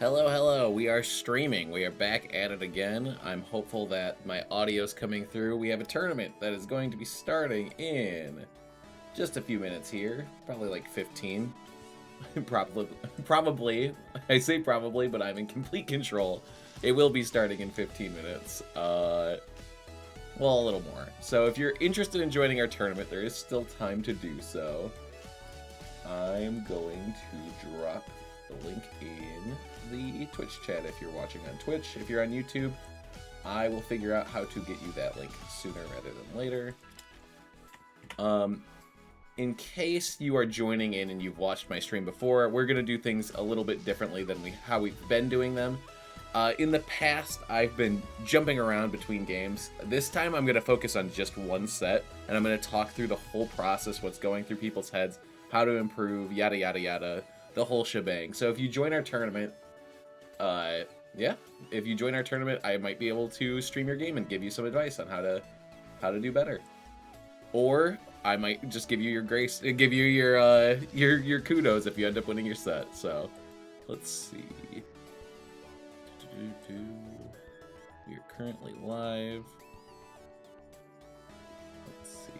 Hello, hello. We are streaming. We are back at it again. I'm hopeful that my audio's coming through. We have a tournament that is going to be starting in just a few minutes here. Probably like 15. Probably. I say probably, but I'm in complete control. It will be starting in 15 minutes. Well, a little more. So if you're interested in joining our tournament, there is still time to do so. I'm going to drop the link in the Twitch chat if you're watching on Twitch. If you're on YouTube, I will figure out how to get you that link sooner rather than later. In case you are joining in and you've watched my stream before, we're going to do things a little bit differently than how we've been doing them. In the past, I've been jumping around between games. This time, I'm going to focus on just one set, and I'm going to talk through the whole process, what's going through people's heads, how to improve, yada, yada, yada, the whole shebang. So if you join our tournament, if you join our tournament, I might be able to stream your game and give you some advice on how to do better. Or I might just give you your grace, give you your kudos if you end up winning your set. So let's see. We are currently live. Let's see.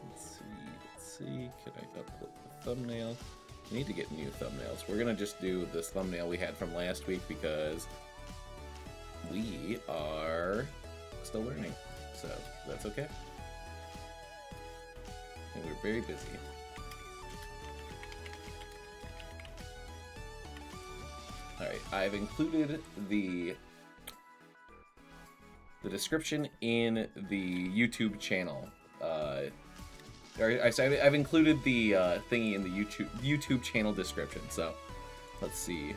Let's see. Can I upload the thumbnail? I need to get new thumbnails. We're gonna just do this thumbnail we had from last week because we are still learning. So that's okay. And we're very busy. Alright, I've included the description in the YouTube channel. I've included the thingy in the YouTube channel description. So let's see.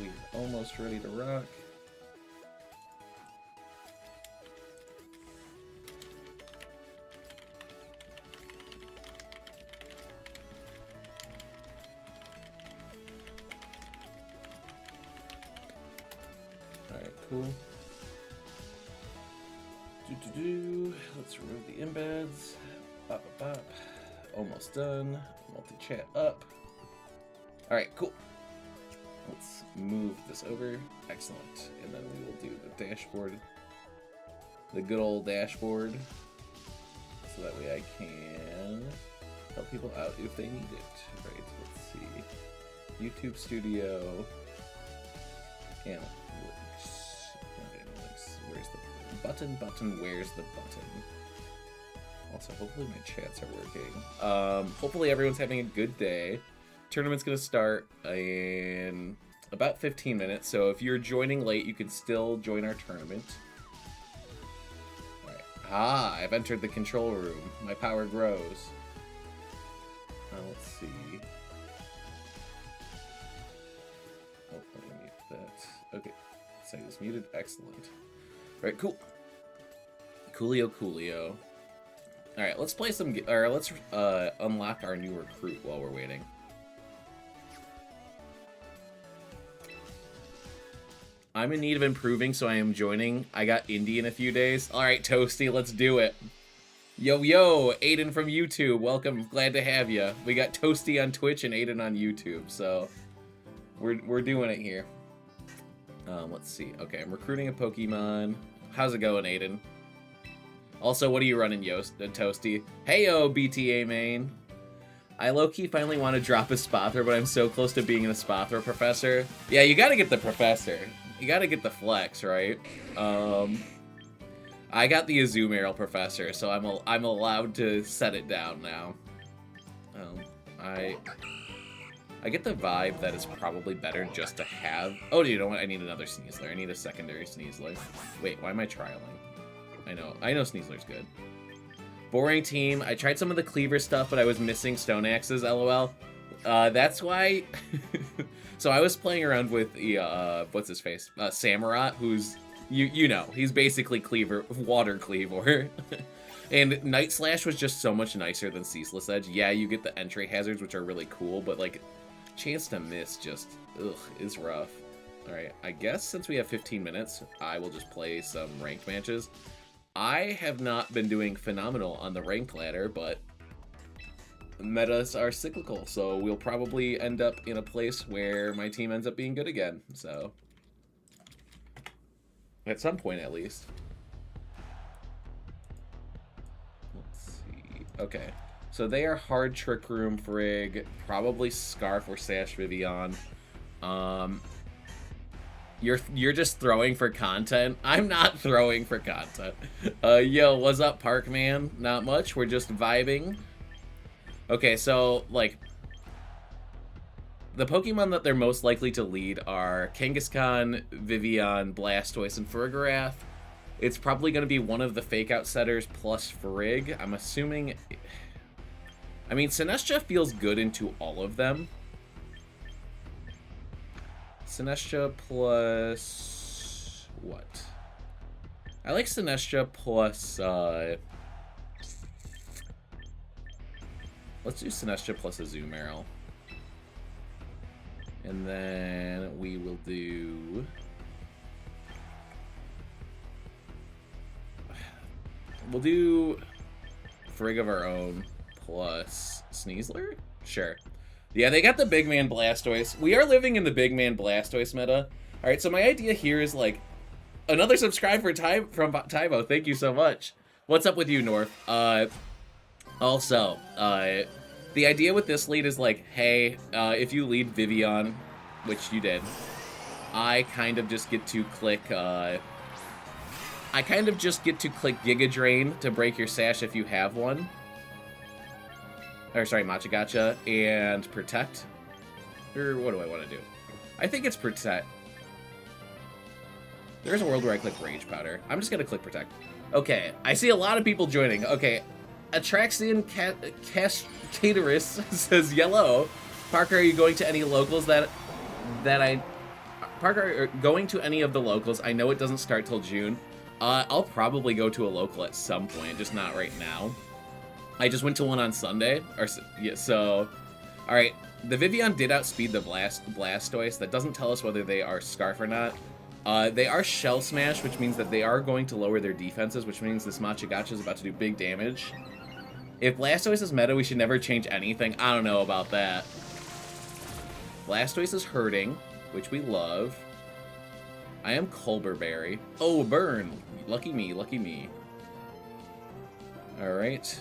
We're almost ready to rock. Alright, cool. Let's remove the embeds. Bop, bop, bop. Almost done. Multi-chat up. Alright, cool. Let's move this over. Excellent. And then we will do the dashboard. The good old dashboard. So that way I can help people out if they need it. Right, let's see. YouTube Studio. Analytics. Not analytics. Where's the button? Where's the button? Also, hopefully my chats are working. Hopefully everyone's having a good day. Tournament's gonna start in about 15 minutes, so if you're joining late, you can still join our tournament. Alright. I've entered the control room. My power grows. Let's see. Oh, let me mute that. Okay. Site is muted. Excellent. Alright, cool. Coolio. Alright, let's play some... Or let's unlock our new recruit while we're waiting. I'm in need of improving, so I am joining. I got Indie in a few days. Alright, Toasty, let's do it. Yo, Aiden from YouTube. Welcome. Glad to have you. We got Toasty on Twitch and Aiden on YouTube, so... We're doing it here. Let's see. Okay, I'm recruiting a Pokemon. How's it going, Aiden? Also, what are you running, Toasty? Heyo, BTA main. I low-key finally want to drop a Spothra, but I'm so close to being a Spothra professor. Yeah, you gotta get the professor. You gotta get the flex, right? I got the Azumarill professor, so I'm allowed to set it down now. I get the vibe that it's probably better just to have... Oh, you know what? I need another Sneasler. I need a secondary Sneasler. Wait, why am I trialing? I know Sneasler's good. Boring team. I tried some of the Cleaver stuff, but I was missing Stone Axes, lol. That's why... So I was playing around with the, what's his face? Samurott, who's... You know, he's basically Cleaver, Water Cleaver. And Night Slash was just so much nicer than Ceaseless Edge. Yeah, you get the entry hazards, which are really cool, but, like, chance to miss just, is rough. Alright, I guess since we have 15 minutes, I will just play some ranked matches. I have not been doing phenomenal on the ranked ladder, but metas are cyclical, so we'll probably end up in a place where my team ends up being good again. So, at some point at least. Let's see. Okay, so they are hard Trick Room, Frigg, probably Scarf or Sash Vivian. You're just throwing for content. I'm not throwing for content. Yo, what's up, Parkman? Not much. We're just vibing. Okay, so, like, the Pokemon that they're most likely to lead are Kangaskhan, Vivian, Blastoise, and Farigiraf. It's probably going to be one of the Fake-Out setters plus Frigg. I'm assuming... I mean, Sinestcha feels good into all of them. Sinestcha plus... what? I like Sinestcha plus... let's do Sinestcha plus Azumarill. And then we will do... we'll do Frigg of our own plus Sneasler? Sure. Yeah, they got the big man Blastoise. We are living in the big man Blastoise meta. Alright, so my idea here is, like, another subscribe from Tybo. Thank you so much. What's up with you, North? Also, the idea with this lead is, like, hey, if you lead Vivian, which you did, I kind of just get to click, Giga Drain to break your Sash if you have one. Or, sorry, Machagacha, and Protect. Or, what do I want to do? I think it's Protect. There's a world where I click Rage Powder. I'm just going to click Protect. Okay, I see a lot of people joining. Okay, Atraxian Caterus says, yellow. Parker, are you going to any locals Parker, going to any of the locals? I know it doesn't start till June. I'll probably go to a local at some point, just not right now. I just went to one on Sunday, yeah, so, all right, the Vivian did outspeed the Blastoise. That doesn't tell us whether they are Scarf or not. They are Shell Smash, which means that they are going to lower their defenses, which means this Machagacha is about to do big damage. If Blastoise is meta, we should never change anything. I don't know about that. Blastoise is hurting, which we love. I am Colberberry. Oh, burn. Lucky me, lucky me. All right.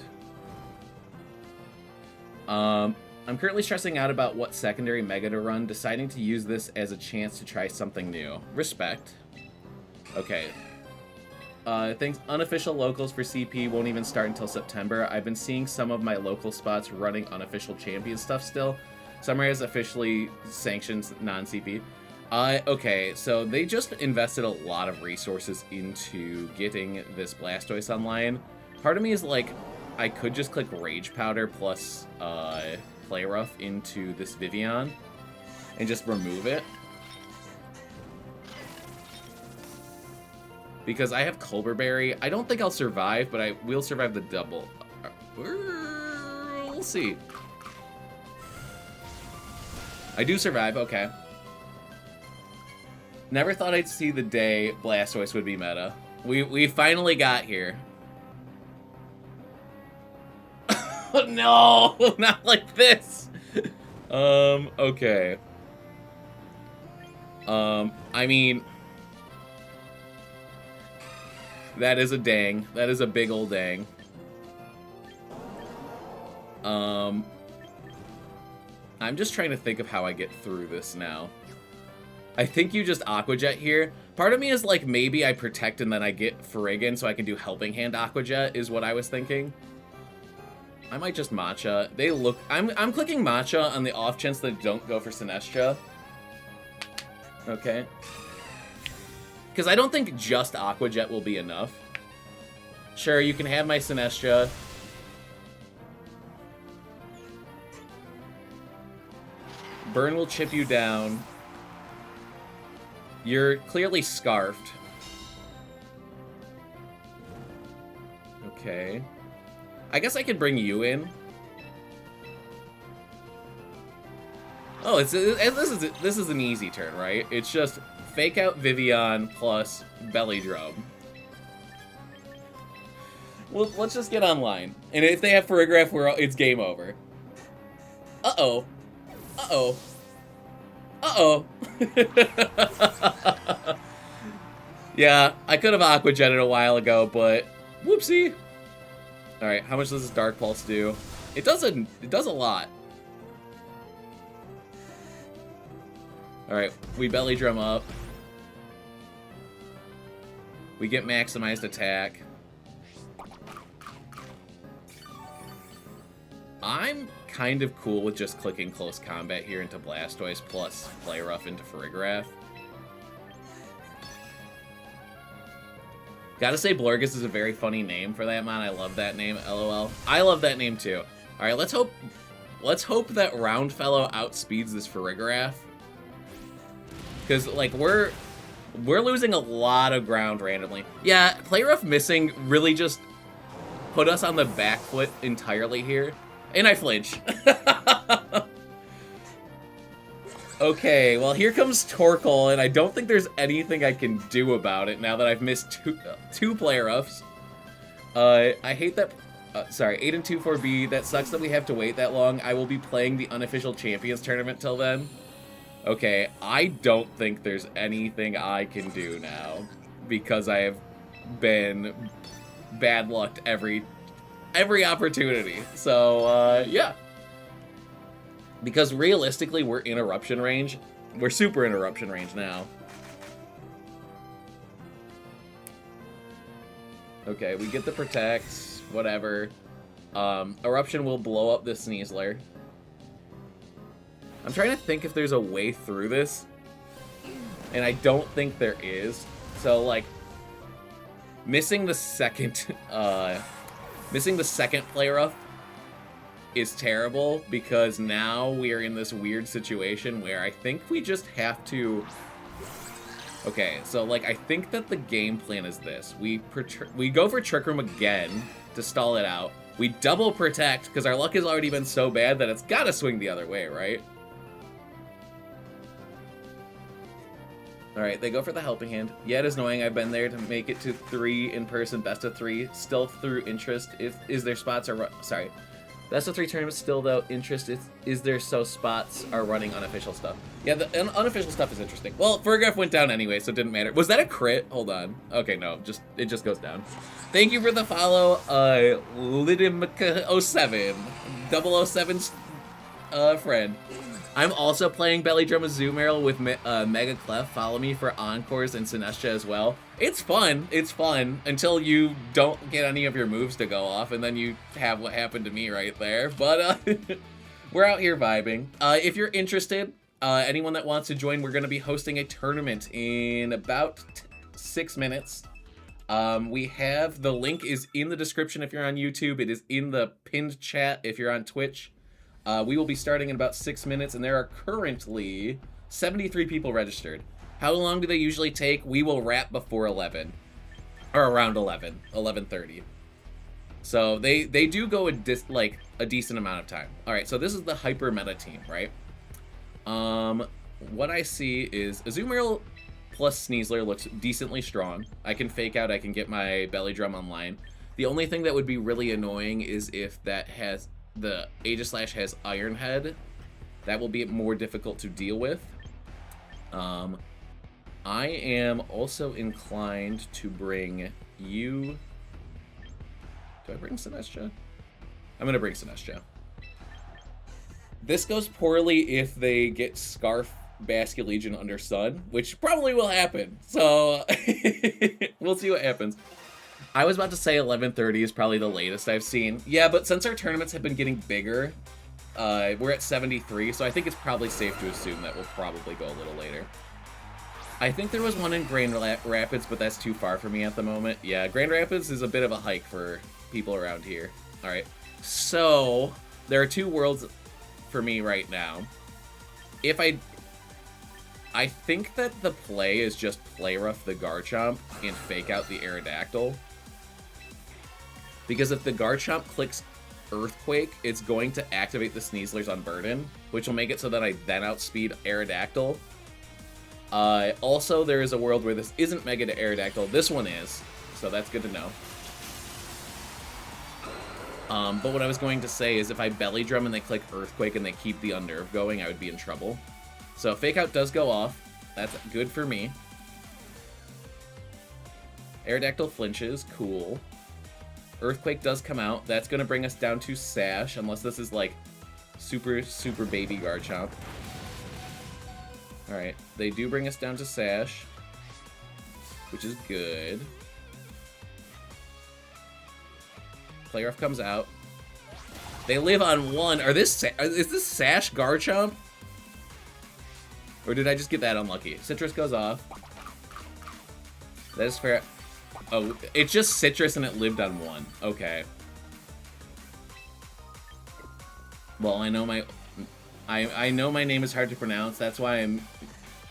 I'm currently stressing out about what secondary mega to run, deciding to use this as a chance to try something new. Respect. Okay. Thanks. Unofficial locals for CP won't even start until September. I've been seeing some of my local spots running unofficial champion stuff still. Some areas officially sanctioned non-CP. Okay, so they just invested a lot of resources into getting this Blastoise online. Part of me is like, I could just click Rage Powder plus Play Rough into this Vivian and just remove it. Because I have Colberberry. I don't think I'll survive, but I will survive the double. We'll see. I do survive, okay. Never thought I'd see the day Blastoise would be meta. We finally got here. No, not like this. Okay. I mean, that is a dang. That is a big old dang. I'm just trying to think of how I get through this now. I think you just Aqua Jet here. Part of me is like, maybe I Protect and then I get Farigin so I can do Helping Hand Aqua Jet is what I was thinking. I might just Matcha. They look... I'm clicking Matcha on the off chance that I don't go for Sinestcha. Okay. Because I don't think just Aqua Jet will be enough. Sure, you can have my Sinestcha. Burn will chip you down. You're clearly Scarfed. Okay. I guess I could bring you in. Oh, this is an easy turn, right? It's just Fake Out Vivian plus Belly Drum. Well, let's just get online. And if they have Farigiraf, it's game over. Uh-oh. Uh-oh. Uh-oh. Yeah, I could have Aqua Jetted a while ago, but whoopsie. Alright, how much does this Dark Pulse do? It does a lot. Alright, we Belly Drum up. We get maximized attack. I'm kind of cool with just clicking Close Combat here into Blastoise plus Play Rough into Farigiraf. Gotta say, Blorgus is a very funny name for that mon. I love that name, LOL. I love that name too. Alright, let's hope that Roundfellow outspeeds this Farigiraf. Because, like, we're losing a lot of ground randomly. Yeah, Play Rough missing really just put us on the back foot entirely here. And I flinch. Okay, well, here comes Torkoal, and I don't think there's anything I can do about it now that I've missed two Play Roughs. I hate that... sorry, 8 and 2 4B. That sucks that we have to wait that long. I will be playing the unofficial Champions Tournament till then. Okay, I don't think there's anything I can do now, because I have been bad lucked every opportunity. So, yeah. Because realistically, we're in eruption range. We're super in eruption range now. Okay, we get the protect, whatever. Eruption will blow up this Sneasler. I'm trying to think if there's a way through this. And I don't think there is. So, like, missing the second Play Rough is terrible, because now we are in this weird situation where I think we just have to... Okay, so, like, I think that the game plan is this. We go for Trick Room again to stall it out. We double protect, because our luck has already been so bad that it's gotta swing the other way, right? Alright, they go for the Helping Hand. Yeah, it is annoying. I've been there to make it to 3 in person, best of 3. Still through interest. Is there spots are... Sorry. Best of 3 tournaments still, though. Interest is there, so spots are running unofficial stuff. Yeah, the unofficial stuff is interesting. Well, Farigiraf went down anyway, so it didn't matter. Was that a crit? Hold on. Okay, no. It just goes down. Thank you for the follow, Lidimka07. 007's friend. I'm also playing Belly Drum Azumarill with Mega Clef. Follow me for Encores and Sinestcha as well. It's fun. It's fun until you don't get any of your moves to go off, and then you have what happened to me right there. But we're out here vibing. If you're interested, anyone that wants to join, we're going to be hosting a tournament in about 6 minutes. We have the link is in the description if you're on YouTube. It is in the pinned chat if you're on Twitch. We will be starting in about 6 minutes, and there are currently 73 people registered. How long do they usually take? We will wrap before 11. Or around 11. 11:30. So they do go a decent amount of time. Alright, so this is the hyper meta team, right? What I see is Azumarill plus Sneasler looks decently strong. I can fake out, I can get my Belly Drum online. The only thing that would be really annoying is if that has... the Aegislash has Iron Head. That will be more difficult to deal with. I am also inclined to bring you... Do I bring Sinestcha? I'm going to bring Sinestcha. This goes poorly if they get Scarf Basculegion under Sun, which probably will happen. So, we'll see what happens. I was about to say 11:30 is probably the latest I've seen. Yeah, but since our tournaments have been getting bigger, we're at 73, so I think it's probably safe to assume that we'll probably go a little later. I think there was one in Grand Rapids, but that's too far for me at the moment. Yeah, Grand Rapids is a bit of a hike for people around here. Alright, so there are 2 worlds for me right now. I think that the play is just Play Rough the Garchomp and fake out the Aerodactyl. Because if the Garchomp clicks Earthquake, it's going to activate the Sneasler's Unburden, which will make it so that I then outspeed Aerodactyl. Also, there is a world where this isn't Mega to Aerodactyl. This one is, so that's good to know. But what I was going to say is if I belly drum and they click Earthquake and they keep the Unnerve going, I would be in trouble. So Fake Out does go off. That's good for me. Aerodactyl flinches. Cool. Earthquake does come out. That's going to bring us down to Sash, unless this is like super, super baby Garchomp. Alright, they do bring us down to Sash, which is good. Play Rough comes out. They live on 1. Is this Sash Garchomp? Or did I just get that unlucky? Citrus goes off. That is fair. Oh, it's just Citrus and it lived on 1. Okay. Well, I know my name is hard to pronounce. That's why I'm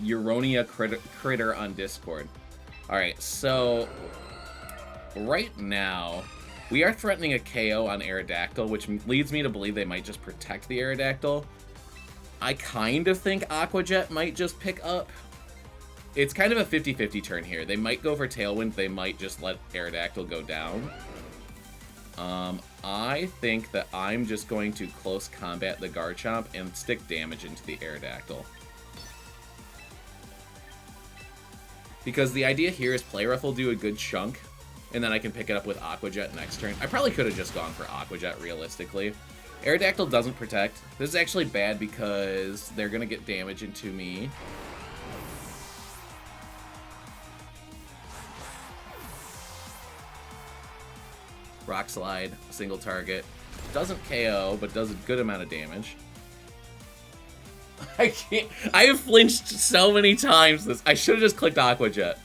Euronia Critter on Discord. Alright, so right now we are threatening a KO on Aerodactyl, which leads me to believe they might just protect the Aerodactyl. I kind of think Aqua Jet might just pick up. It's kind of a 50-50 turn here. They might go for Tailwind. They might just let Aerodactyl go down. I think that I'm just going to close combat the Garchomp and stick damage into the Aerodactyl. Because the idea here is Play Rough will do a good chunk, and then I can pick it up with Aqua Jet next turn. I probably could have just gone for Aqua Jet, realistically. Aerodactyl doesn't protect. This is actually bad because they're going to get damage into me. Rock Slide, single target. Doesn't KO, but does a good amount of damage. I can't. I have flinched so many times. I should have just clicked Aqua Jet.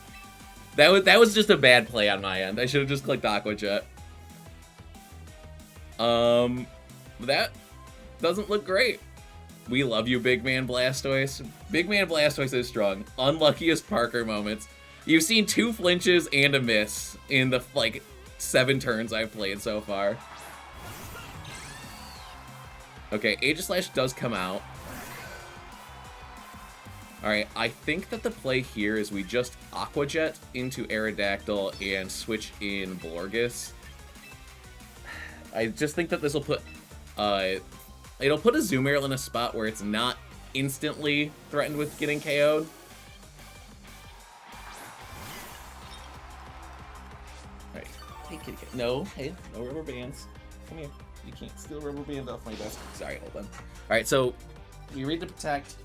That was just a bad play on my end. I should have just clicked Aqua Jet. That doesn't look great. We love you, Big Man Blastoise. Big Man Blastoise is strong. Unluckiest Parker moments. You've seen 2 flinches and a miss in the, like, 7 turns I've played so far. Okay, Aegislash does come out. Alright, I think that the play here is we just Aqua Jet into Aerodactyl and switch in Blorgus. I just think that this will put... it'll put a Azumarill in a spot where it's not instantly threatened with getting KO'd. Alright, hey kitty cat. No, hey, no rubber bands. Come here. You can't steal rubber band off my desk. Sorry, hold on. Alright, so we read to protect.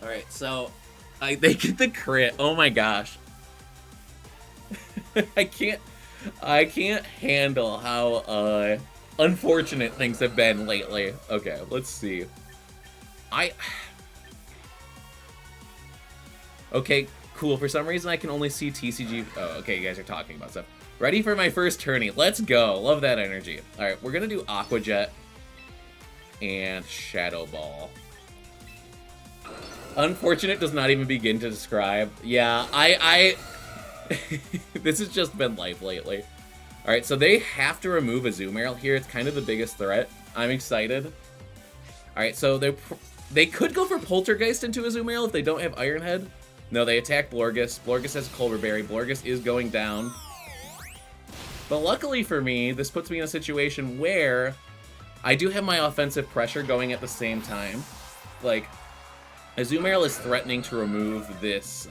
Alright, so they get the crit. Oh my gosh. I can't handle how unfortunate things have been lately. Okay, let's see. Okay, cool. For some reason I can only see TCG. Oh, okay, you guys are talking about stuff. Ready for my first tourney. Let's go. Love that energy. Alright, we're gonna do Aqua Jet and Shadow Ball. Unfortunate does not even begin to describe. Yeah, this has just been life lately. Alright, so they have to remove a Azumarill here. It's kind of the biggest threat. I'm excited. Alright, so they could go for Poltergeist into a Azumarill if they don't have Iron Head. No, they attack Blorgus. Blorgus has Colbur Berry. Blorgus is going down. But luckily for me, this puts me in a situation where I do have my offensive pressure going at the same time. Like, Azumarill is threatening to remove this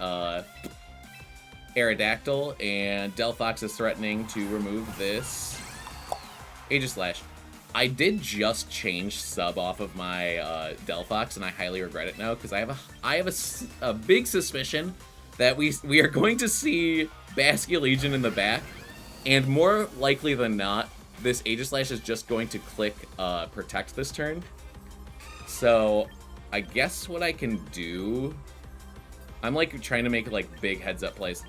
Aerodactyl, and Delphox is threatening to remove this Aegislash. I did just change sub off of my Delphox, and I highly regret it now because I have a big suspicion that we are going to see Basculegion in the back, and more likely than not, this Aegislash is just going to click Protect this turn. So I guess what I can do, I'm like trying to make like big heads up plays.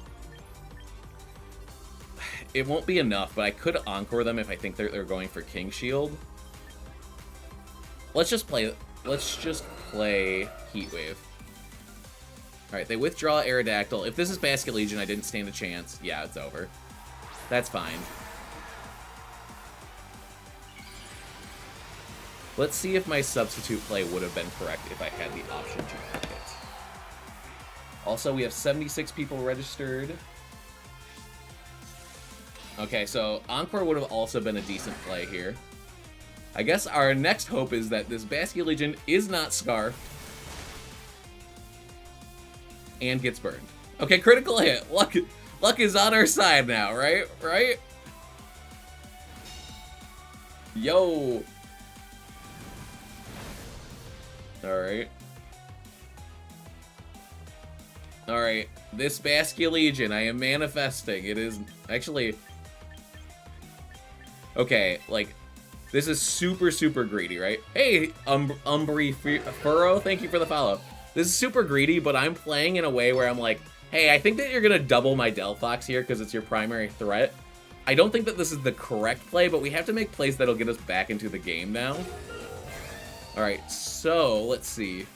It won't be enough, but I could Encore them if I think they're going for King Shield. Let's just play Heat Wave. Alright, they withdraw Aerodactyl. If this is Basculegion, I didn't stand a chance. Yeah, it's over. That's fine. Let's see if my substitute play would have been correct if I had the option to pick it. Also, we have 76 people registered. Okay, so Encore would have also been a decent play here. I guess our next hope is that this Basculegion is not Scarfed and gets burned. Okay, critical hit. Luck is on our side now, right? Right? Yo. Alright. Alright. This Basculegion, I am manifesting. It is actually... Okay, like... This is super, super greedy, right? Hey, Umbri Furrow, thank you for the follow. This is super greedy, but I'm playing in a way where I'm like, hey, I think that you're going to double my Delphox here because it's your primary threat. I don't think that this is the correct play, but we have to make plays that'll get us back into the game now. Alright, so let's see.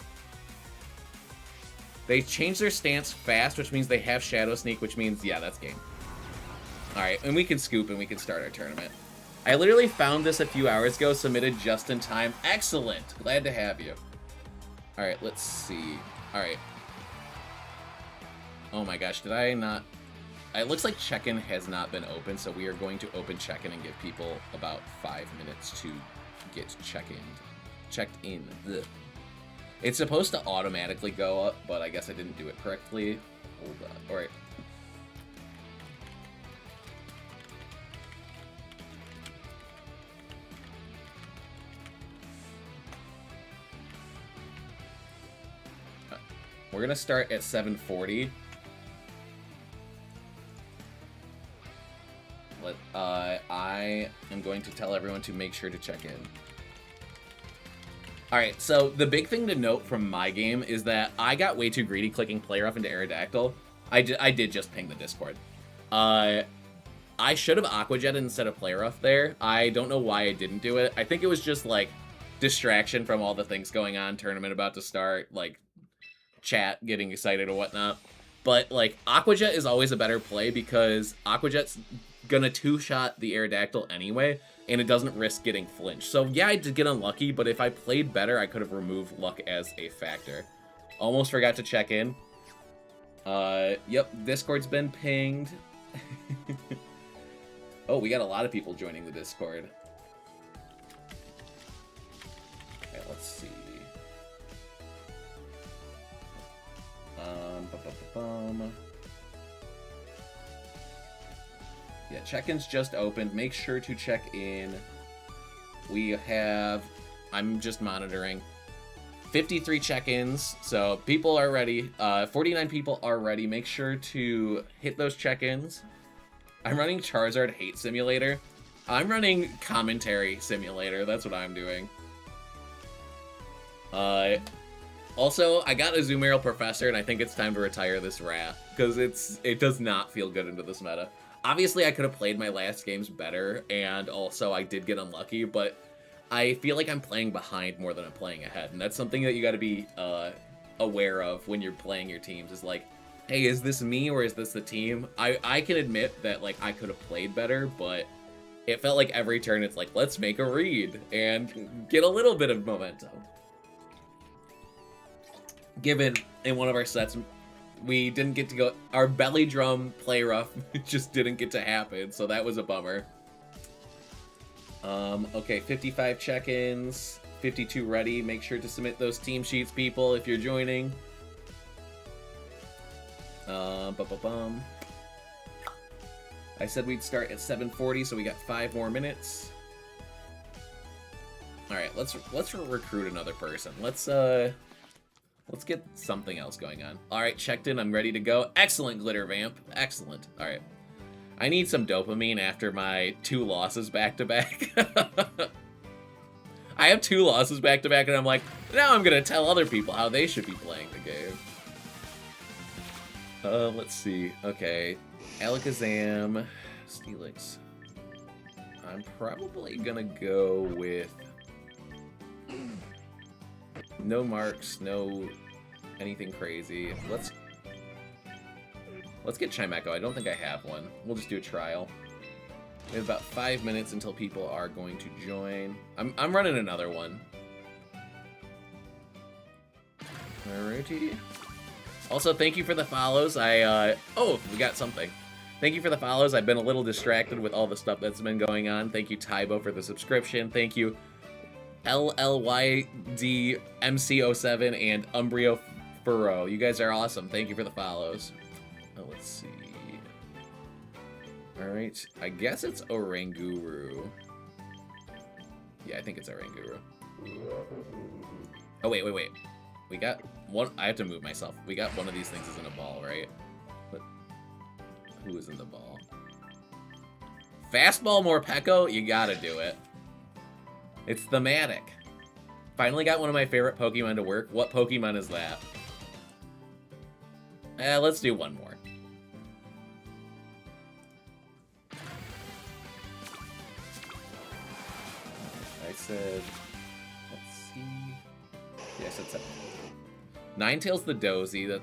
They changed their stance fast, which means they have Shadow Sneak, which means, yeah, that's game. Alright, and we can scoop and we can start our tournament. I literally found this a few hours ago, submitted just in time. Excellent! Glad to have you. Alright, let's see. Alright. Oh my gosh, did I not... It looks like check-in has not been open, so we are going to open check-in and give people about 5 minutes to get checked in. Ugh. It's supposed to automatically go up, but I guess I didn't do it correctly. Hold on. Alright. We're gonna start at 7:40. I am going to tell everyone to make sure to check in. Alright, so the big thing to note from my game is that I got way too greedy clicking Play Rough into Aerodactyl. I did just ping the Discord. I should have Aqua Jetted instead of Play Rough there. I don't know why I didn't do it. I think it was just, like, distraction from all the things going on, tournament about to start, like, chat getting excited or whatnot. But, like, Aqua Jet is always a better play because Aqua Jet's gonna two-shot the Aerodactyl anyway, and it doesn't risk getting flinched. So, yeah, I did get unlucky, but if I played better, I could have removed luck as a factor. Almost forgot to check in. Yep, Discord's been pinged. Oh, we got a lot of people joining the Discord. Okay, let's see. Yeah, check-in's just opened. Make sure to check in. We have, I'm just monitoring, 53 check-ins, so people are ready. 49 people are ready. Make sure to hit those check-ins. I'm running Charizard Hate Simulator. I'm running Commentary Simulator. That's what I'm doing. Also, I got a Azumarill Professor, and I think it's time to retire this Wrath, because it does not feel good into this meta. Obviously, I could have played my last games better, and also I did get unlucky, but I feel like I'm playing behind more than I'm playing ahead, and that's something that you got to be aware of when you're playing your teams, is like, hey, is this me or is this the team? I can admit that, like, I could have played better, but it felt like every turn it's like, let's make a read and get a little bit of momentum. Given in one of our sets, we didn't get to go, our belly drum Play Rough just didn't get to happen, so that was a bummer. Okay, 55 check-ins, 52 ready. Make sure to submit those team sheets, people, if you're joining. I said we'd start at 7:40, so we got 5 more minutes. All right, let's recruit another person. Let's get something else going on. All right, checked in. I'm ready to go. Excellent, Glitter Vamp. Excellent. All right. I need some dopamine after my 2 losses back-to-back. I have 2 losses back-to-back, and I'm like, now I'm going to tell other people how they should be playing the game. Let's see. Okay. Alakazam. Steelix. I'm probably going to go with... no marks, no anything crazy. Let's get Chimecho. I don't think I have one. We'll just do a trial. We have about 5 minutes until people are going to join. I'm running another one. Alrighty. Also, thank you for the follows. Oh, we got something. Thank you for the follows. I've been a little distracted with all the stuff that's been going on. Thank you, Tybo, for the subscription. Thank you, LLYDMC07 and Umbrio Furrow. You guys are awesome. Thank you for the follows. Oh, let's see. Alright, I guess it's Oranguru. Yeah, I think it's Oranguru. Oh, wait. We got one. I have to move myself. We got one of these things is in a ball, right? But who is in the ball? Fastball Morpeko? You gotta do it. It's Thematic. Finally got one of my favorite Pokemon to work. What Pokemon is that? Let's do one more. I said, let's see. Yeah, I said 7. Ninetales the Dozy.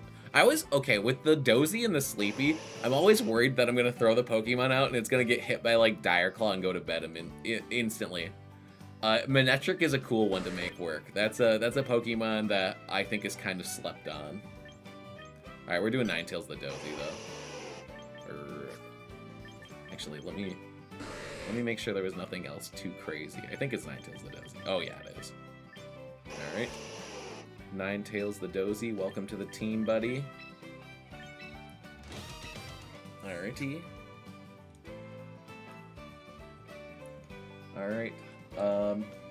Okay, with the Dozy and the Sleepy, I'm always worried that I'm going to throw the Pokemon out and it's going to get hit by, like, Dire Claw and go to bed instantly. Manectric is a cool one to make work. That's a Pokemon that I think is kind of slept on. Alright, we're doing Ninetales the Dozy, though. Actually, let me make sure there was nothing else too crazy. I think it's Ninetales the Dozy. Oh, yeah, it is. Alright. Ninetales the Dozy, welcome to the team, buddy. Alrighty. Alright.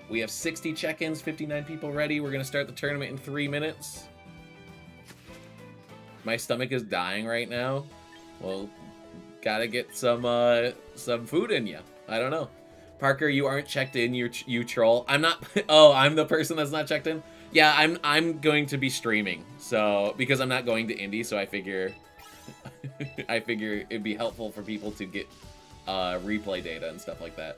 We have 60 check-ins, 59 people ready. We're gonna start the tournament in 3 minutes. My stomach is dying right now. Well, gotta get some food in ya. I don't know. Parker, you aren't checked in, you troll. I'm not. Oh, I'm the person that's not checked in. Yeah, I'm going to be streaming, so because I'm not going to Indy, so I figure it'd be helpful for people to get replay data and stuff like that.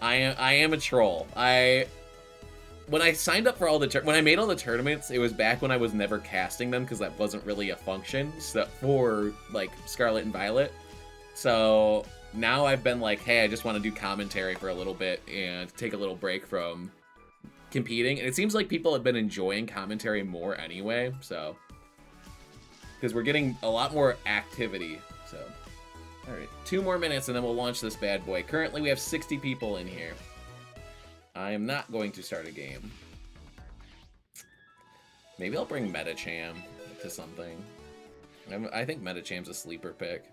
I am a troll. When I signed up for all the when I made all the tournaments, it was back when I was never casting them because that wasn't really a function for like Scarlet and Violet. So now I've been like, hey, I just want to do commentary for a little bit and take a little break from competing, and it seems like people have been enjoying commentary more anyway, so because we're getting a lot more activity. So all right, 2 more minutes and then we'll launch this bad boy. Currently we have 60 people in here. I am not going to start a game. Maybe I'll bring Medicham to something. I think Medicham's a sleeper pick.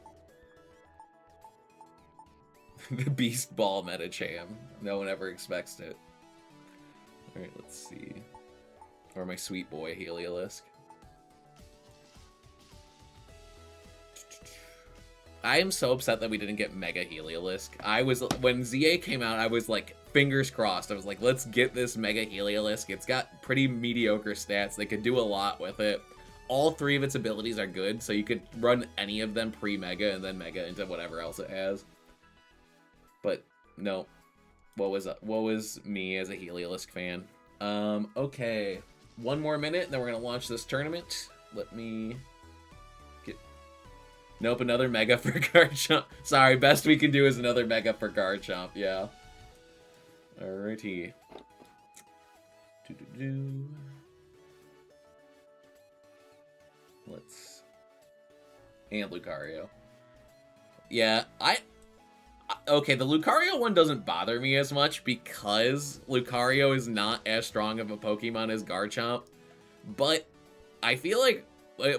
The Beast Ball Medicham. No one ever expects it. Alright, let's see. Or my sweet boy, Heliolisk. I am so upset that we didn't get Mega Heliolisk. When ZA came out, I was like, fingers crossed. I was like, let's get this Mega Heliolisk. It's got pretty mediocre stats. They could do a lot with it. All 3 of its abilities are good, so you could run any of them pre-Mega and then Mega into whatever else it has. But, no. What was me as a Heliolisk fan? Okay. 1 more minute, and then we're gonna launch this tournament. Let me get... Nope, another Mega for Garchomp. Sorry, best we can do is another Mega for Garchomp, yeah. Alrighty. Let's... And Lucario. Yeah, okay, the Lucario one doesn't bother me as much because Lucario is not as strong of a Pokemon as Garchomp. But I feel like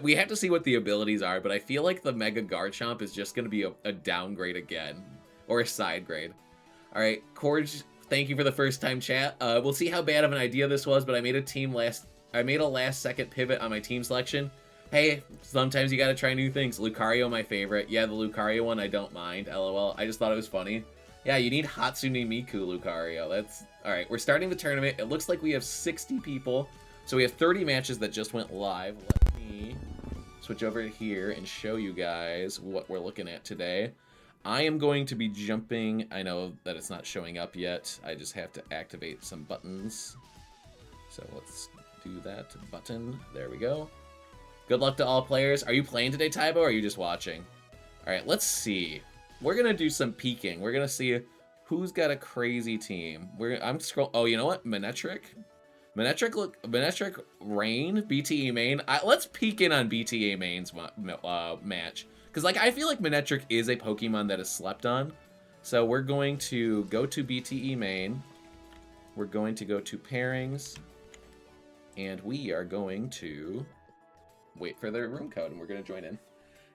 we have to see what the abilities are, but I feel like the Mega Garchomp is just going to be a downgrade again. Or a side grade. Alright, Corge, thank you for the first time chat. We'll see how bad of an idea this was, but I made a last second pivot on my team selection. Hey, sometimes you gotta try new things. Lucario, my favorite. Yeah, the Lucario one, I don't mind. LOL. I just thought it was funny. Yeah, you need Hatsune Miku Lucario. That's... Alright, we're starting the tournament. It looks like we have 60 people. So we have 30 matches that just went live. Let me switch over here and show you guys what we're looking at today. I am going to be jumping... I know that it's not showing up yet. I just have to activate some buttons. So let's do that button. There we go. Good luck to all players. Are you playing today, Tybo, or are you just watching? Alright, let's see. We're gonna do some peeking. We're gonna see who's got a crazy team. I'm scroll. Oh, you know what? Manectric? Manectric Rain, BTE main. Let's peek in on BTE main's match. Because, like, I feel like Manectric is a Pokemon that is slept on. So we're going to go to BTE main. We're going to go to pairings. And we are going to wait for the room code, and we're going to join in.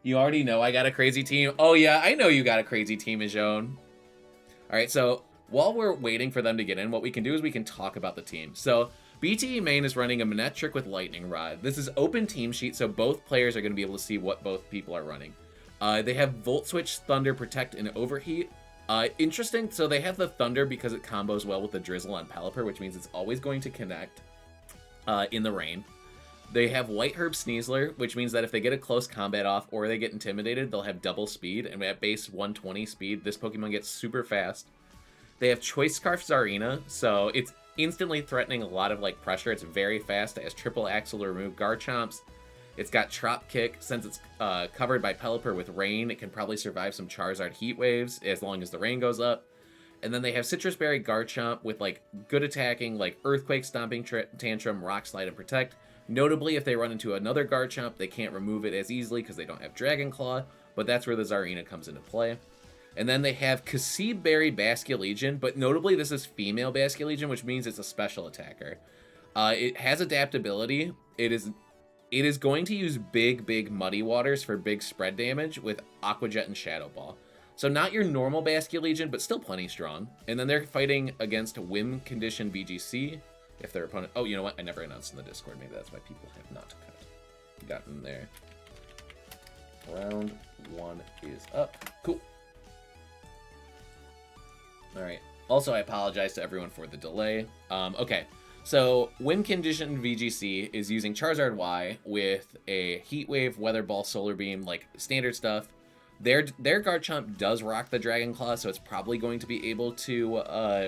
You already know I got a crazy team. Oh, yeah, I know you got a crazy team, Ajon. All right, so while we're waiting for them to get in, what we can do is we can talk about the team. So BTE main is running a Manectric with Lightning Rod. This is open team sheet, so both players are going to be able to see what both people are running. They have Volt Switch, Thunder, Protect, and Overheat. Interesting, so they have the Thunder because it combos well with the Drizzle on Pelipper, which means it's always going to connect in the rain. They have White Herb Sneasler, which means that if they get a close combat off or they get intimidated, they'll have double speed, and at base 120 speed, this Pokemon gets super fast. They have Choice Scarf Zarina, so it's instantly threatening a lot of like pressure. It's very fast. It has triple axle to remove Garchomps. It's got Trop Kick. Since it's covered by Pelipper with rain, it can probably survive some Charizard heat waves as long as the rain goes up. And then they have Citrus Berry Garchomp with like good attacking, like Earthquake, Stomping Tantrum, Rock Slide, and Protect. Notably, if they run into another Garchomp, they can't remove it as easily because they don't have Dragon Claw, but that's where the Zarina comes into play. And then they have Kasib Berry Basculegion, but notably this is female Basculegion, which means it's a special attacker. It has adaptability. It is going to use big Muddy Waters for big spread damage with Aqua Jet and Shadow Ball. So not your normal Basculegion, but still plenty strong. And then they're fighting against Whim Condition BGC. If their opponent... Oh, you know what? I never announced in the Discord. Maybe that's why people have not gotten there. Round 1 is up. Cool. Alright. Also, I apologize to everyone for the delay. Okay. So, Whim Condition VGC is using Charizard Y with a Heat Wave, Weather Ball, Solar Beam, like standard stuff. Their Garchomp does rock the Dragon Claw, so it's probably going to be able to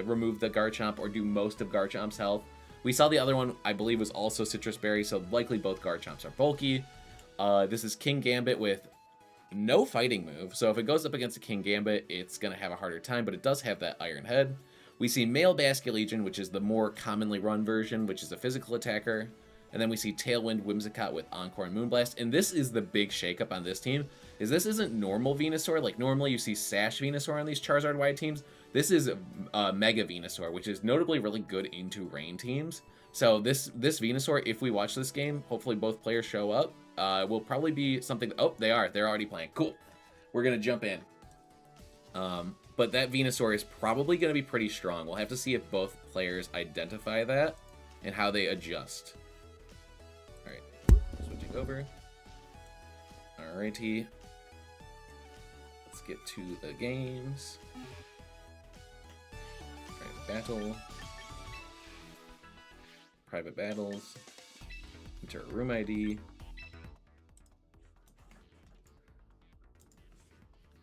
remove the Garchomp or do most of Garchomp's health. We saw the other one, I believe, was also Citrus Berry, so likely both Garchomps are bulky. This is King Gambit with no fighting move, so if it goes up against a King Gambit, it's going to have a harder time, but it does have that Iron Head. We see Male Basculegion, which is the more commonly run version, which is a physical attacker. And then we see Tailwind Whimsicott with Encore and Moonblast. And this is the big shakeup on this team, is this isn't normal Venusaur. Like, normally you see Sash Venusaur on these Charizard-wide teams. This is Mega Venusaur, which is notably really good into rain teams. So this Venusaur, if we watch this game, hopefully both players show up, will probably be something... Oh, they are. They're already playing. Cool. We're going to jump in. But that Venusaur is probably going to be pretty strong. We'll have to see if both players identify that and how they adjust. Alright, switching over. Alrighty. Let's get to the games. Alright, battle. Private battles. Enter a room ID.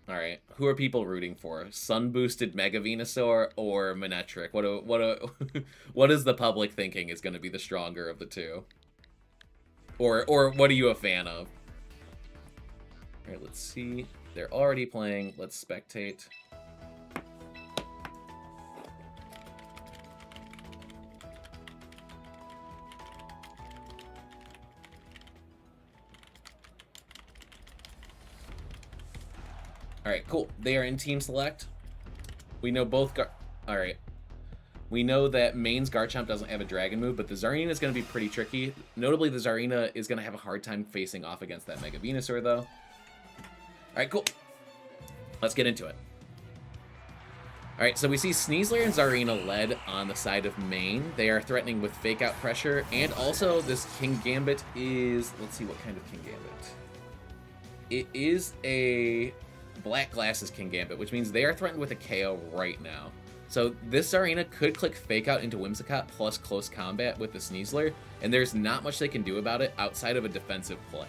Alright, who are people rooting for? Sun-boosted Mega Venusaur or Manectric? What is the public thinking is going to be the stronger of the two? Or what are you a fan of? Alright, let's see. They're already playing. Let's spectate. Alright, cool. They are in Team Select. We know both Alright. We know that main's Garchomp doesn't have a Dragon move, but the Zarina is going to be pretty tricky. Notably, the Zarina is going to have a hard time facing off against that Mega Venusaur, though. Alright, cool. Let's get into it. Alright, so we see Sneasler and Zarina led on the side of main. They are threatening with Fake Out pressure, and also this King Gambit is... Let's see what kind of King Gambit. It is a... Black Glasses King Gambit, which means they are threatened with a KO right now. So this Zarina could click Fake Out into Whimsicott plus Close Combat with the Sneasler, and there's not much they can do about it outside of a defensive play.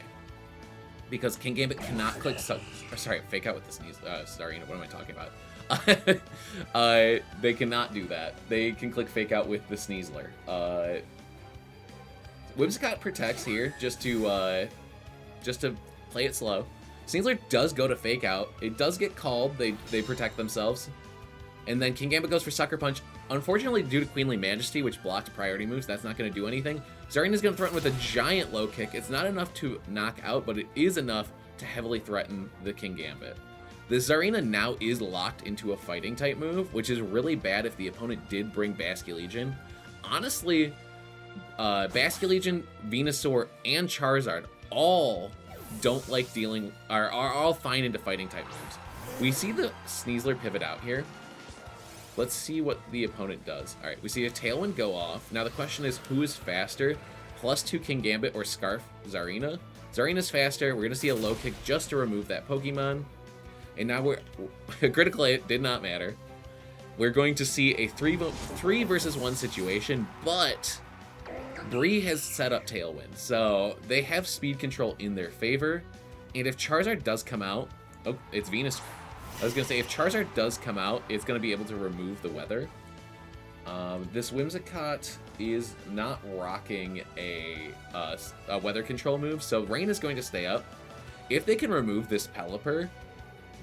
Because King Gambit cannot click... Fake Out with the Zarina. What am I talking about? They cannot do that. They can click Fake Out with the Sneasler. Whimsicott protects here just to play it slow. Sneasler does go to Fake Out. It does get called. They protect themselves. And then King Gambit goes for Sucker Punch. unfortunately, due to Queenly Majesty, which blocked priority moves, that's not going to do anything. Zarina's going to threaten with a giant low kick. It's not enough to knock out, but it is enough to heavily threaten the King Gambit. The Zarina now is locked into a fighting type move, which is really bad if the opponent did bring Basculegion. Honestly, Basculegion, Venusaur, and Charizard all don't like dealing, are all fine into fighting type moves. We see the Sneasler pivot out here. Let's see what the opponent does. All right, we see a Tailwind go off. Now the question is, who is faster? +2 King Gambit or Scarf Zarina? Zarina's faster. We're going to see a low kick just to remove that Pokemon. And now we're... Critical hit did not matter. We're going to see a 3 versus 1 situation, but Bree has set up Tailwind. So they have speed control in their favor. And if Charizard does come out... Oh, it's Venus. I was going to say, if Charizard does come out, it's going to be able to remove the weather. This Whimsicott is not rocking a weather control move, so Rain is going to stay up. If they can remove this Pelipper,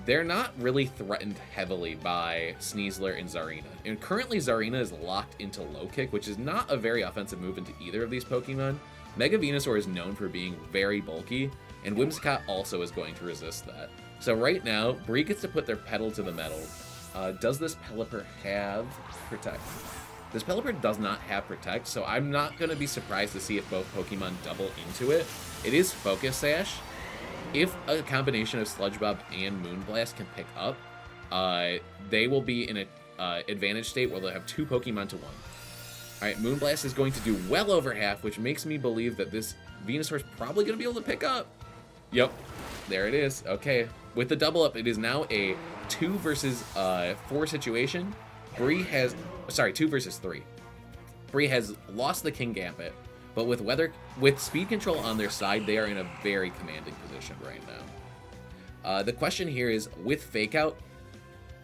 they're not really threatened heavily by Sneasler and Zarina. And currently Zarina is locked into Low Kick, which is not a very offensive move into either of these Pokemon. Mega Venusaur is known for being very bulky, and Whimsicott also is going to resist that. So right now, Bree gets to put their pedal to the metal. Does this Pelipper have Protect? This Pelipper does not have Protect, so I'm not going to be surprised to see if both Pokemon double into it. It is Focus Sash. If a combination of Sludge Bomb and Moonblast can pick up, they will be in an advantage state where they'll have 2 Pokemon to 1. Alright, Moonblast is going to do well over half, which makes me believe that this Venusaur is probably going to be able to pick up. Yep, there it is. Okay, with the double up, it is now a 2 versus 4 situation. Bree has, sorry, 2 versus 3. Bree has lost the King Gambit, but with speed control on their side, they are in a very commanding position right now. The question here is, with Fake Out,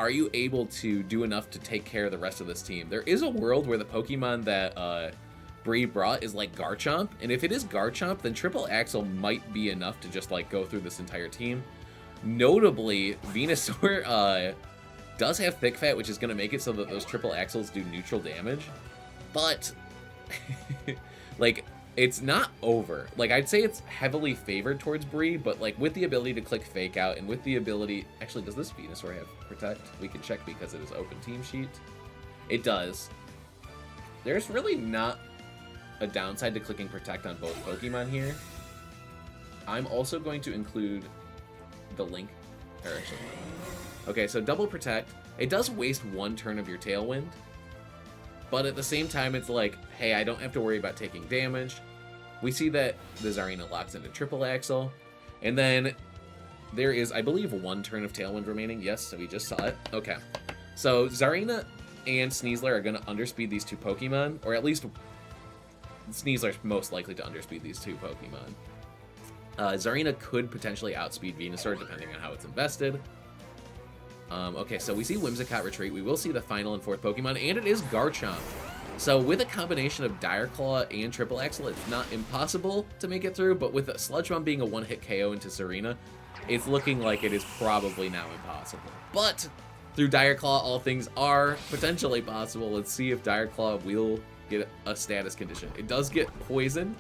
are you able to do enough to take care of the rest of this team? There is a world where the Pokemon that Bree brought is like Garchomp, and if it is Garchomp, then Triple Axle might be enough to just like go through this entire team. Notably, Venusaur does have Thick Fat, which is going to make it so that those Triple Axles do neutral damage, but like, it's not over. Like, I'd say it's heavily favored towards Bree, but like with the ability to click Fake Out and with the ability, actually, does this Venusaur have Protect? We can check because it is open team sheet. It does. There's really not a downside to clicking Protect on both Pokemon here. I'm also going to include the link, or actually, okay, so double Protect. It does waste 1 turn of your Tailwind, but at the same time, it's like, hey, I don't have to worry about taking damage. We see that the Zarina locks into Triple Axle, and then there is, I believe, 1 turn of Tailwind remaining. Yes, so we just saw it. Okay, so Zarina and Sneasler are going to underspeed these 2 Pokemon, or at least Sneasler's most likely to underspeed these 2 Pokemon. Zarina could potentially outspeed Venusaur depending on how it's invested. Okay, so we see Whimsicott retreat. We will see the final and 4th Pokemon, and it is Garchomp. So with a combination of Dire Claw and Triple Axle, it's not impossible to make it through, but with a Sludge Bomb being a 1-hit KO into Zarina, it's looking like it is probably now impossible. But through Dire Claw, all things are potentially possible. Let's see if Dire Claw will get a status condition. It does get Poison.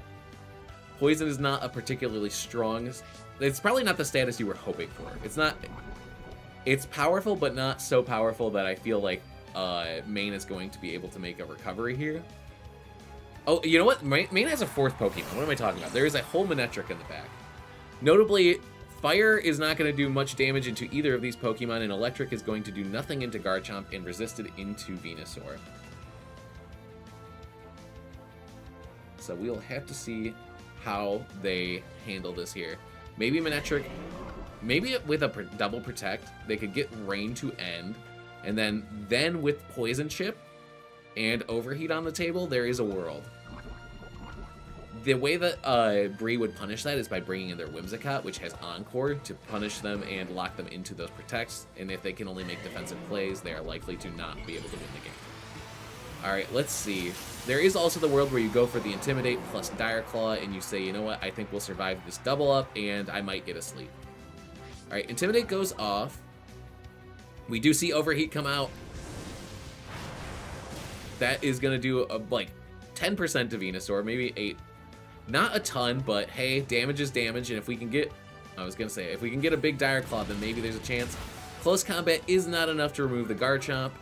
Poison is not a particularly strong... It's probably not the status you were hoping for. It's not... It's powerful, but not so powerful that I feel like Maine is going to be able to make a recovery here. Oh, you know what? Maine has a 4th Pokemon. What am I talking about? There is a whole Manectric in the back. Notably, Fire is not going to do much damage into either of these Pokemon, and Electric is going to do nothing into Garchomp and resisted into Venusaur. So we'll have to see how they handle this here. Maybe Manectric, maybe with a double Protect, they could get Rain to end, and then with Poison Chip and Overheat on the table, there is a world. The way that Bree would punish that is by bringing in their Whimsicott, which has Encore, to punish them and lock them into those Protects, and if they can only make defensive plays, they are likely to not be able to win the game. Alright, let's see. There is also the world where you go for the Intimidate plus Dire Claw, and you say, you know what, I think we'll survive this double up, and I might get a sleep. Alright, Intimidate goes off. We do see Overheat come out. that is going to do like 10% to Venusaur, maybe 8. Not a ton, but hey, damage is damage, and if we can get, I was going to say, if we can get a big Dire Claw, then maybe there's a chance. Close combat is not enough to remove the Garchomp.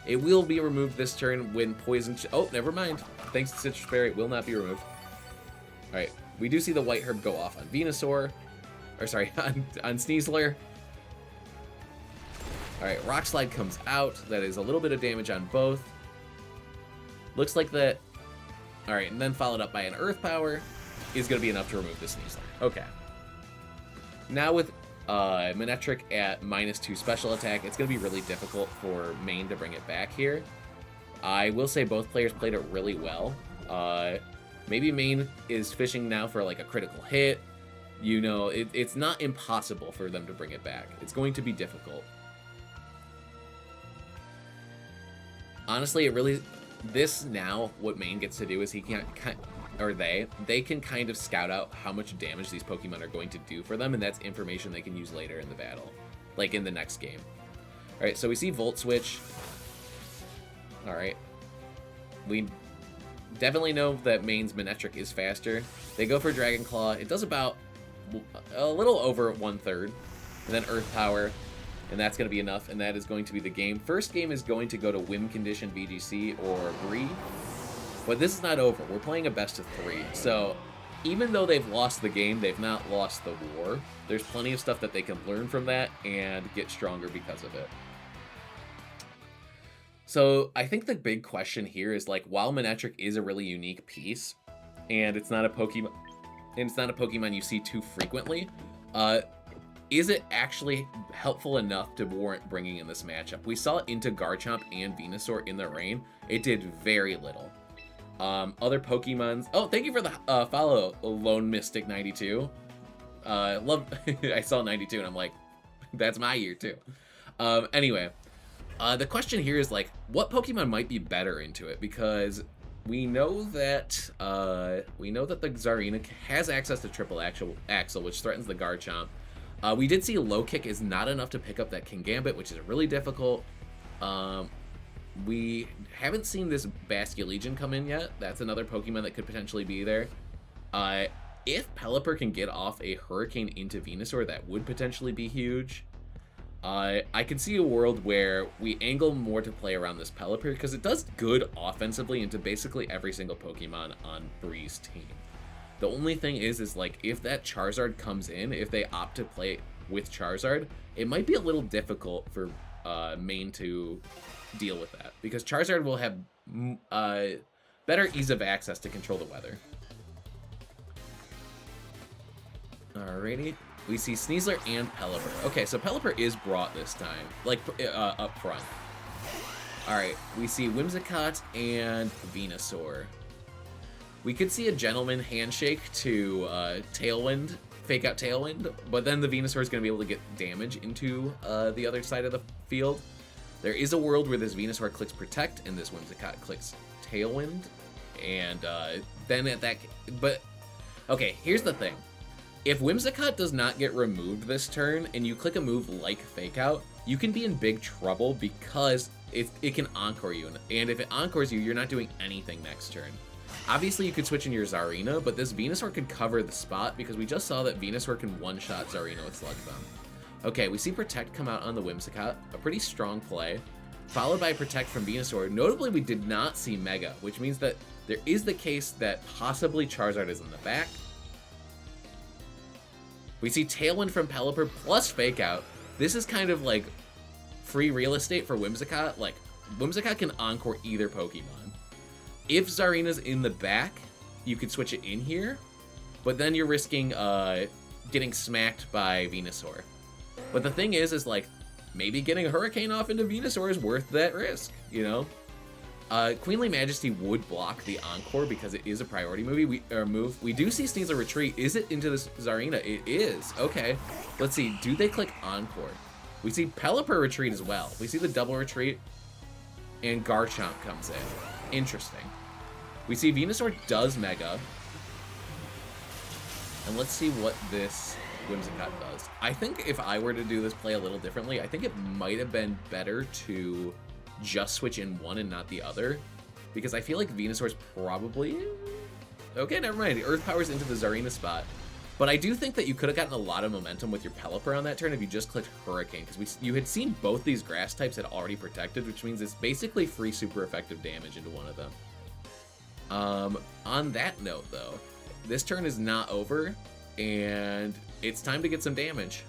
It will be removed this turn when Poison... Oh, never mind. Thanks to Citrus Berry, it will not be removed. Alright, we do see the White Herb go off on Venusaur. Or sorry, on Sneasler. Alright, Rock Slide comes out. That is a little bit of damage on both. Looks like that... Alright, and then followed up by an Earth Power is going to be enough to remove the Sneasler. Okay. Now with Manectric at -2 special attack, it's going to be really difficult for Maine to bring it back here. I will say both players played it really well. Maybe Maine is fishing now for like a critical hit. You know, it's not impossible for them to bring it back. It's going to be difficult. Honestly, it really... This now, what Maine gets to do is he can't... Or they can kind of scout out how much damage these Pokemon are going to do for them, and that's information they can use later in the battle. Like in the next game. Alright, so we see Volt Switch. Alright. We definitely know that Maine's Manectric is faster. They go for Dragon Claw. It does about a little over 1/3. And then Earth Power. And that's going to be enough, and that is going to be the game. First game is going to go to Win Condition VGC or Bree. But this is not over. We're playing a best of 3. So even though they've lost the game, they've not lost the war. There's plenty of stuff that they can learn from that and get stronger because of it. So I think the big question here is, like, while Manectric is a really unique piece, and it's not a Pokemon you see too frequently, is it actually helpful enough to warrant bringing in this matchup? We saw it into Garchomp and Venusaur in the rain. It did very little. Other Pokemons... Oh, thank you for the follow, Lone Mystic 92. Love... I saw 92 and I'm like, that's my year too. Anyway, the question here is, like, what Pokemon might be better into it? Because we know that the Zarina has access to Triple Axle, which threatens the Garchomp. We did see Low Kick is not enough to pick up that Kingambit, which is really difficult. We haven't seen this Basculegion come in yet. That's another Pokemon that could potentially be there. If Pelipper can get off a Hurricane into Venusaur, that would potentially be huge. I could see a world where we angle more to play around this Pelipper, because it does good offensively into basically every single Pokemon on Bree's team. The only thing is like, if that Charizard comes in, if they opt to play with Charizard, it might be a little difficult for Maine to deal with that, because Charizard will have better ease of access to control the weather. Alrighty, we see Sneasler and Pelipper. Okay, so Pelipper is brought this time, like up front. Alright, we see Whimsicott and Venusaur. We could see a Gentleman Handshake to Tailwind, fake out Tailwind, but then the Venusaur is going to be able to get damage into the other side of the field. There is a world where this Venusaur clicks Protect and this Whimsicott clicks Tailwind, and then at that... But, okay, here's the thing. If Whimsicott does not get removed this turn, and you click a move like Fake Out, you can be in big trouble because it can Encore you, and if it Encores you, you're not doing anything next turn. Obviously, you could switch in your Zarina, but this Venusaur could cover the spot because we just saw that Venusaur can one-shot Zarina with Sludge Bomb. Okay, we see Protect come out on the Whimsicott, a pretty strong play, followed by Protect from Venusaur. Notably, we did not see Mega, which means that there is the case that possibly Charizard is in the back. We see Tailwind from Pelipper plus Fake Out. This is kind of like free real estate for Whimsicott. Like, Whimsicott can Encore either Pokemon. If Zarina's in the back, you could switch it in here, but then you're risking getting smacked by Venusaur. But the thing is like, maybe getting a Hurricane off into Venusaur is worth that risk, you know? Queenly Majesty would block the Encore because it is a priority move. We do see Sneasler retreat. Is it into this Zarina? It is. Okay. Let's see. Do they click Encore? We see Pelipper retreat as well. We see the double retreat, and Garchomp comes in. Interesting. We see Venusaur does Mega. And let's see what this Whimsicott does. I think if I were to do this play a little differently, I think it might have been better to just switch in one and not the other. because I feel like Venusaur's probably... Okay, never mind. Earth Power's into the Zarina spot. But I do think that you could have gotten a lot of momentum with your Pelipper on that turn if you just clicked Hurricane, because you had seen both these grass types had already protected, which means it's basically free super effective damage into one of them. On that note, though, this turn is not over, and it's time to get some damage.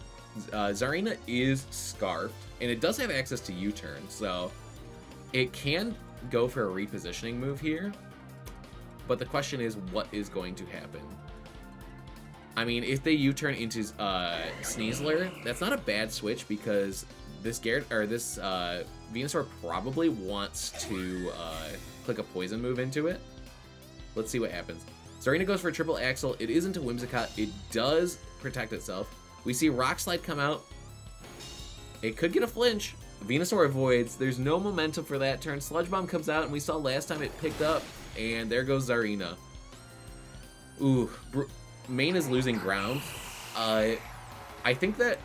Zarina is Scarfed, and it does have access to U-turn, so it can go for a repositioning move here, but the question is, what is going to happen? I mean, if they U-turn into Sneasler, that's not a bad switch, because this Venusaur probably wants to click a poison move into it. Let's see what happens. Zarina goes for a triple axle. It is into Whimsicott. It does protect itself. We see Rock Slide come out. It could get a flinch. Venusaur avoids. There's no momentum for that turn. Sludge Bomb comes out, and we saw last time it picked up, and there goes Zarina. Ooh, Maine is losing ground. I think that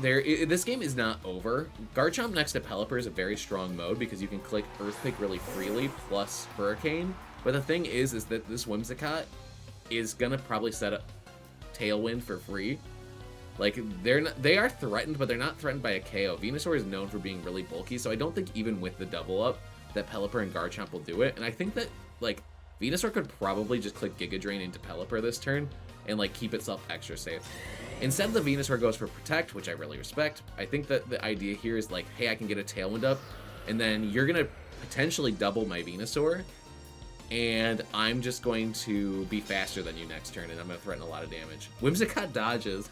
this game is not over. Garchomp next to Pelipper is a very strong mode because you can click Earthquake really freely plus Hurricane. But the thing is that this Whimsicott is gonna probably set up Tailwind for free. Like, they are threatened, but they're not threatened by a KO. Venusaur is known for being really bulky, so I don't think even with the double up that Pelipper and Garchomp will do it. And I think that, like, Venusaur could probably just click Giga Drain into Pelipper this turn and, like, keep itself extra safe. Instead, the Venusaur goes for Protect, which I really respect. I think that the idea here is, like, hey, I can get a Tailwind up, and then you're gonna potentially double my Venusaur, and I'm just going to be faster than you next turn, and I'm going to threaten a lot of damage. Whimsicott dodges.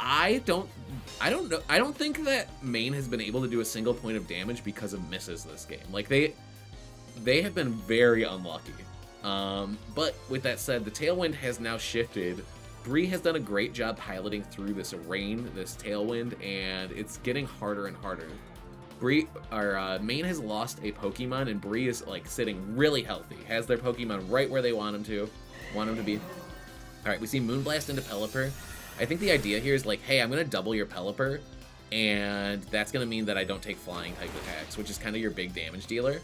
I don't know. I don't think that Maine has been able to do a single point of damage because of misses this game. Like, they have been very unlucky. But with that said, the Tailwind has now shifted. Bree has done a great job piloting through this rain, this Tailwind, and it's getting harder and harder. Maine has lost a Pokemon, and Bree is, like, sitting really healthy. Has their Pokemon right where they want him to be. Alright, we see Moonblast into Pelipper. I think the idea here is, like, hey, I'm going to double your Pelipper, and that's going to mean that I don't take flying type attacks, which is kind of your big damage dealer.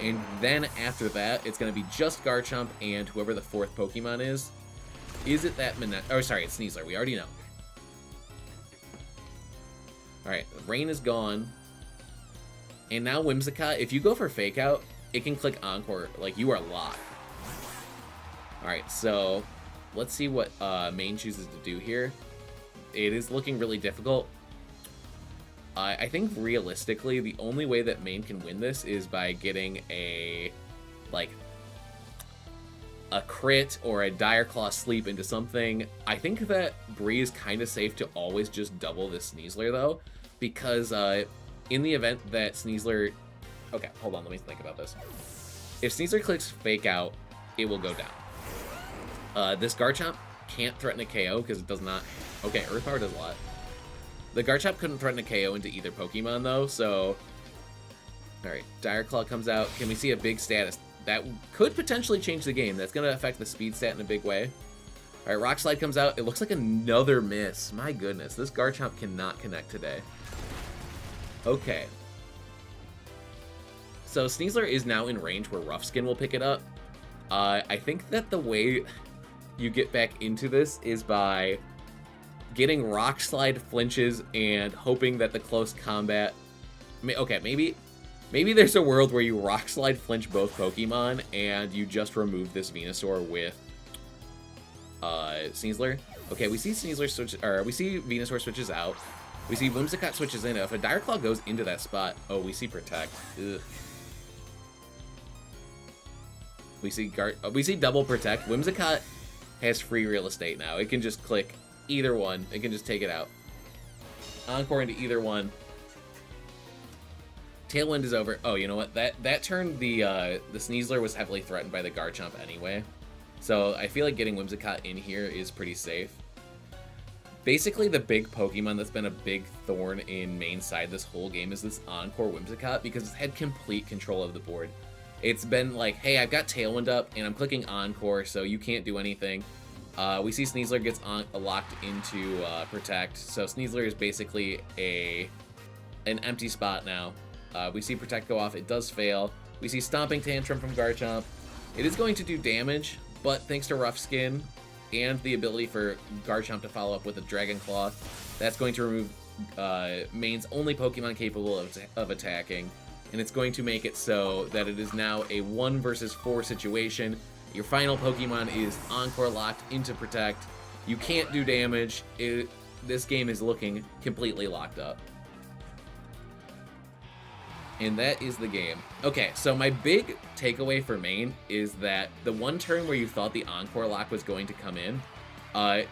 And then after that, it's going to be just Garchomp and whoever the fourth Pokemon is. Is it that Oh, sorry, it's Sneasler. We already know. Alright, Rain is gone. And now Whimsicott, if you go for Fake Out, it can click Encore. Like, you are locked. Alright, so let's see what Maine chooses to do here. It is looking really difficult. I think realistically, the only way that Maine can win this is by getting a crit or a Dire Claw Sleep into something. I think that Bree is kind of safe to always just double this Sneasler, though, because in the event that Sneasler... Okay, hold on, let me think about this. If Sneasler clicks Fake Out, it will go down. This Garchomp can't threaten a KO because it does not... Okay, Earth Power does a lot. The Garchomp couldn't threaten a KO into either Pokemon, though, so... Alright, Dire Claw comes out. Can we see a big status? That could potentially change the game. That's going to affect the speed stat in a big way. Alright, Rock Slide comes out. It looks like another miss. My goodness, this Garchomp cannot connect today. Okay. So Sneasler is now in range where Rough Skin will pick it up. I think that the way you get back into this is by getting Rock Slide flinches and hoping that the close combat... Okay, maybe there's a world where you Rock Slide flinch both Pokemon and you just remove this Venusaur with Sneasler. Okay, we see Sneasler switch, or we see Venusaur switches out. We see Whimsicott switches in. If a Dire Claw goes into that spot, oh, we see Protect. Ugh. We see double Protect. Whimsicott has free real estate now. It can just click either one. It can just take it out. Encore into either one. Tailwind is over. Oh, you know what? That turn, the Sneasler was heavily threatened by the Garchomp anyway. So I feel like getting Whimsicott in here is pretty safe. Basically, the big Pokemon that's been a big thorn in Maine's side this whole game is this Encore Whimsicott, because it's had complete control of the board. It's been like, hey, I've got Tailwind up, and I'm clicking Encore, so you can't do anything. We see Sneasler gets locked into Protect, so Sneasler is basically an empty spot now. We see Protect go off. It does fail. We see Stomping Tantrum from Garchomp. It is going to do damage, but thanks to Rough Skin and the ability for Garchomp to follow up with a Dragon Claw, that's going to remove Maine's only Pokemon capable of attacking, and it's going to make it so that it is now a 1 versus 4 situation. Your final Pokemon is Encore locked into Protect. You can't do damage. This game is looking completely locked up. And that is the game. Okay, so my big takeaway for Maine is that the one turn where you thought the Encore lock was going to come in,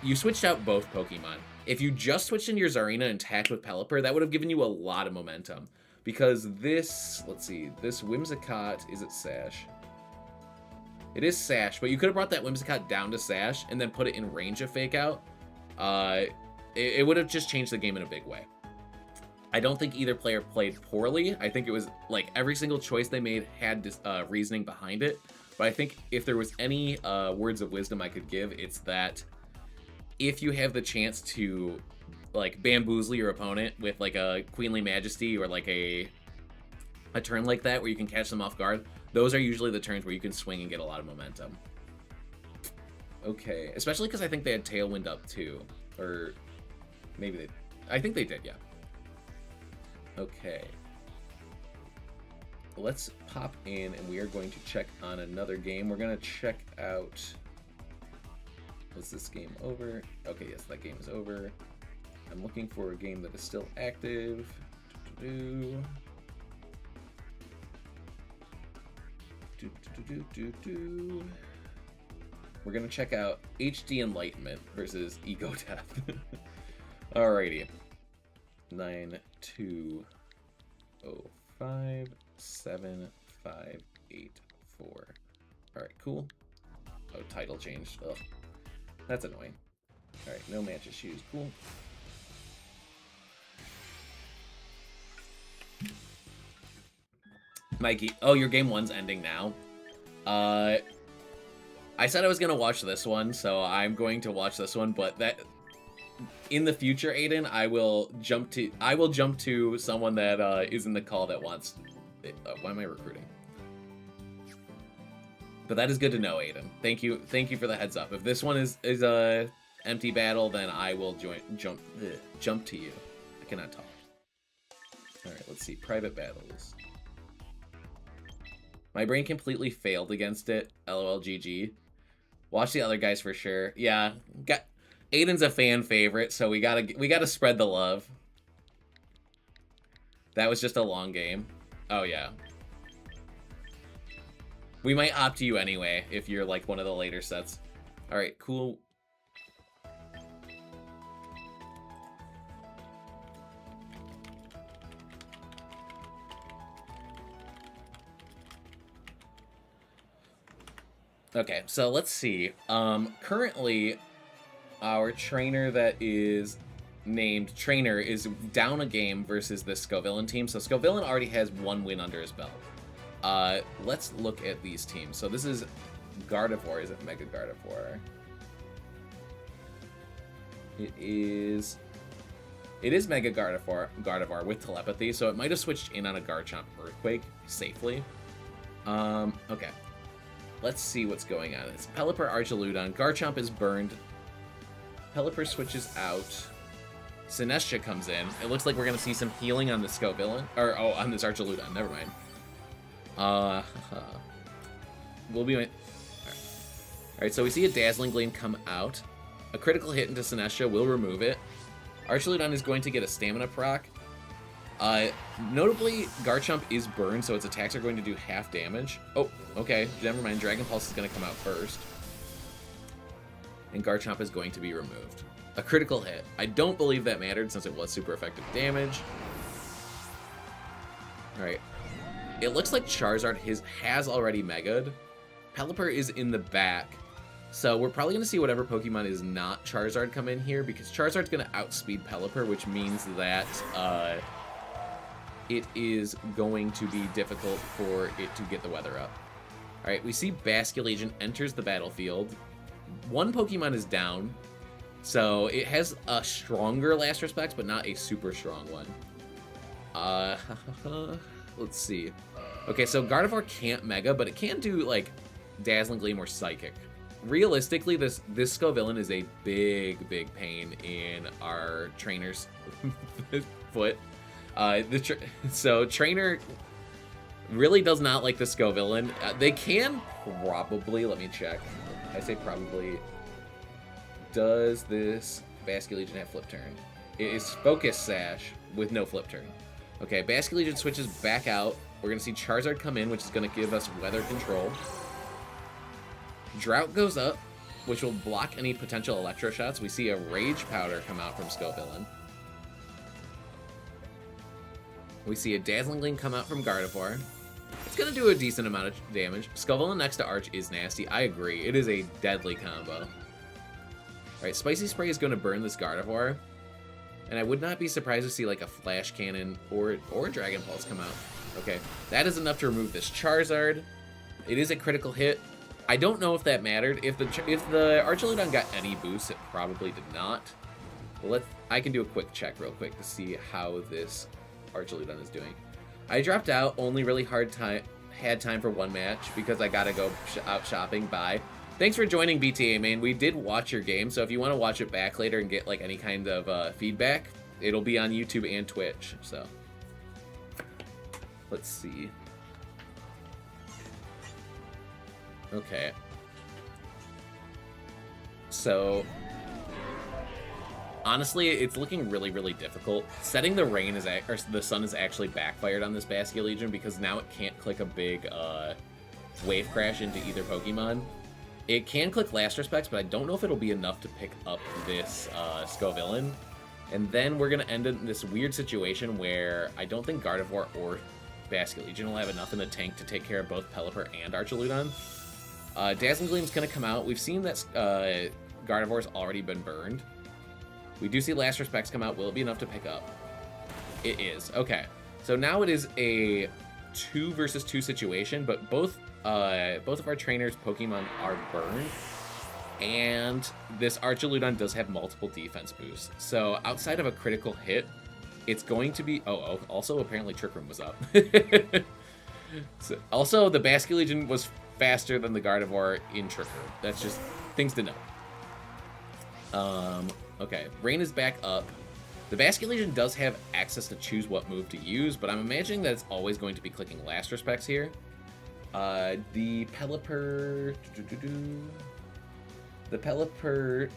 you switched out both Pokemon. If you just switched in your Zarina and attacked with Pelipper, that would have given you a lot of momentum. Because this, let's see, this Whimsicott, is it Sash? It is Sash, but you could have brought that Whimsicott down to Sash and then put it in range of Fake Out. It would have just changed the game in a big way. I don't think either player played poorly. I think it was like every single choice they made had this reasoning behind it. But I think if there was any words of wisdom I could give, it's that if you have the chance to like bamboozle your opponent with like a Queenly Majesty or like a turn like that where you can catch them off guard, those are usually the turns where you can swing and get a lot of momentum. Okay, especially because I think they had Tailwind up too. Or maybe I think they did, yeah. Okay. Let's pop in and we are going to check on another game. We're going to check out... Was this game over? Okay, yes, that game is over. I'm looking for a game that is still active. We're going to check out HD Enlightenment versus Ego Death. Alrighty. 9205758 Alright, cool. Oh, title changed. Ugh. That's annoying. Alright, no match issues. Cool. Mikey, oh, your game 1's ending now. I said I was gonna watch this one, so I'm going to watch this one, but that in the future, Aiden, I will jump to someone that is in the call that wants. Why am I recruiting? But that is good to know, Aiden. Thank you for the heads up. If this one is a empty battle, then I will jump to you. I cannot talk. All right, let's see. Private battles. My brain completely failed against it. LOL GG. Watch the other guys for sure. Yeah, Aiden's a fan favorite, so we gotta spread the love. That was just a long game. Oh yeah. We might opt you anyway if you're like one of the later sets. All right, cool. Okay, so let's see. Currently, our trainer that is named Trainer is down a game versus the Scovillain team. So Scovillain already has 1 win under his belt. Let's look at these teams. So this is Gardevoir. Is it Mega Gardevoir? It is Mega Gardevoir with telepathy, so it might have switched in on a Garchomp Earthquake safely. Okay. Let's see what's going on. It's Pelipper Archaludon. Garchomp is burned. Pelipper switches out. Sinestcha comes in. It looks like we're going to see some healing on the Scovillain. Or, oh, on this Archaludon. Never mind. We'll be... Alright, so we see a Dazzling Gleam come out. A critical hit into Sinestcha will remove it. Archaludon is going to get a Stamina proc. Notably, Garchomp is burned, so its attacks are going to do half damage. Oh, okay. Never mind. Dragon Pulse is going to come out first. And Garchomp is going to be removed. A critical hit. I don't believe that mattered since it was super effective damage. Alright. It looks like Charizard has already Mega'd. Pelipper is in the back. So we're probably going to see whatever Pokemon is not Charizard come in here, because Charizard's going to outspeed Pelipper, which means that it is going to be difficult for it to get the weather up. Alright, we see Basculegion enters the battlefield. 1 Pokemon is down, so it has a stronger Last Respect, but not a super strong one. let's see. Okay, so Gardevoir can't Mega, but it can do, like, Dazzling Gleam or Psychic. Realistically, this Scovillain is a big pain in our trainer's foot. So Trainer really does not like the Scovillain. They can probably, let me check. I say probably. Does this Basculegion have Flip Turn? It is Focus Sash with no Flip Turn. Okay, Basculegion switches back out. We're going to see Charizard come in, which is going to give us Weather Control. Drought goes up, which will block any potential Electro Shots. We see a Rage Powder come out from Scovillain. We see a Dazzling Gleam come out from Gardevoir. It's going to do a decent amount of damage. Scovillain next to Arch is nasty. I agree. It is a deadly combo. Alright, Spicy Spray is going to burn this Gardevoir. And I would not be surprised to see like a Flash Cannon or Dragon Pulse come out. Okay, that is enough to remove this Charizard. It is a critical hit. I don't know if that mattered. If the Archaludon got any boosts, it probably did not. Well, I can do a quick check real quick to see how this Archaludon is doing. I dropped out, only really had time for one match because I gotta go out shopping. Bye. Thanks for joining, BTA main. We did watch your game, so if you want to watch it back later and get like any kind of feedback, it'll be on YouTube and Twitch. So let's see. Okay. So honestly, it's looking really difficult. Setting the rain is or the sun is actually backfired on this Basculegion because now it can't click a big wave crash into either Pokemon. It can click Last Respects, but I don't know if it'll be enough to pick up this Scovillain. And then we're going to end in this weird situation where I don't think Gardevoir or Basculegion will have enough in the tank to take care of both Pelipper and Archaludon. Dazzling Gleam's going to come out. We've seen that Gardevoir's already been burned. We do see Last Respects come out. Will it be enough to pick up? It is. Okay. So now it is a 2 versus 2 situation, but both of our trainers' Pokemon are burned. And this Archaludon does have multiple defense boosts. So outside of a critical hit, it's going to be... Oh, also apparently Trick Room was up. So, also, the Basculegion was faster than the Gardevoir in Trick Room. That's just things to know. Okay, Rain is back up. The Basculegion does have access to choose what move to use, but I'm imagining that it's always going to be clicking Last Respects here. The Pelipper... The Pelipper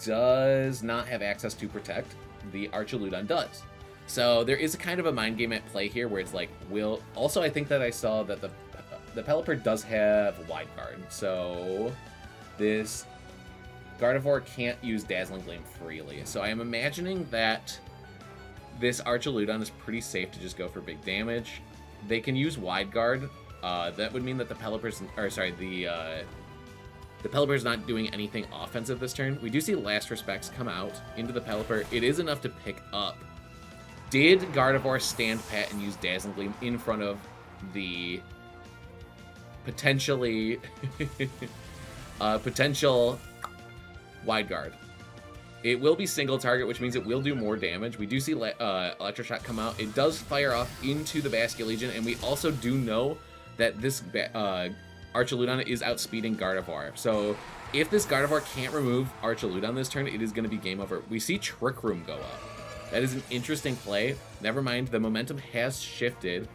does not have access to Protect. The Archaludon does. So there is a kind of a mind game at play here where it's like, will... Also, I think that I saw that the Pelipper does have Wide Guard. So this Gardevoir can't use Dazzling Gleam freely. So I am imagining that this Archaludon is pretty safe to just go for big damage. They can use Wide Guard. That would mean that the Pelipper's... Or sorry, the Pelipper's not doing anything offensive this turn. We do see Last Respects come out into the Pelipper. It is enough to pick up. Did Gardevoir stand pat and use Dazzling Gleam in front of the potential Wide Guard? It will be single target, which means it will do more damage. We do see Electroshock come out. It does fire off into the Basculegion, and we also do know that this Archaludon is outspeeding Gardevoir. So if this Gardevoir can't remove Archaludon this turn, it is going to be game over. We see Trick Room go up. That is an interesting play. Never mind, the momentum has shifted.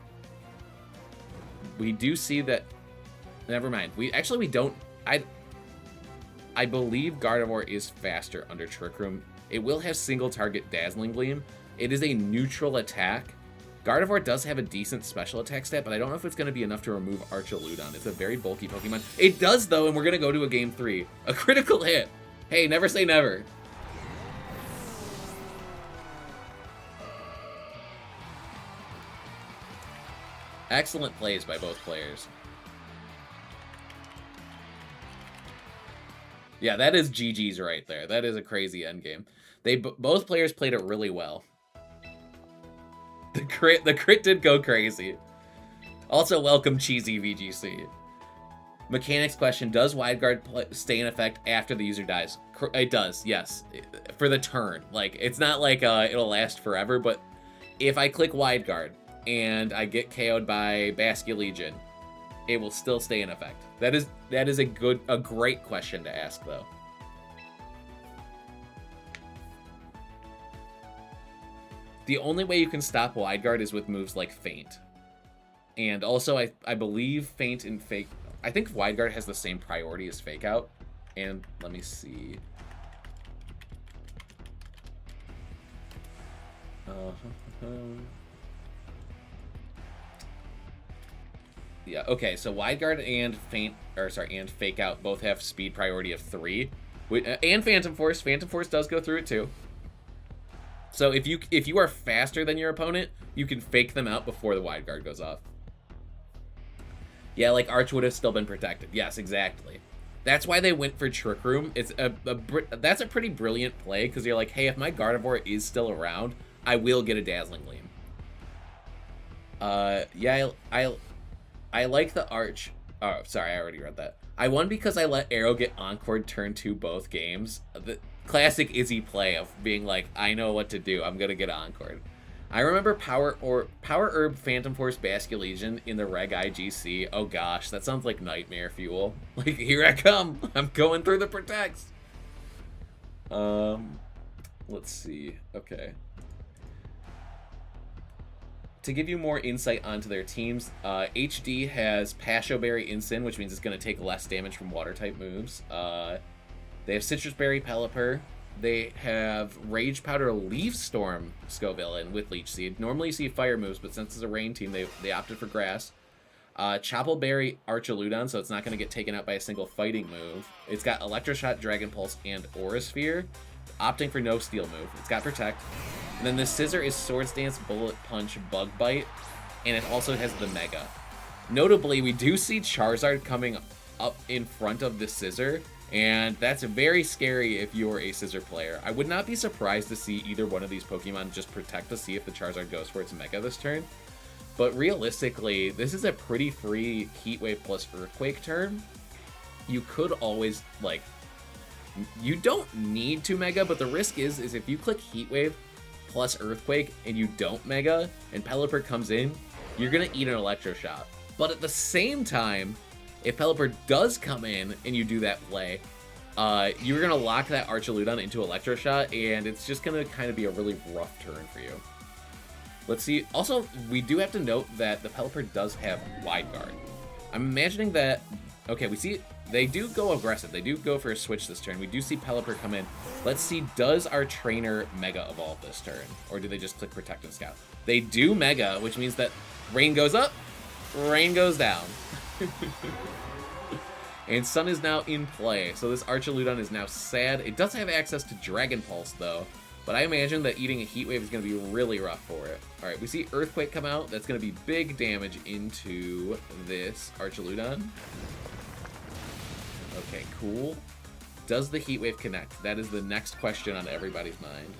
We do see that... Never mind. We don't... I believe Gardevoir is faster under Trick Room. It will have single target Dazzling Gleam. It is a neutral attack. Gardevoir does have a decent special attack stat, but I don't know if it's going to be enough to remove Archaludon. It's a very bulky Pokemon. It does, though, and we're going to go to a Game 3. A critical hit. Hey, never say never. Excellent plays by both players. Yeah, that is GG's right there. That is a crazy endgame. Both players played it really well. The crit did go crazy. Also, welcome Cheesy VGC. Mechanics question: does Wide Guard stay in effect after the user dies? It does, yes. For the turn. Like, it's not like it'll last forever, but if I click Wide Guard, and I get KO'd by Basculegion, it will still stay in effect? That is a great question to ask, though. The only way you can stop Wide Guard is with moves like Feint. And also, I believe Feint and Fake... I think Wide Guard has the same priority as Fake Out. And let me see. Yeah, okay, so Wide Guard and and Fake Out both have speed priority of 3. And Phantom Force. Phantom Force does go through it too. So if you are faster than your opponent, you can fake them out before the Wide Guard goes off. Yeah, like Arch would have still been protected. Yes, exactly. That's why they went for Trick Room. It's that's a pretty brilliant play, because you're like, hey, if my Gardevoir is still around, I will get a Dazzling Gleam. Yeah, I like the Arch. Oh, sorry, I already read that. I won because I let Arrow get Encored turn 2 both games. The classic Izzy play of being like, I know what to do. I'm gonna get Encored. I remember Power Herb Phantom Force Basculegion in the Reg IGC. Oh gosh, that sounds like nightmare fuel. Like, here I come. I'm going through the protects. Let's see. Okay. To give you more insight onto their teams, HD has Pasho Berry Incin, which means it's going to take less damage from water-type moves. They have Citrus Berry Pelipper. They have Rage Powder Leaf Storm Scovillain with Leech Seed. Normally you see fire moves, but since it's a rain team, they opted for grass. Chapel Berry Archaludon, so it's not going to get taken out by a single fighting move. It's got Electroshot, Dragon Pulse, and Aura Sphere, opting for no steel move. It's got Protect. And then the Scissor is Swords Dance, Bullet Punch, Bug Bite, and it also has the Mega. Notably, we do see Charizard coming up in front of the Scissor, and that's very scary if you're a Scissor player. I would not be surprised to see either one of these Pokemon just Protect to see if the Charizard goes for its Mega this turn. But realistically, this is a pretty free Heat Wave plus Earthquake turn. You could always, like, you don't need to Mega, but the risk is if you click Heat Wave plus Earthquake and you don't Mega and Pelipper comes in, you're gonna eat an Electroshock. But at the same time, if Pelipper does come in and you do that play, you're gonna lock that Archaludon into Electroshock, and it's just gonna kind of be a really rough turn for you. Let's see. Also, we do have to note that the Pelipper does have Wide Guard. I'm imagining that, okay, we see they do go aggressive. They do go for a switch this turn. We do see Pelipper come in. Let's see, does our trainer Mega Evolve this turn? Or do they just click Protective Scout? They do Mega, which means that Rain goes up, Rain goes down. And Sun is now in play. So this Archaludon is now sad. It does have access to Dragon Pulse, though. But I imagine that eating a Heat Wave is going to be really rough for it. Alright, we see Earthquake come out. That's going to be big damage into this Archaludon. Okay, cool. Does the Heat Wave connect? That is the next question on everybody's mind.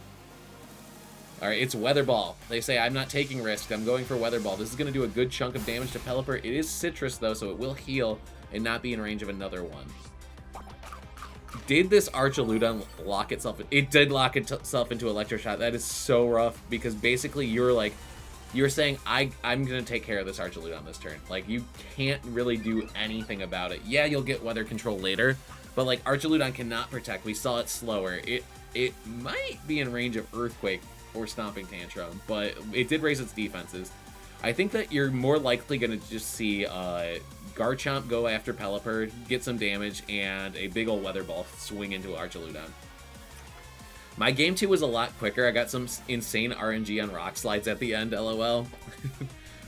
Alright, it's Weather Ball. They say, I'm not taking risks. I'm going for Weather Ball. This is going to do a good chunk of damage to Pelipper. It is Citrus, though, so it will heal and not be in range of another one. Did this Archaludon lock itself? It did lock itself into Electroshock. That is so rough, because basically you're saying, I'm going to take care of this Archaludon this turn. Like, you can't really do anything about it. Yeah, you'll get weather control later, but like, Archaludon cannot Protect. We saw it slower. It might be in range of Earthquake or Stomping Tantrum, but it did raise its defenses. I think that you're more likely going to just see Garchomp go after Pelipper, get some damage, and a big ol' Weather Ball swing into Archaludon. My game 2 was a lot quicker. I got some insane RNG on Rock Slides at the end, lol.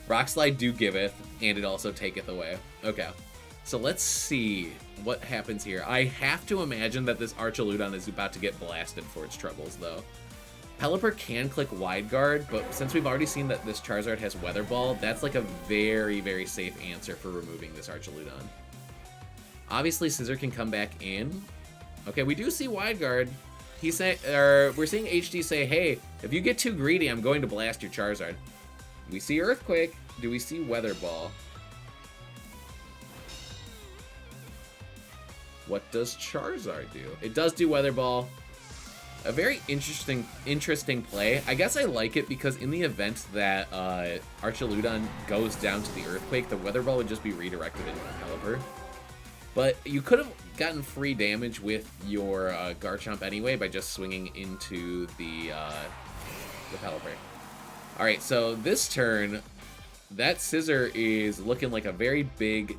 Rock Slide do giveth, and it also taketh away. Okay, so let's see what happens here. I have to imagine that this Archaludon is about to get blasted for its troubles, though. Pelipper can click Wide Guard, but since we've already seen that this Charizard has Weather Ball, that's like a very, very safe answer for removing this Archaludon. Obviously, Scissor can come back in. Okay, we do see Wide Guard. We're seeing HD say, hey, if you get too greedy, I'm going to blast your Charizard. We see Earthquake. Do we see Weather Ball? What does Charizard do? It does do Weather Ball. A very interesting play. I guess I like it because in the event that Archaludon goes down to the Earthquake, the Weather Ball would just be redirected into Pelipper. But you could have gotten free damage with your Garchomp anyway by just swinging into the Pelipper. Alright, so this turn, that Scizor is looking like a very big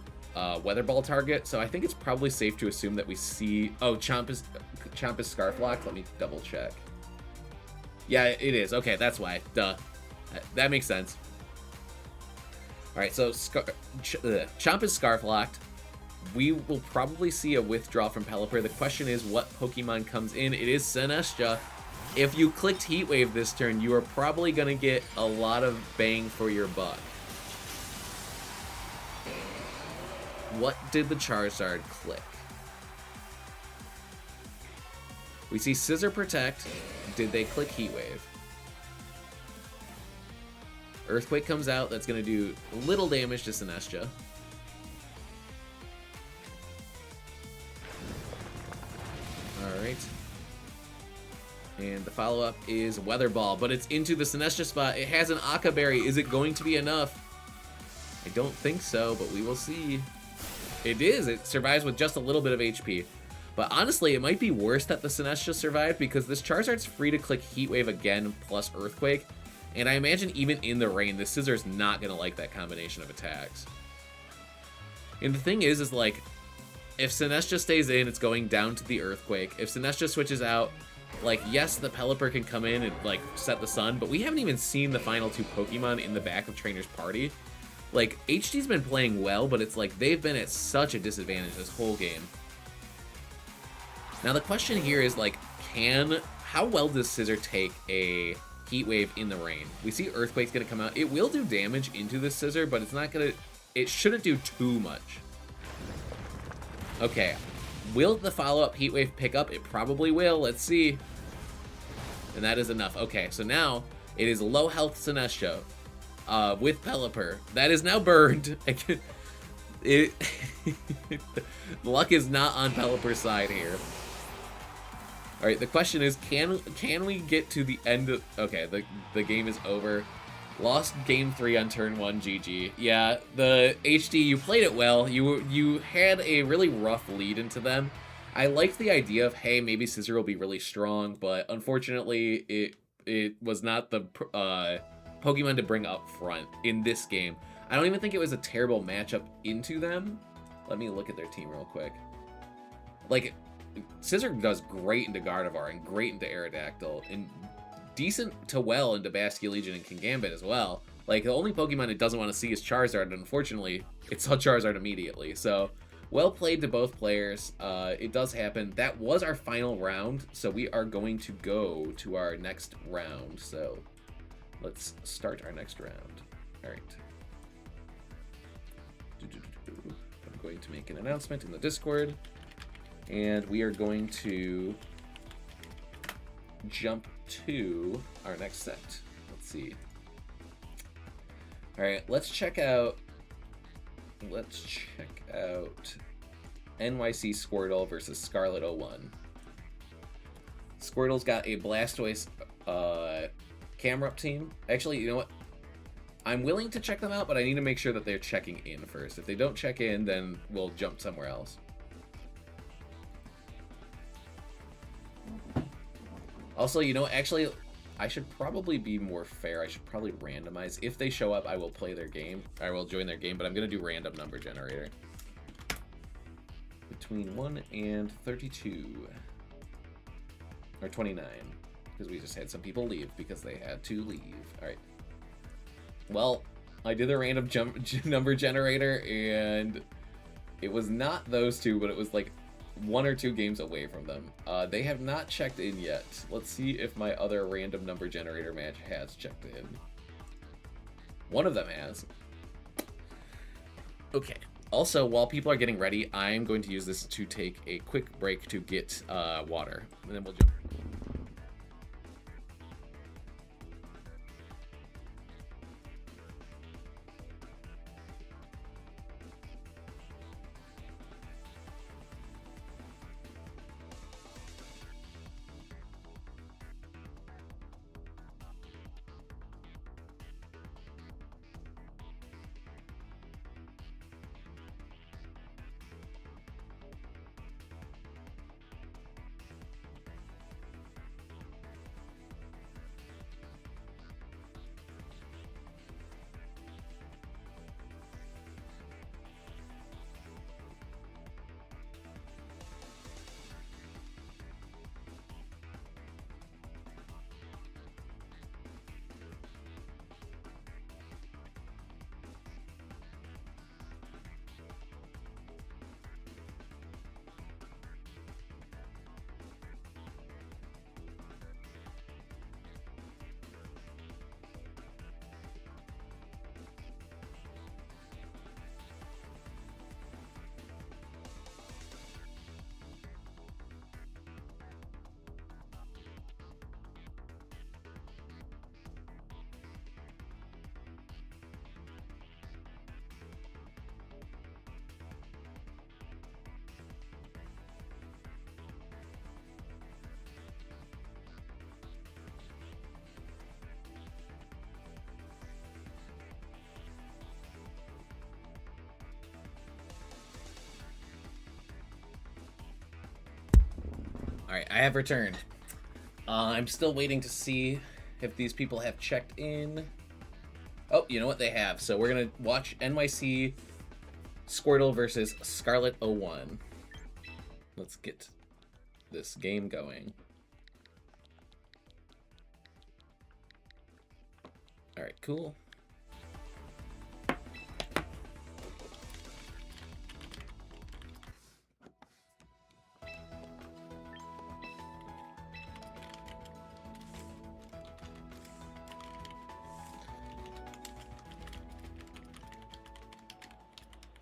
Weather Ball target, so I think it's probably safe to assume that we see... Oh, Chomp is Scarf Locked? Let me double check. Yeah, it is. Okay, that's why. Duh. That makes sense. Alright, so Chomp is Scarf Locked. We will probably see a withdrawal from Pelipper. The question is what Pokemon comes in. It is Sinestcha. If you clicked Heat Wave this turn, you are probably going to get a lot of bang for your buck. What did the Charizard click? We see Scizor Protect. Did they click Heat Wave? Earthquake comes out. That's going to do little damage to Sinestcha. Alright. And the follow-up is Weather Ball, but it's into the Sinestcha spot. It has an Aka Berry. Is it going to be enough? I don't think so, but we will see. It is. It survives with just a little bit of HP. But honestly, it might be worse that the Sinestcha survived because this Charizard's free to click Heat Wave again plus Earthquake. And I imagine even in the rain, the Scizor's not going to like that combination of attacks. And the thing is like, if Sinestcha stays in, it's going down to the Earthquake. If Sinestcha switches out, like, yes, the Pelipper can come in and, like, set the sun, but we haven't even seen the final two Pokemon in the back of Trainer's Party. Like, HD's been playing well, but it's like they've been at such a disadvantage this whole game. Now, the question here is, like, how well does Scizor take a Heat Wave in the rain? We see Earthquake's gonna come out. It will do damage into the Scizor, but it shouldn't do too much. Okay, will the follow-up Heat Wave pick up? It probably will. Let's see. And that is enough. Okay, so now it is low health Sinestcha with Pelipper. That is now burned. Luck is not on Pelipper's side here. All right, the question is, can we get to the end of... Okay, the game is over. Lost game 3 on turn 1, GG. Yeah, the HD, you played it well. You had a really rough lead into them. I liked the idea of, hey, maybe Scizor will be really strong, but unfortunately, it was not the Pokemon to bring up front in this game. I don't even think it was a terrible matchup into them. Let me look at their team real quick. Like, Scizor does great into Gardevoir and great into Aerodactyl, and decent to well into Basculegion and Kingambit as well. Like, the only Pokemon it doesn't want to see is Charizard, and unfortunately, it saw Charizard immediately. So, well played to both players. It does happen. That was our final round, so we are going to go to our next round. So, let's start our next round. All right. I'm going to make an announcement in the Discord, and we are going to jump to our next set. Let's see. All right, let's check out NYC Squirtle versus Scarlet 01. Squirtle's got a Blastoise Camerupt team. Actually, you know what? I'm willing to check them out, but I need to make sure that they're checking in first. If they don't check in, then we'll jump somewhere else. Also, you know, actually, I should probably be more fair. I should probably randomize. If they show up, I will play their game. I will join their game, but I'm going to do random number generator. Between 1 and 32. Or 29. Because we just had some people leave because they had to leave. Alright. Well, I did the random number generator, and it was not those two, but it was like 1 or 2 games away from them. They have not checked in yet. Let's see if my other random number generator match has checked in. One of them has. Okay. Also, while people are getting ready, I'm going to use this to take a quick break to get water, and then we'll jump. Alright, I have returned. I'm still waiting to see if these people have checked in. Oh, you know what? They have. So we're going to watch NYC Squirtle versus Scarlet01. Let's get this game going. Alright, cool.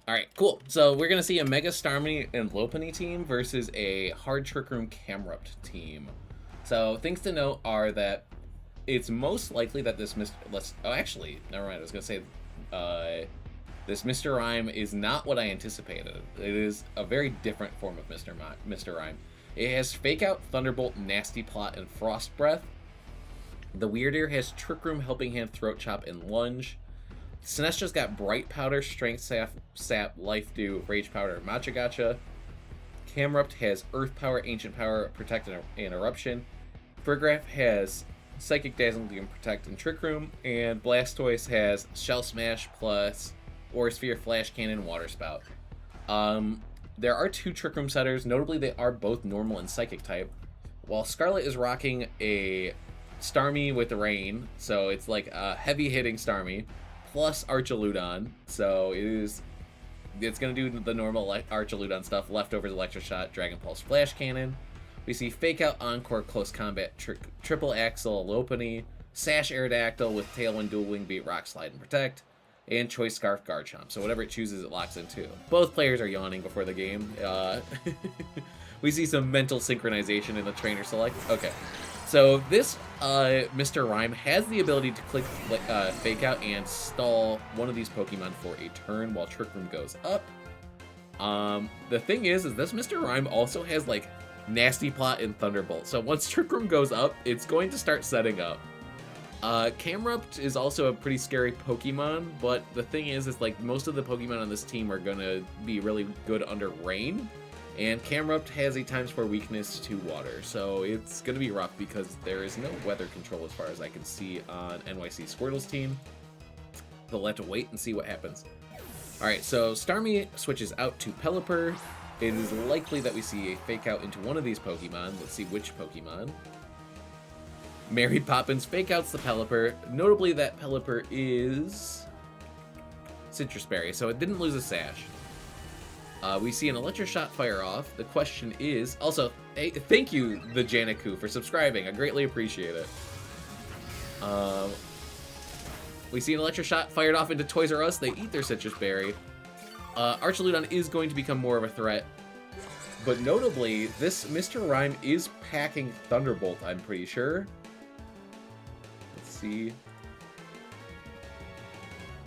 Alright, cool. So we're going to see a Mega Starmie and Lopunny team versus a Hard Trick Room Camerupt team. So things to note are that it's most likely that this actually, never mind. I was going to say this Mr. Rime is not what I anticipated. It is a very different form of Mr. Rime. It has Fake Out, Thunderbolt, Nasty Plot, and Frost Breath. The Weirder has Trick Room, Helping Hand, Throat Chop, and Lunge. Sinestra's got Bright Powder, Strength Sap, Life Dew, Rage Powder, and Matcha Gotcha. Camerupt has Earth Power, Ancient Power, Protect, and Eruption. Farigiraf has Psychic Dazzling, Gleam, Protect, and Trick Room. And Blastoise has Shell Smash plus Aura Sphere, Flash Cannon, Water Spout. There are 2 Trick Room setters. Notably, they are both Normal and Psychic type. While Scarlet is rocking a Starmie with Rain, so it's like a heavy-hitting Starmie, plus Archaludon, so it's going to do the normal Archaludon stuff, Leftovers, Electro Shot, Dragon Pulse, Flash Cannon. We see Fake Out, Encore, Close Combat, Triple Axle, Lopunny, Sash Aerodactyl with Tailwind, Dual Wing Beat, Rock Slide, and Protect, and Choice Scarf, Garchomp. So whatever it chooses, it locks into. Both players are yawning before the game. We see some mental synchronization in the trainer select. Okay. So this Mr. Rime has the ability to click Fake Out and stall one of these Pokemon for a turn while Trick Room goes up. The thing is this Mr. Rime also has like Nasty Plot and Thunderbolt. So once Trick Room goes up, it's going to start setting up. Camerupt is also a pretty scary Pokemon, but the thing is like most of the Pokemon on this team are going to be really good under rain. And Camerupt has a times 4 weakness to water, so it's going to be rough because there is no weather control as far as I can see on NYC Squirtle's team. They'll have to wait and see what happens. Alright, so Starmie switches out to Pelipper. It is likely that we see a Fake Out into one of these Pokemon. Let's see which Pokemon. Mary Poppins Fake Outs the Pelipper. Notably, that Pelipper is Citrus Berry, so it didn't lose a Sash. We see an Electro Shot fire off. The question is... Also, hey, thank you, the Janiku, for subscribing. I greatly appreciate it. We see an Electro Shot fired off into Toys R Us. They eat their Citrus Berry. Archaludon is going to become more of a threat. But notably, this Mr. Rime is packing Thunderbolt, I'm pretty sure. Let's see...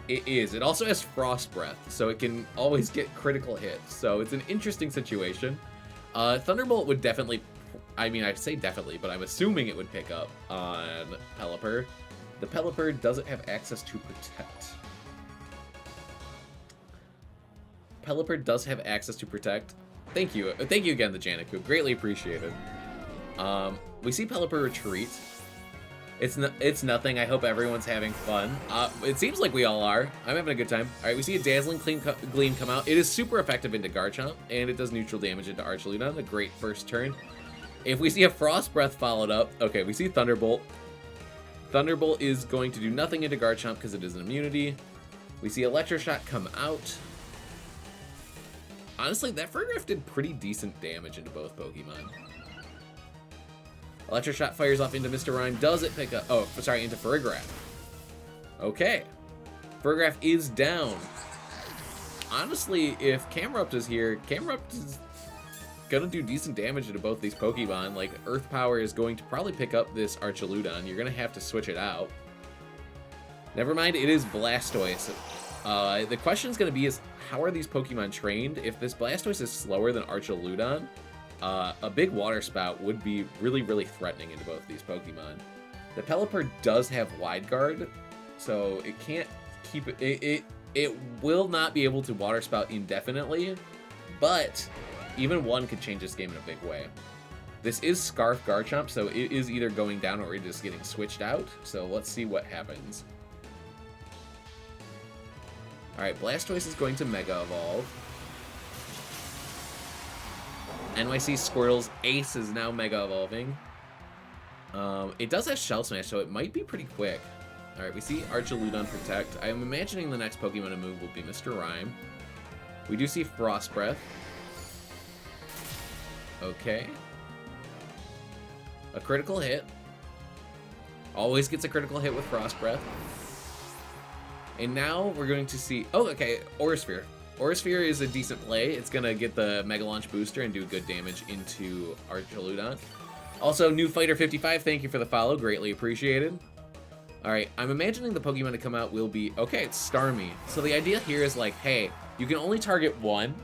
It is. It also has Frost Breath, so it can always get critical hits. So it's an interesting situation. Thunderbolt would definitely... I mean, I say definitely, but I'm assuming it would pick up on Pelipper. The Pelipper doesn't have access to Protect. Pelipper does have access to Protect. Thank you. Thank you again, the Janiku. Greatly appreciated. We see Pelipper retreat. It's nothing. I hope everyone's having fun. It seems like we all are. I'm having a good time. All right, we see a Dazzling Gleam come out. It is super effective into Garchomp, and it does neutral damage into Archaludon. A great first turn. If we see a Frost Breath followed up, okay, we see Thunderbolt. Thunderbolt is going to do nothing into Garchomp because it is an immunity. We see Electro Shot come out. Honestly, that Farigiraf did pretty decent damage into both Pokemon. Electro Shot fires off into Mr. Rime. Does it pick up? Oh, sorry, into Farigiraf. Okay. Farigiraf is down. Honestly, if Camerupt is here, Camerupt is gonna do decent damage into both these Pokemon. Like, Earth Power is going to probably pick up this Archaludon. You're gonna have to switch it out. Never mind, it is Blastoise. The question is gonna be is, how are these Pokemon trained? If this Blastoise is slower than Archaludon, a big Water Spout would be really, really threatening into both these Pokemon. The Pelipper does have Wide Guard, so it can't keep it. It will not be able to Water Spout indefinitely, but even one could change this game in a big way. This is Scarf Garchomp, so it is either going down or it is getting switched out. So let's see what happens. Alright, Blastoise is going to Mega Evolve. NYC Squirtle's Ace is now Mega Evolving. It does have Shell Smash, so it might be pretty quick. Alright, we see Archaludon Protect. I am imagining the next Pokemon to move will be Mr. Rime. We do see Frost Breath. Okay. A critical hit. Always gets a critical hit with Frost Breath. And now we're going to see... Oh, okay, Aura Sphere. Aura Sphere is a decent play. It's going to get the Mega Launch booster and do good damage into Archaludon. Also, New Fighter 55, thank you for the follow. Greatly appreciated. Alright, I'm imagining the Pokemon to come out will be... Okay, it's Starmie. So the idea here is like, hey, you can only target one.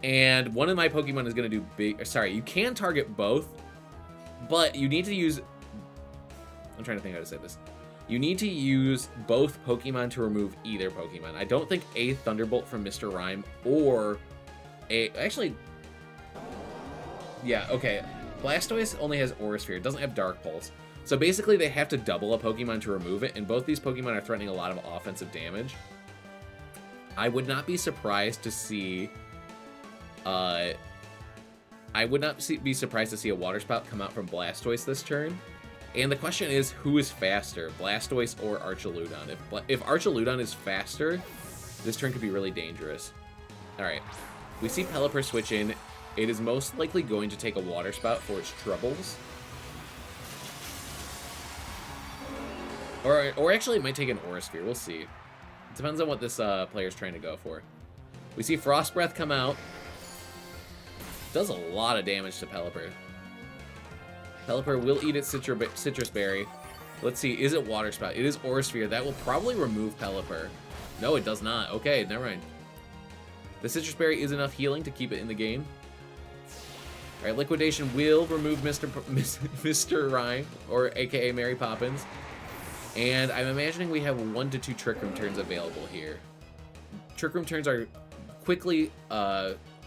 And one of my Pokemon is going to do big... Sorry, you can target both. But you need to use... I'm trying to think how to say this. You need to use both Pokemon to remove either Pokemon. I don't think a Thunderbolt from Mr. Rime or a... Actually... Yeah, okay. Blastoise only has Aura Sphere. It doesn't have Dark Pulse. So basically they have to double a Pokemon to remove it, and both these Pokemon are threatening a lot of offensive damage. I would not be surprised to see... I would not be surprised to see a Water Spout come out from Blastoise this turn. And the question is, who is faster, Blastoise or Archaludon? If Archaludon is faster, this turn could be really dangerous. Alright, we see Pelipper switch in. It is most likely going to take a Water Spout for its troubles. Or actually it might take an Aura Sphere, we'll see. It depends on what this player's trying to go for. We see Frost Breath come out. Does a lot of damage to Pelipper. Pelipper will eat its Citrus Berry. Let's see, is it Water Spout? It is Aura Sphere. That will probably remove Pelipper. No, it does not. Okay, never mind. The Citrus Berry is enough healing to keep it in the game. Alright, Liquidation will remove Mr. Rime, or aka Mary Poppins. And I'm imagining we have 1 to 2 Trick Room turns available here. Trick Room turns are quickly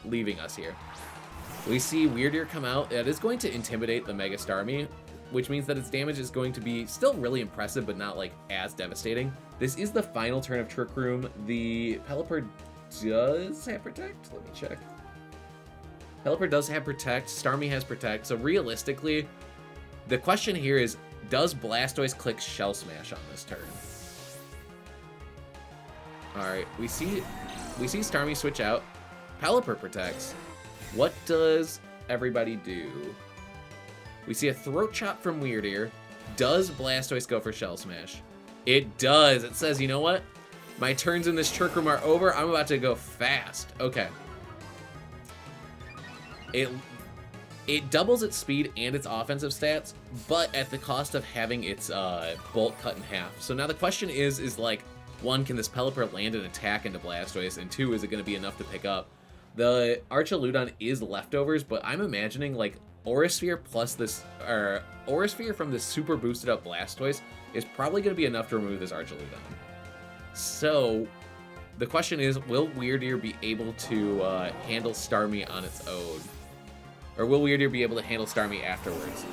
leaving us here. We see Weirdeer come out. That is going to intimidate the Mega Starmie, which means that its damage is going to be still really impressive, but not like as devastating. This is the final turn of Trick Room. The Pelipper does have Protect. Let me check. Pelipper does have Protect. Starmie has Protect. So realistically, the question here is, does Blastoise click Shell Smash on this turn? Alright, we see Starmie switch out. Pelipper protects. What does everybody do? We see a Throat Chop from Weirdeer. Does Blastoise go for Shell Smash? It does. It says, you know what? My turns in this Trick Room are over. I'm about to go fast. Okay. It doubles its speed and its offensive stats, but at the cost of having its Bolt cut in half. So now the question is like, 1, can this Pelipper land an attack into Blastoise? And 2, is it going to be enough to pick up? The Archaludon is leftovers, but I'm imagining like Aura Sphere plus this, or Aura Sphere from this super boosted up Blastoise is probably going to be enough to remove this Archaludon. So the question is, will Weirdeer be able to handle Starmie on its own? Or will Weirdeer be able to handle Starmie afterwards?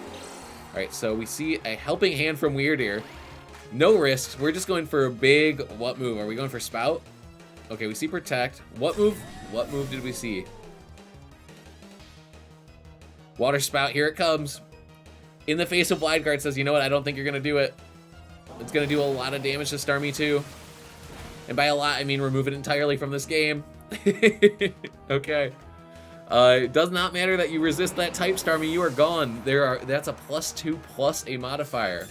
Alright, so we see a helping hand from Weirdeer. No risks. We're just going for a big... What move? Are we going for Spout? Okay, we see Protect. What move did we see? Water Spout. Here it comes. In the face of Wide Guard says, you know what? I don't think you're going to do it. It's going to do a lot of damage to Starmie too. And by a lot, I mean remove it entirely from this game. Okay. It does not matter that you resist that type, Starmie. You are gone. That's a +2 plus a modifier,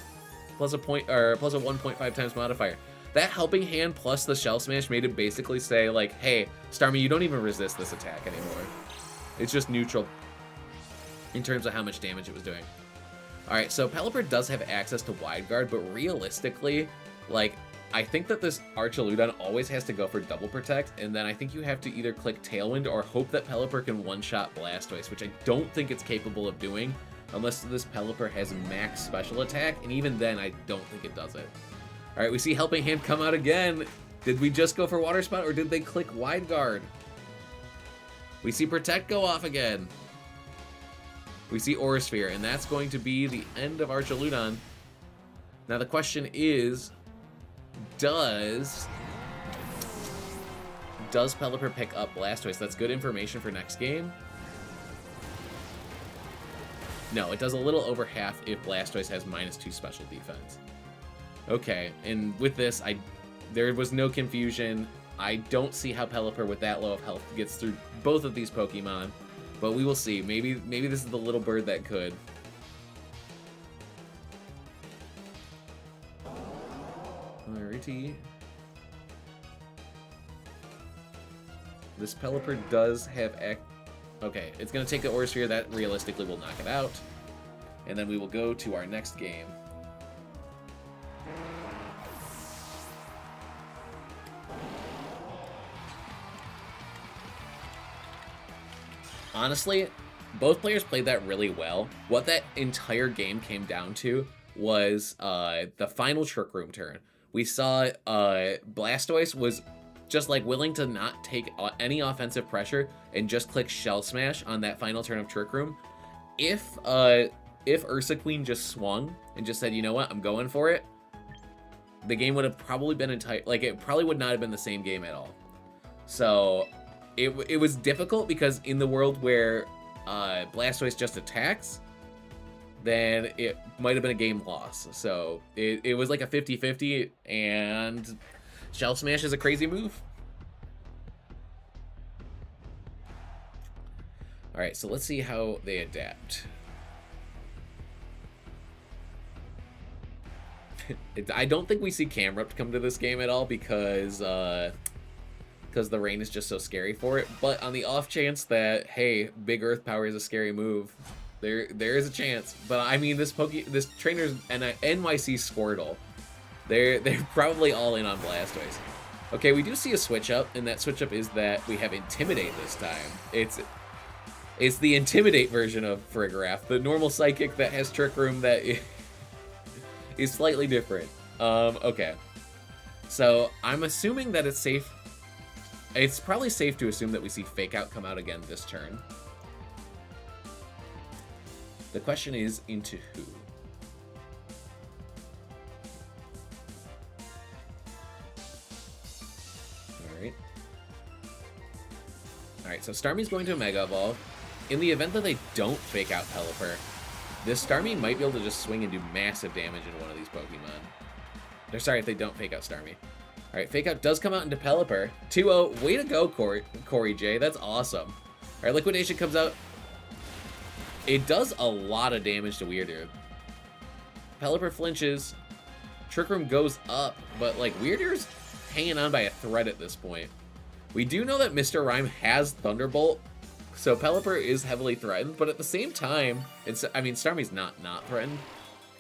plus a 1.5 times modifier. That helping hand plus the Shell Smash made it basically say like, hey, Starmie, you don't even resist this attack anymore. It's just neutral in terms of how much damage it was doing. All right, so Pelipper does have access to Wide Guard, but realistically, like, I think that this Archaludon always has to go for double protect, and then I think you have to either click Tailwind or hope that Pelipper can one-shot Blastoise, which I don't think it's capable of doing unless this Pelipper has max special attack, and even then I don't think it does it. All right, we see Helping Hand come out again. Did we just go for Water Spout or did they click Wide Guard? We see Protect go off again. We see Aura Sphere, and that's going to be the end of Archaludon. Now the question is, does Pelipper pick up Blastoise? That's good information for next game. No, it does a little over half if Blastoise has -2 special defense. Okay, and with this, there was no confusion. I don't see how Pelipper with that low of health gets through both of these Pokemon, but we will see. Maybe this is the little bird that could. Alrighty. This Pelipper does have okay, it's going to take the Aura Sphere. That realistically will knock it out. And then we will go to our next game. Honestly, both players played that really well. What that entire game came down to was the final Trick Room turn. We saw Blastoise was just like willing to not take any offensive pressure and just click Shell Smash on that final turn of Trick Room. If Ursa Queen just swung and just said, you know what, I'm going for it, the game would have probably been it probably would not have been the same game at all. So it was difficult because in the world where Blastoise just attacks, then it might have been a game loss. So it was like a 50-50, and Shell Smash is a crazy move. Alright, so let's see how they adapt. I don't think we see Camerupt come to this game at all because the rain is just so scary for it. But on the off chance that, hey, big Earth Power is a scary move, there is a chance. But I mean, this trainer's NYC Squirtle. They're probably all in on Blastoise. Okay, we do see a switch up, and that switch up is that we have Intimidate this time. It's the Intimidate version of Farigiraf, the normal Psychic that has Trick Room that is slightly different. Okay. So I'm assuming that it's safe. It's probably safe to assume that we see Fake Out come out again this turn. The question is, into who? Alright, so Starmie's going to Mega Evolve. In the event that they don't Fake Out Pelipper, this Starmie might be able to just swing and do massive damage in one of these Pokemon. They're sorry if they don't Fake Out Starmie. Alright, Fake Out does come out into Pelipper. 2-0. Way to go, Corey J. That's awesome. Alright, Liquidation comes out. It does a lot of damage to Weirdur. Pelipper flinches. Trick Room goes up, but like Weirdur's hanging on by a thread at this point. We do know that Mr. Rime has Thunderbolt, so Pelipper is heavily threatened, but at the same time, Starmie's not threatened.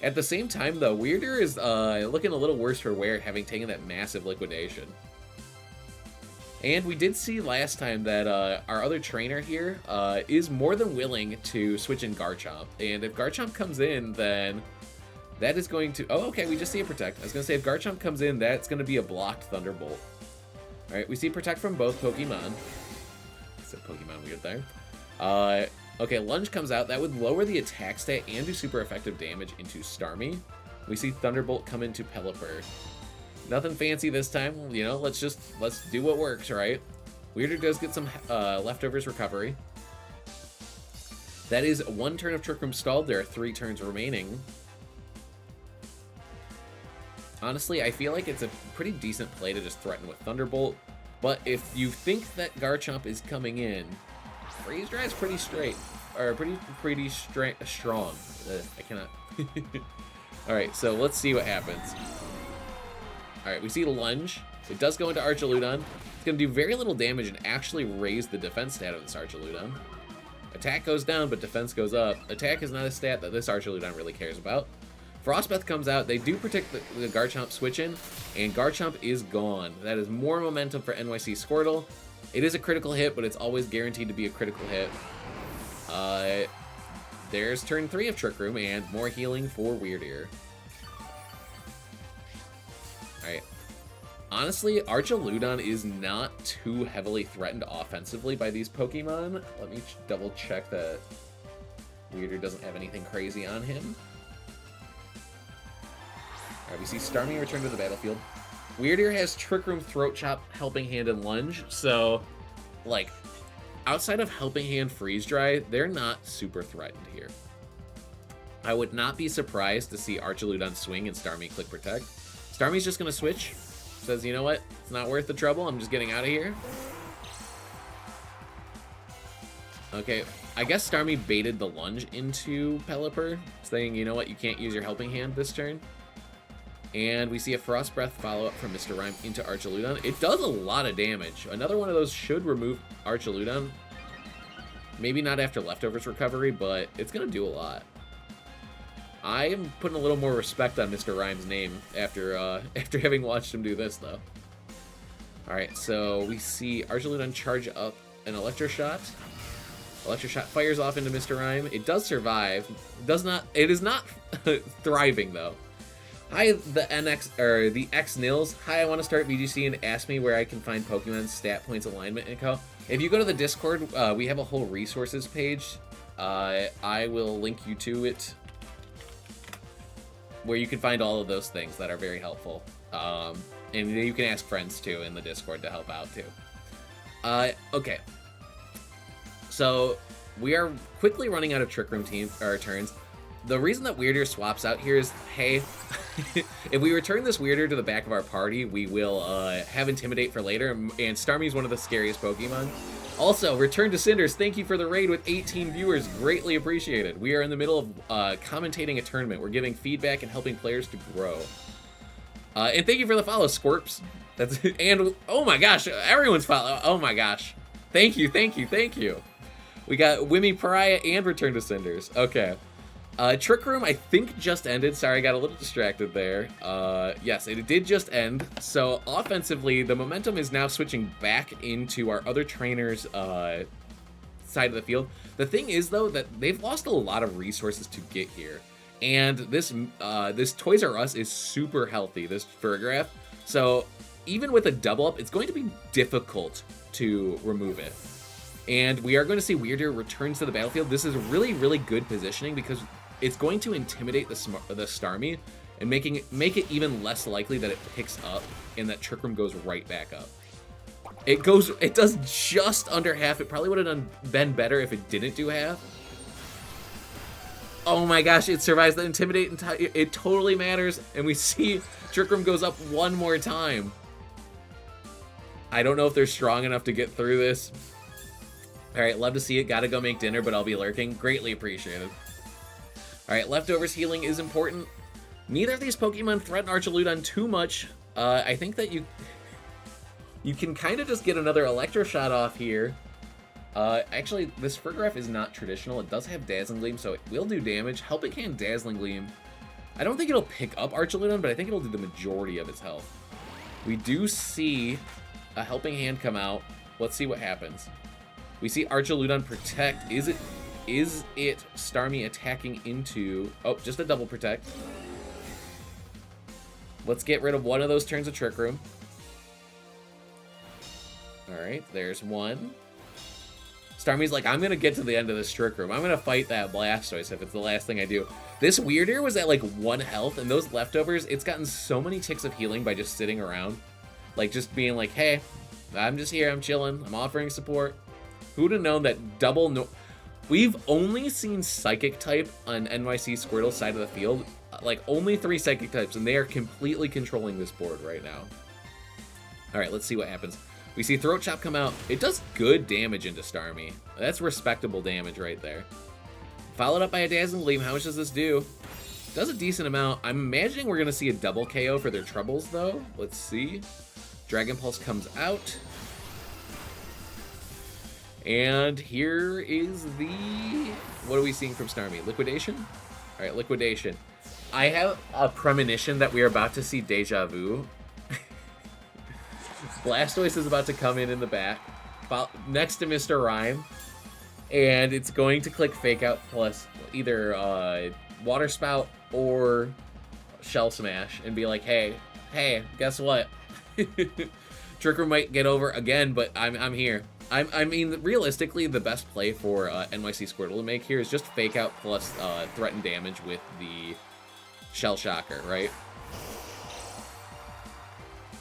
At the same time, though, Weirdur is looking a little worse for wear, having taken that massive Liquidation. And we did see last time that our other trainer here is more than willing to switch in Garchomp. And if Garchomp comes in, then that is going to... Oh, okay, we just see a Protect. I was going to say, if Garchomp comes in, that's going to be a blocked Thunderbolt. Alright, we see Protect from both Pokemon. I said Pokemon weird there. Okay, Lunge comes out. That would lower the attack stat and do super effective damage into Starmie. We see Thunderbolt come into Pelipper. Nothing fancy this time. You know, let's do what works, right? Weirdur does get some leftovers recovery. That is one turn of Trick Room stalled. There are 3 turns remaining. Honestly, I feel like it's a pretty decent play to just threaten with Thunderbolt. But if you think that Garchomp is coming in, Freeze Dry is pretty straight. Or pretty strong. I cannot... Alright, so let's see what happens. Alright, we see Lunge. It does go into Archaludon. It's going to do very little damage and actually raise the defense stat of this Archaludon. Attack goes down, but defense goes up. Attack is not a stat that this Archaludon really cares about. Frostbeth comes out. They do protect the Garchomp switch-in, and Garchomp is gone. That is more momentum for NYC Squirtle. It is a critical hit, but it's always guaranteed to be a critical hit. There's turn 3 of Trick Room, and more healing for Weirdur. Alright. Honestly, Archaludon is not too heavily threatened offensively by these Pokemon. Let me double check that. Weirder doesn't have anything crazy on him. Alright, we see Starmie return to the battlefield. Weirder has Trick Room, Throat Chop, Helping Hand, and Lunge, so, like, outside of Helping Hand, Freeze Dry, they're not super threatened here. I would not be surprised to see Archaludon swing and Starmie click Protect. Starmie's just going to switch. Says, you know what? It's not worth the trouble. I'm just getting out of here. Okay, I guess Starmie baited the Lunge into Pelipper, saying, you know what? You can't use your Helping Hand this turn. And we see a Frost Breath follow-up from Mr. Rime into Archaludon. It does a lot of damage. Another one of those should remove Archaludon. Maybe not after Leftovers recovery, but it's going to do a lot. I am putting a little more respect on Mr. Rime's name after after having watched him do this, though. Alright, so we see Archaludon charge up an Electroshot. Electroshot fires off into Mr. Rime. It does survive. It is not thriving, though. Hi, the X Nils. Hi, I want to start VGC and ask me where I can find Pokemon stat points, alignment info. If you go to the Discord, we have a whole resources page. I will link you to it, where you can find all of those things that are very helpful. And you can ask friends too in the Discord to help out too. Okay. So we are quickly running out of Trick Room turns. The reason that Weirder swaps out here is, hey, if we return this Weirder to the back of our party, we will have Intimidate for later, and Starmie is one of the scariest Pokemon. Also, Return to Cinders, thank you for the raid with 18 viewers, greatly appreciated. We are in the middle of commentating a tournament. We're giving feedback and helping players to grow. And thank you for the follow, Squirps. And, oh my gosh, everyone's follow. Oh my gosh. Thank you, thank you, thank you. We got Wimmy Pariah and Return to Cinders. Okay. Trick Room, I think, just ended. Sorry, I got a little distracted there. Yes, it did just end. So, offensively, the momentum is now switching back into our other trainers' side of the field. The thing is, though, that they've lost a lot of resources to get here. And this Toys R Us is super healthy, this Farigiraf. So, even with a double up, it's going to be difficult to remove it. And we are going to see Weirder returns to the battlefield. This is really, really good positioning because it's going to intimidate the Starmie and make it even less likely that it picks up and that Trick Room goes right back up. It does just under half. It probably would have been better if it didn't do half. Oh my gosh, it survives the Intimidate. It totally matters. And we see Trick Room goes up one more time. I don't know if they're strong enough to get through this. Alright, love to see it. Gotta go make dinner, but I'll be lurking. Greatly appreciated. Alright, Leftovers healing is important. Neither of these Pokemon threaten Archaludon too much. I think that you can kind of just get another Electroshot off here. Actually, this Farigiraf is not traditional. It does have Dazzling Gleam, so it will do damage. Helping Hand, Dazzling Gleam. I don't think it'll pick up Archaludon, but I think it'll do the majority of its health. We do see a Helping Hand come out. Let's see what happens. We see Archaludon Protect. Is it Starmie attacking into... Oh, just a double Protect. Let's get rid of one of those turns of Trick Room. Alright, there's one. Starmie's like, I'm going to get to the end of this Trick Room. I'm going to fight that Blastoise if it's the last thing I do. This Weirder was at like 1 health, and those Leftovers, it's gotten so many ticks of healing by just sitting around. Like, just being like, hey, I'm just here, I'm chilling, I'm offering support. Who'd have known that We've only seen Psychic type on NYC Squirtle's side of the field. Like, only 3 Psychic types, and they are completely controlling this board right now. Alright, let's see what happens. We see Throat Chop come out. It does good damage into Starmie. That's respectable damage right there. Followed up by a Dazzling Gleam. How much does this do? Does a decent amount. I'm imagining we're going to see a double KO for their troubles, though. Let's see. Dragon Pulse comes out. And here is the... What are we seeing from Starmie? Liquidation? Alright, Liquidation. I have a premonition that we are about to see Deja Vu. Blastoise is about to come in the back, next to Mr. Rime, and it's going to click Fake Out plus either Water Spout or Shell Smash and be like, hey, guess what? Trick Room might get over again, but I'm here. I mean, realistically, the best play for NYC Squirtle to make here is just Fake Out plus threaten damage with the Shell Shocker, right?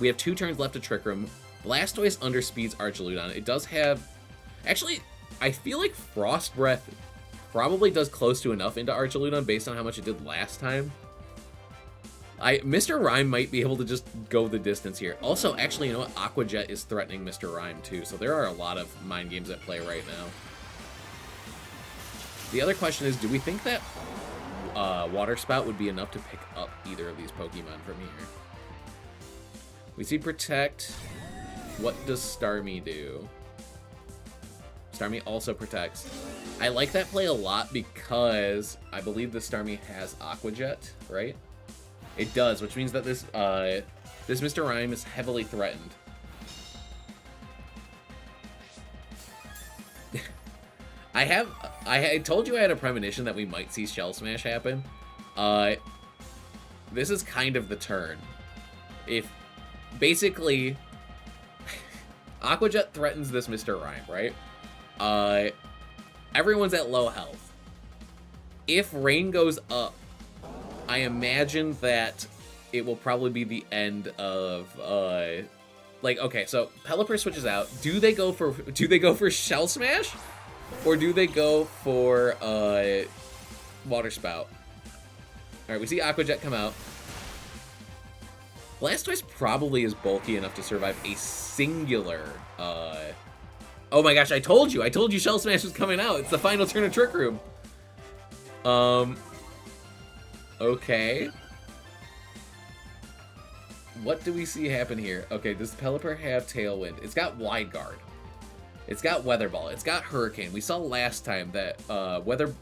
We have 2 turns left to Trick Room. Blastoise underspeeds Archaludon. It does have... Actually, I feel like Frost Breath probably does close to enough into Archaludon based on how much it did last time. Mr. Rime might be able to just go the distance here. Also, actually, you know what? Aqua Jet is threatening Mr. Rime, too. So there are a lot of mind games at play right now. The other question is, do we think that Water Spout would be enough to pick up either of these Pokemon from here? We see Protect. What does Starmie do? Starmie also protects. I like that play a lot because I believe the Starmie has Aqua Jet, right? It does, which means that this Mr. Rime is heavily threatened. I told you I had a premonition that we might see Shell Smash happen. This is kind of the turn. If basically Aqua Jet threatens this Mr. Rime, right? Everyone's at low health. If Rain goes up, I imagine that it will probably be the end of like, okay, so Pelipper switches out. Do they go for Shell Smash? Or do they go for Water Spout? Alright, we see Aqua Jet come out. Blastoise probably is bulky enough to survive a singular oh my gosh, I told you Shell Smash was coming out. It's the final turn of Trick Room. Okay. What do we see happen here? Okay, does Pelipper have Tailwind? It's got Wide Guard. It's got Weather Ball. It's got Hurricane. We saw last time that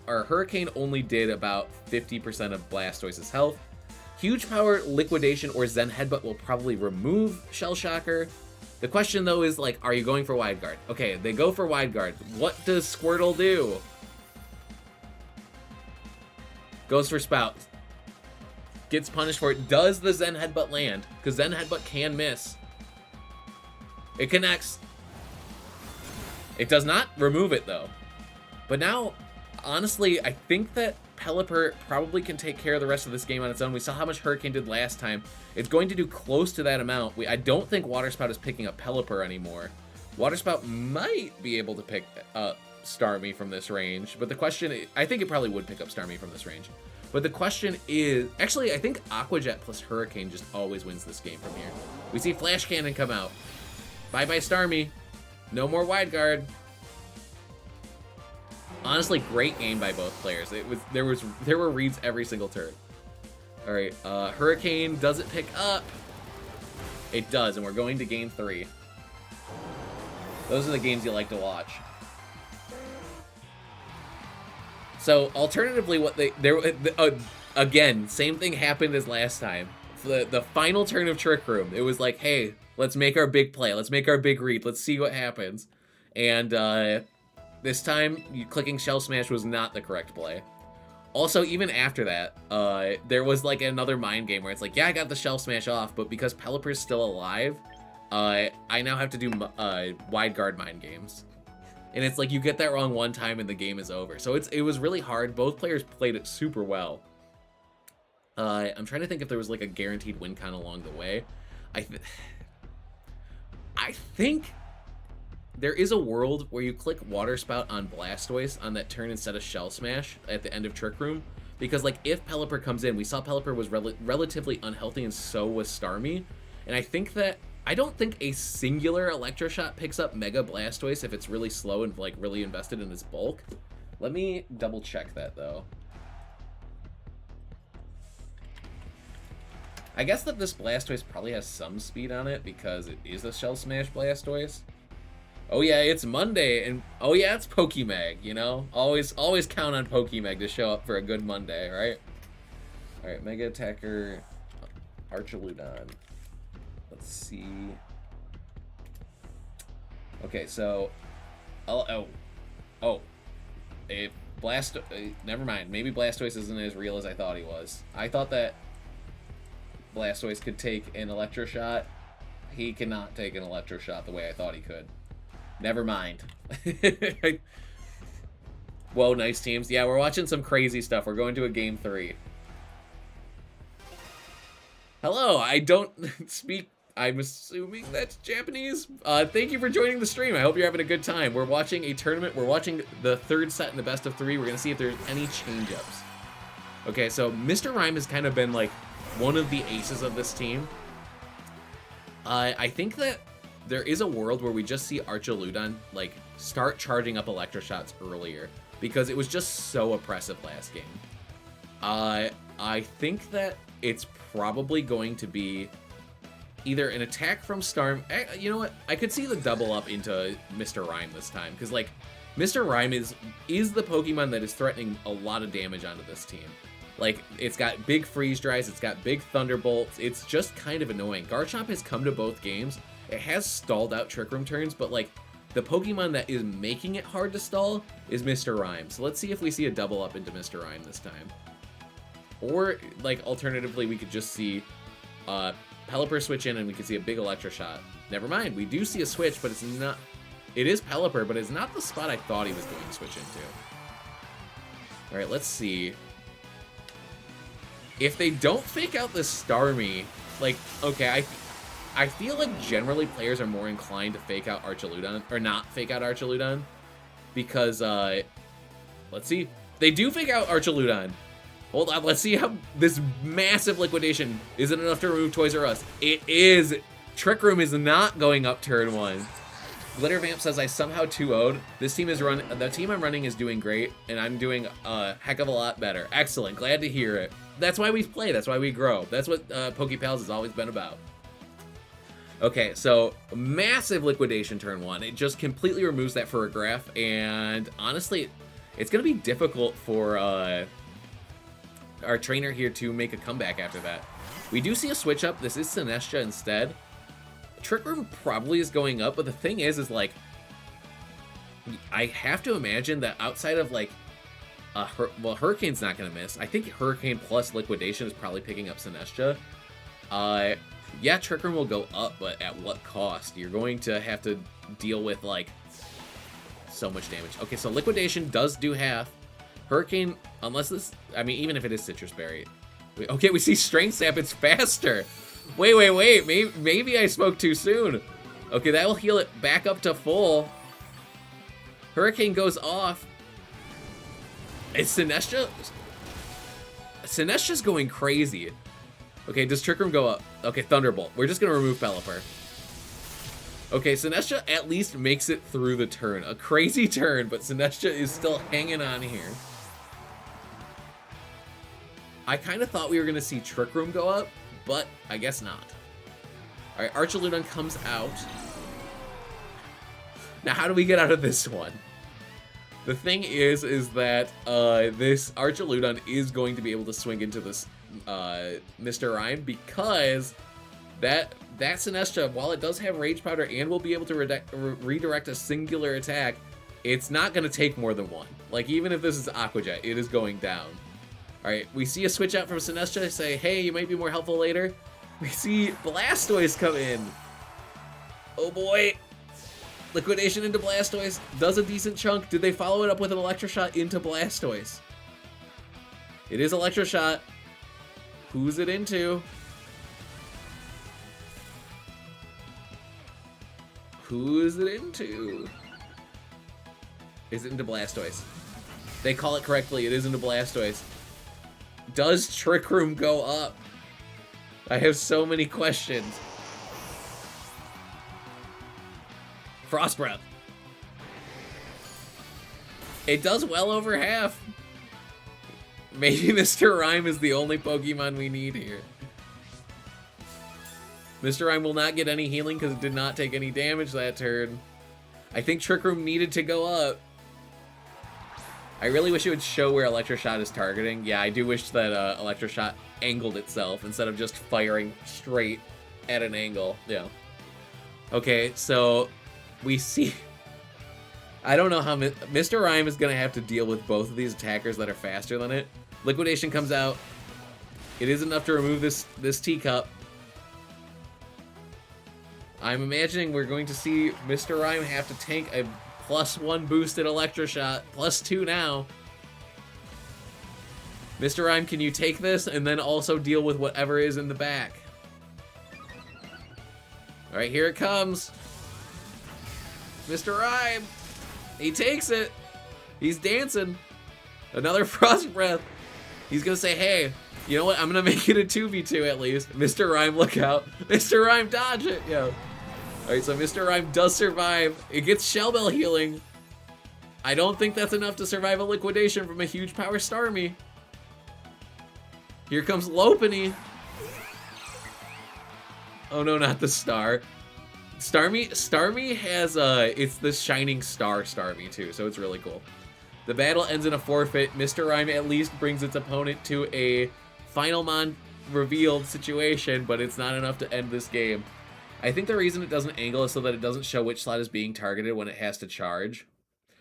Hurricane only did about 50% of Blastoise's health. Huge Power, Liquidation, or Zen Headbutt will probably remove Shell Shocker. The question, though, is, like, are you going for Wide Guard? Okay, they go for Wide Guard. What does Squirtle do? Goes for Spout. Gets punished for it. Does the Zen Headbutt land? Because Zen Headbutt can miss. It connects. It does not remove it, though. But now, honestly, I think that Pelipper probably can take care of the rest of this game on its own. We saw how much Hurricane did last time. It's going to do close to that amount. I don't think Water Spout is picking up Pelipper anymore. Water Spout might be able to pick up Starmie from this range, but the question, I think it probably would pick up Starmie from this range. But the question is, actually, I think Aqua Jet plus Hurricane just always wins this game from here. We see Flash Cannon come out. Bye-bye Starmie. No more Wide Guard. Honestly, great game by both players. There were reads every single turn. All right, Hurricane, does it pick up? It does, and we're going to game 3. Those are the games you like to watch. So, alternatively, again, same thing happened as last time. The final turn of Trick Room, it was like, hey, let's make our big play. Let's make our big read. Let's see what happens. And this time, clicking Shell Smash was not the correct play. Also, even after that, there was like another mind game where it's like, yeah, I got the Shell Smash off, but because Pelipper's still alive, I now have to do Wide Guard mind games. And it's like, you get that wrong one time and the game is over. So it was really hard. Both players played it super well. I'm trying to think if there was like a guaranteed win con along the way. I think there is a world where you click Water Spout on Blastoise on that turn instead of Shell Smash at the end of Trick Room. Because, like, if Pelipper comes in, we saw Pelipper was relatively unhealthy, and so was Starmie. And I don't think a singular Electroshot picks up Mega Blastoise if it's really slow and, like, really invested in its bulk. Let me double check that, though. I guess that this Blastoise probably has some speed on it because it is a Shell Smash Blastoise. Oh yeah, it's Monday, and oh yeah, it's Pokemag, you know? Always count on Pokemag to show up for a good Monday, right? Alright, Mega Attacker, Archaludon. Let's see. Okay, so... never mind. Maybe Blastoise isn't as real as I thought he was. I thought that Blastoise could take an Electroshot. He cannot take an Electroshot the way I thought he could. Never mind. Whoa, nice teams. Yeah, we're watching some crazy stuff. We're going to a game 3. Hello, I don't speak... I'm assuming that's Japanese. Thank you for joining the stream. I hope you're having a good time. We're watching a tournament. We're watching the 3rd set in the best of 3. We're going to see if there's any change-ups. Okay, so Mr. Rime has kind of been, like, one of the aces of this team. I think that there is a world where we just see Archaludon, like, start charging up Electroshots earlier, because it was just so oppressive last game. I think that it's probably going to be either an attack from Starm. You know what? I could see the double up into Mr. Rime this time, because, like, Mr. Rime is the Pokemon that is threatening a lot of damage onto this team. Like, it's got big Freeze Dries, it's got big Thunderbolts, it's just kind of annoying. Garchomp has come to both games. It has stalled out Trick Room turns, but, like, the Pokemon that is making it hard to stall is Mr. Rime. So let's see if we see a double up into Mr. Rime this time. Or, like, alternatively, we could just see Pelipper switch in and we could see a big Electroshot. Never mind, we do see a switch, but it's not... It is Pelipper, but it's not the spot I thought he was going to switch into. Alright, let's see. If they don't fake out this Starmie, like, okay, I feel like generally players are more inclined to fake out Archaludon, or not fake out Archaludon, because, let's see. They do fake out Archaludon. Hold on, let's see how this massive liquidation, is it enough to remove Toys R Us? It is. Trick Room is not going up turn 1. Glitter Vamp says I somehow 2-0'd. This team is the team I'm running is doing great, and I'm doing a heck of a lot better. Excellent, glad to hear it. That's why we play, that's why we grow. That's what PokePals has always been about. Okay, so massive liquidation turn 1. It just completely removes that for a graph, and honestly, it's gonna be difficult for our trainer here to make a comeback after that. We do see a switch up. This is Sinestcha instead. Trick Room probably is going up, but the thing is like, I have to imagine that outside of like, well, Hurricane's not going to miss. I think Hurricane plus Liquidation is probably picking up Sinestcha. Yeah, Trick Room will go up, but at what cost? You're going to have to deal with like so much damage. Okay, so Liquidation does do half. Hurricane, unless this, I mean, even if it is Citrus Berry. Okay, we see Strength Sap, it's faster. Wait, maybe I spoke too soon. Okay, that will heal it back up to full. Hurricane goes off. Is Sinestcha? Sinestcha's going crazy. Okay, does Trick Room go up? Okay, Thunderbolt. We're just gonna remove Pelipper. Okay, Sinestcha at least makes it through the turn. A crazy turn, but Sinestcha is still hanging on here. I kind of thought we were gonna see Trick Room go up, but I guess not. Alright, Archaludon comes out. Now, how do we get out of this one? The thing is that this Archaludon is going to be able to swing into this Mr. Rime because that Sinestcha, while it does have Rage Powder and will be able to redirect a singular attack, it's not going to take more than one. Like, even if this is Aqua Jet, it is going down. Alright, we see a switch out from Sinestcha, say, hey, you might be more helpful later. We see Blastoise come in. Oh boy. Liquidation into Blastoise does a decent chunk. Did they follow it up with an Electroshot into Blastoise? It is Electroshot. Who's it into? Who is it into? Is it into Blastoise? They call it correctly. It is into Blastoise. Does Trick Room go up? I have so many questions. Frost Breath. It does well over half. Maybe Mr. Rime is the only Pokemon we need here. Mr. Rime will not get any healing because it did not take any damage that turn. I think Trick Room needed to go up. I really wish it would show where Electroshot is targeting. Yeah, I do wish that Electroshot angled itself instead of just firing straight at an angle. Yeah. Okay, so we see... I don't know how Mr. Rime is going to have to deal with both of these attackers that are faster than it. Liquidation comes out. It is enough to remove this teacup. I'm imagining we're going to see Mr. Rime have to tank a +1 boosted Electroshot, +2 now. Mr. Rime, can you take this and then also deal with whatever is in the back? Alright, here it comes. Mr. Rime. He takes it. He's dancing. Another Frost Breath. He's gonna say, hey, you know what? I'm gonna make it a 2v2 at least. Mr. Rime, look out. Mr. Rime, dodge it. Yo. Alright, so Mr. Rime does survive. It gets Shell Bell healing. I don't think that's enough to survive a liquidation from a huge power Starmie. Here comes Lopunny. Oh no, not the star. Starmie has, it's the Shining Star Starmie too, so it's really cool. The battle ends in a forfeit. Mr. Rime at least brings its opponent to a Final Mon revealed situation, but it's not enough to end this game. I think the reason it doesn't angle is so that it doesn't show which slot is being targeted when it has to charge.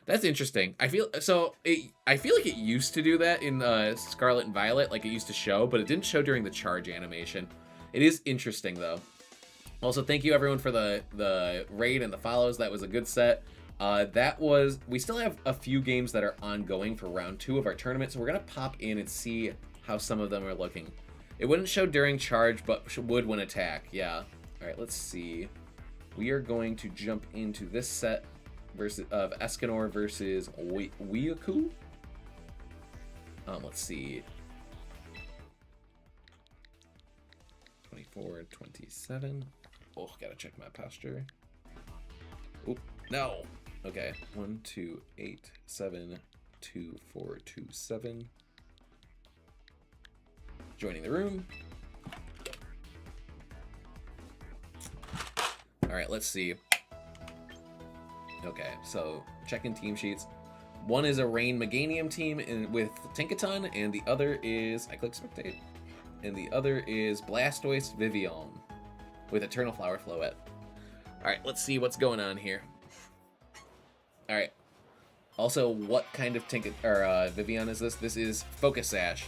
That's interesting. I feel like it used to do that in Scarlet and Violet, like it used to show, but it didn't show during the charge animation. It is interesting though. Also, thank you everyone for the raid and the follows. That was a good set. We still have a few games that are ongoing for round 2 of our tournament, so we're gonna pop in and see how some of them are looking. It wouldn't show during charge, but would when attack. Yeah. All right, let's see. We are going to jump into this set of Escanor versus Weeaku. Let's see. 24, 27. Oh, gotta check my posture. Oop, no. Okay, 1, 2, 8, 7, 2, 4, 2, 7. Joining the room. All right, let's see. Okay, so checking team sheets. One is a Rain Meganium team with Tinkaton, and the other is, I click spectate, and the other is Blastoise Vivillon with Eternal Flower Floette. All right, let's see what's going on here. All right. Also, what kind of Vivillon is this? This is Focus Sash.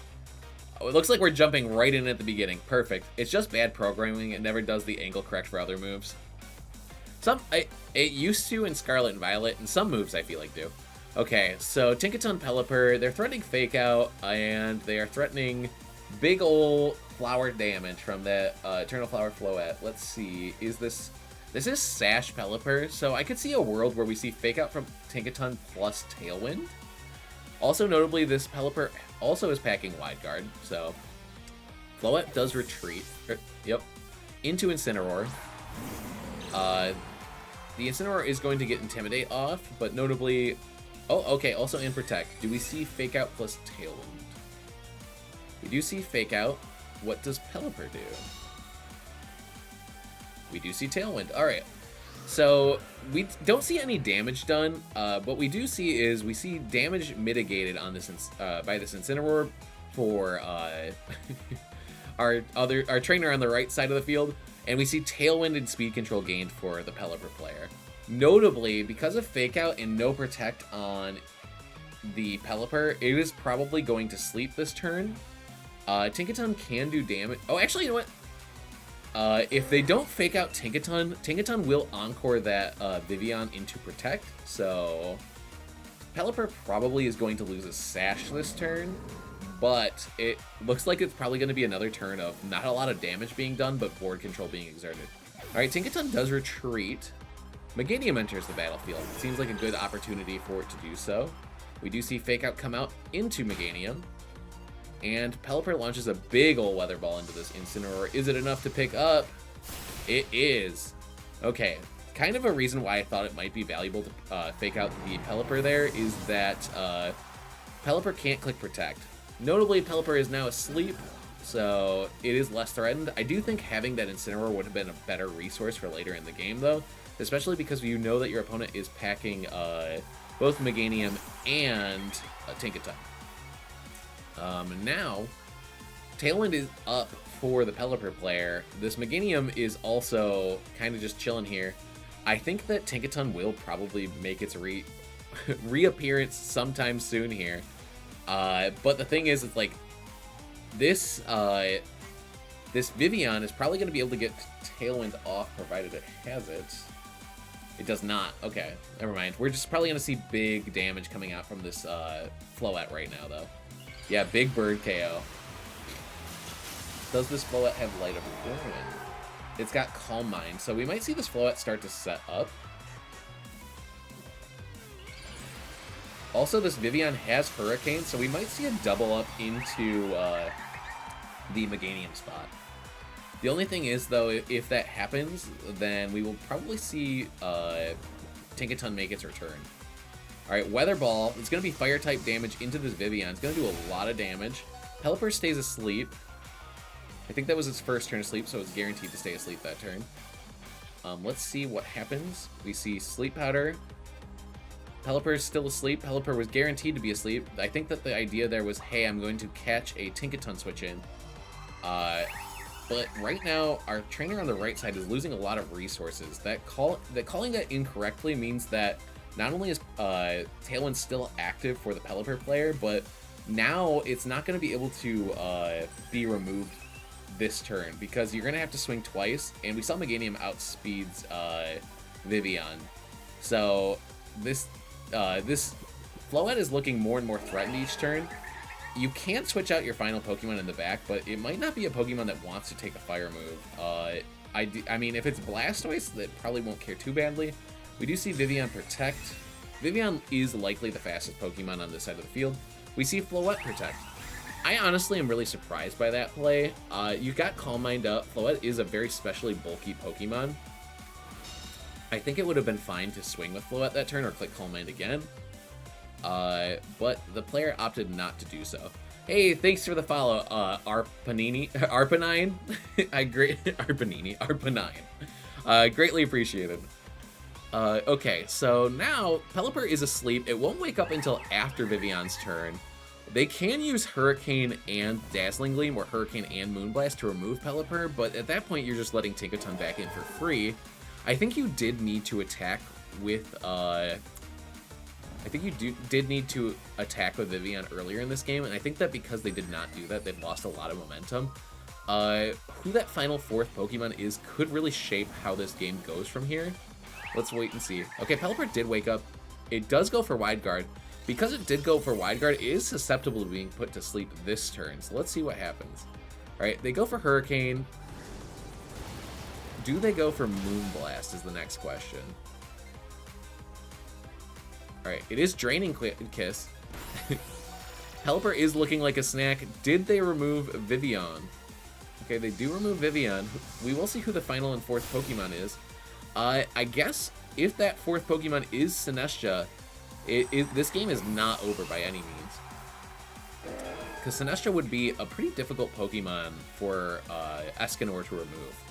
Oh, it looks like we're jumping right in at the beginning. Perfect. It's just bad programming. It never does the angle correct for other moves. It used to in Scarlet and Violet, and some moves I feel like do. Okay, so Tinkaton Pelipper, they're threatening Fake Out, and they are threatening big ol' flower damage from that Eternal Flower Floette. Let's see, this is Sash Pelipper, so I could see a world where we see Fake Out from Tinkaton plus Tailwind. Also notably, this Pelipper also is packing Wide Guard, so Floette does retreat, into Incineroar. The Incineroar is going to get Intimidate off, but notably, oh, okay, also in Protect. Do we see Fake Out plus Tailwind? We do see Fake Out. What does Pelipper do? We do see Tailwind. All right. So we don't see any damage done. What we do see is we see damage mitigated on this by this Incineroar for our trainer on the right side of the field, and we see Tailwind and Speed Control gained for the Pelipper player. Notably, because of Fake Out and no Protect on the Pelipper, it is probably going to sleep this turn. Tinkaton can do damage. Oh, actually, you know what? If they don't Fake Out Tinkaton will Encore that Vivillon into Protect, so Pelipper probably is going to lose a Sash this turn, but it looks like it's probably going to be another turn of not a lot of damage being done, but board control being exerted. Alright, Tinkaton does retreat. Meganium enters the battlefield. It seems like a good opportunity for it to do so. We do see Fake Out come out into Meganium. And Pelipper launches a big ol' Weather Ball into this Incineroar. Is it enough to pick up? It is. Okay, kind of a reason why I thought it might be valuable to Fake Out the Pelipper there is that Pelipper can't click Protect. Notably, Pelipper is now asleep, so it is less threatened. I do think having that Incineroar would have been a better resource for later in the game, though, especially because you know that your opponent is packing both Meganium and Tinkaton. Now, Tailwind is up for the Pelipper player. This Meganium is also kind of just chilling here. I think that Tinkaton will probably make its reappearance sometime soon here. But the thing is, it's like, this This Vivian is probably going to be able to get Tailwind off, provided it has it. It does not. Okay, never mind. We're just probably going to see big damage coming out from this Floette right now, though. Yeah, big bird KO. Does this Floette have Light of Ruin? It's got Calm Mind, so we might see this Floette start to set up. Also, this Vivian has Hurricane, so we might see a double up into the Meganium spot. The only thing is, though, if that happens, then we will probably see Tinkaton make its return. Alright, Weather Ball. It's going to be Fire-type damage into this Vivian. It's going to do a lot of damage. Pelipper stays asleep. I think that was its first turn of sleep, so it's guaranteed to stay asleep that turn. Let's see what happens. We see Sleep Powder. Pelipper is still asleep. Pelipper was guaranteed to be asleep. I think that the idea there was, hey, I'm going to catch a Tinkaton switch in. But right now, our trainer on the right side is losing a lot of resources. Calling that incorrectly means that not only is Tailwind still active for the Pelipper player, but now it's not going to be able to be removed this turn, because you're going to have to swing twice, and we saw Meganium outspeeds Vivian. So this Floette is looking more and more threatened each turn. You can't switch out your final Pokemon in the back, but it might not be a Pokemon that wants to take a fire move. I mean, if it's Blastoise, that probably won't care too badly. We do see Vivian Protect. Vivian is likely the fastest Pokemon on this side of the field. We see Floette Protect. I honestly am really surprised by that play. You got Calm Mind up. Floette is a very specially bulky Pokemon. I think it would have been fine to swing with Floette that turn or click Calm Mind again. But the player opted not to do so. Hey, thanks for the follow, Arpanini, Arpanine. Arpanine. Greatly appreciated. Okay, so now Pelipper is asleep. It won't wake up until after Vivian's turn. They can use Hurricane and Dazzling Gleam or Hurricane and Moonblast to remove Pelipper, but at that point you're just letting Tinkaton back in for free. I think you did need to attack with, did need to attack with Vivian earlier in this game, and I think that because they did not do that, they've lost a lot of momentum. Who that final fourth Pokemon is could really shape how this game goes from here. Let's wait and see. Okay, Pelipper did wake up. It does go for Wide Guard. Because it did go for Wide Guard, it is susceptible to being put to sleep this turn, so let's see what happens. Alright, they go for Hurricane. Do they go for Moonblast is the next question. Alright, it is Draining Kiss. Pelipper is looking like a snack. Did they remove Vivian? Okay, they do remove Vivian. We will see who the final and fourth Pokemon is. I guess if that fourth Pokemon is Sinestcha, this game is not over by any means. Because Sinestcha would be a pretty difficult Pokemon for Escanor to remove.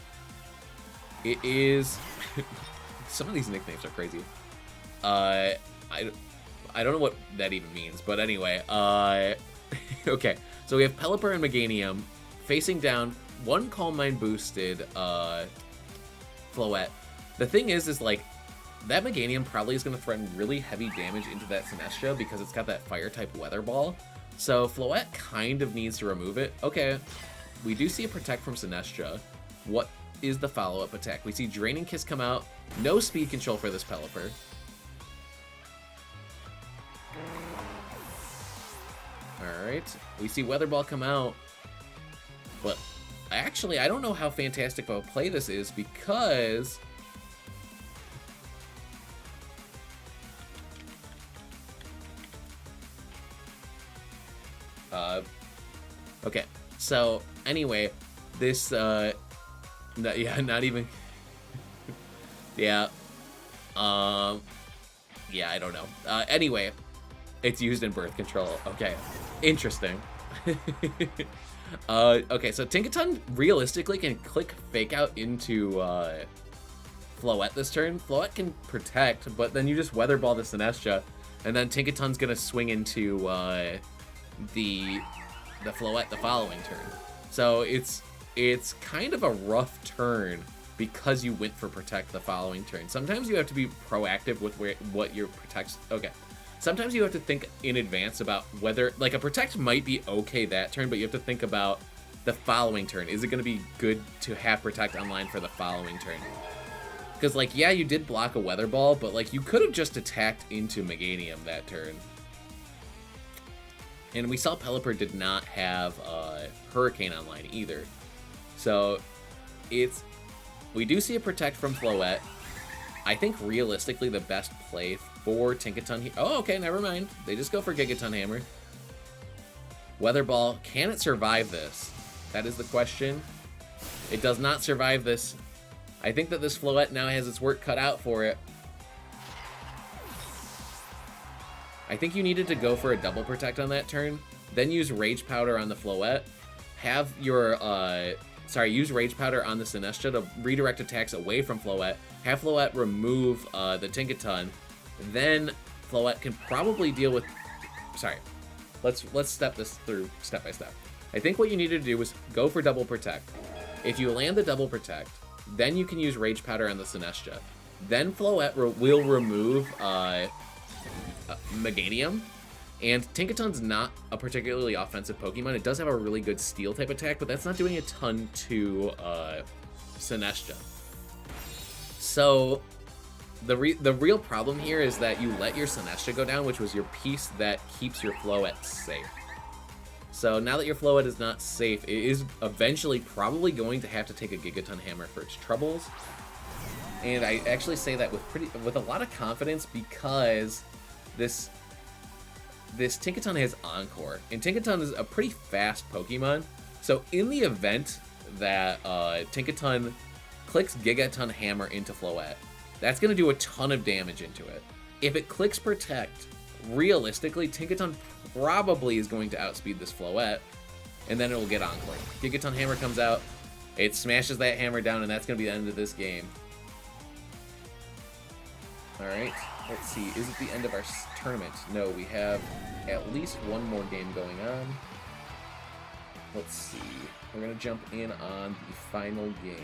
It is... Some of these nicknames are crazy. I don't know what that even means, but anyway. Okay, so we have Pelipper and Meganium facing down one Calm Mind boosted Floette. The thing is like, that Meganium probably is going to threaten really heavy damage into that Sinestcha because it's got that Fire-type Weather Ball. So Floette kind of needs to remove it. Okay, we do see a Protect from Sinestcha. What is the follow-up attack? We see Draining Kiss come out. No speed control for this Pelipper. Alright, we see Weather Ball come out. But actually, I don't know how fantastic of a play this is because... Okay, so anyway, this, yeah, not even, yeah, yeah, I don't know. Anyway, it's used in birth control. Okay, interesting. Okay, so Tinkaton realistically can click Fake Out into Floette this turn. Floette can Protect, but then you just Weather Ball the Sinestcha, and then Tinkaton's gonna swing into the Floette the following turn. So it's kind of a rough turn because you went for Protect the following turn. Sometimes you have to be proactive with what your protects. Okay, sometimes you have to think in advance about whether, like, a Protect might be okay that turn, but you have to think about the following turn. Is it going to be good to have Protect online for the following turn? Because, like, yeah, you did block a Weather Ball, but, like, you could have just attacked into Meganium that turn. And we saw Pelipper did not have Hurricane online either. So, we do see a Protect from Floette. I think, realistically, the best play for Tinkaton... Oh, okay, never mind. They just go for Gigaton Hammer. Weather Ball, can it survive this? That is the question. It does not survive this. I think that this Floette now has its work cut out for it. I think you needed to go for a double Protect on that turn, then use Rage Powder on the Floette, have your, use Rage Powder on the Sinestcha to redirect attacks away from Floette, have Floette remove the Tinkaton, then Floette can probably deal with, let's step this through step by step. I think what you needed to do was go for double Protect. If you land the double Protect, then you can use Rage Powder on the Sinestcha. Then Floette will remove Meganium. And Tinkaton's not a particularly offensive Pokemon. It does have a really good Steel type attack, but that's not doing a ton to Sinestcha. So the real problem here is that you let your Sinestcha go down, which was your piece that keeps your Floette safe. So now that your Floette is not safe, it is eventually probably going to have to take a Gigaton Hammer for its troubles. And I actually say that with a lot of confidence because this Tinkaton has Encore, and Tinkaton is a pretty fast Pokemon. So in the event that Tinkaton clicks Gigaton Hammer into Floette, that's going to do a ton of damage into it. If it clicks Protect, realistically, Tinkaton probably is going to outspeed this Floette, and then it will get Encore. Gigaton Hammer comes out, it smashes that hammer down, and that's going to be the end of this game. Alright, let's see, is it the end of our tournament? No, we have at least one more game going on. Let's see, we're going to jump in on the final game.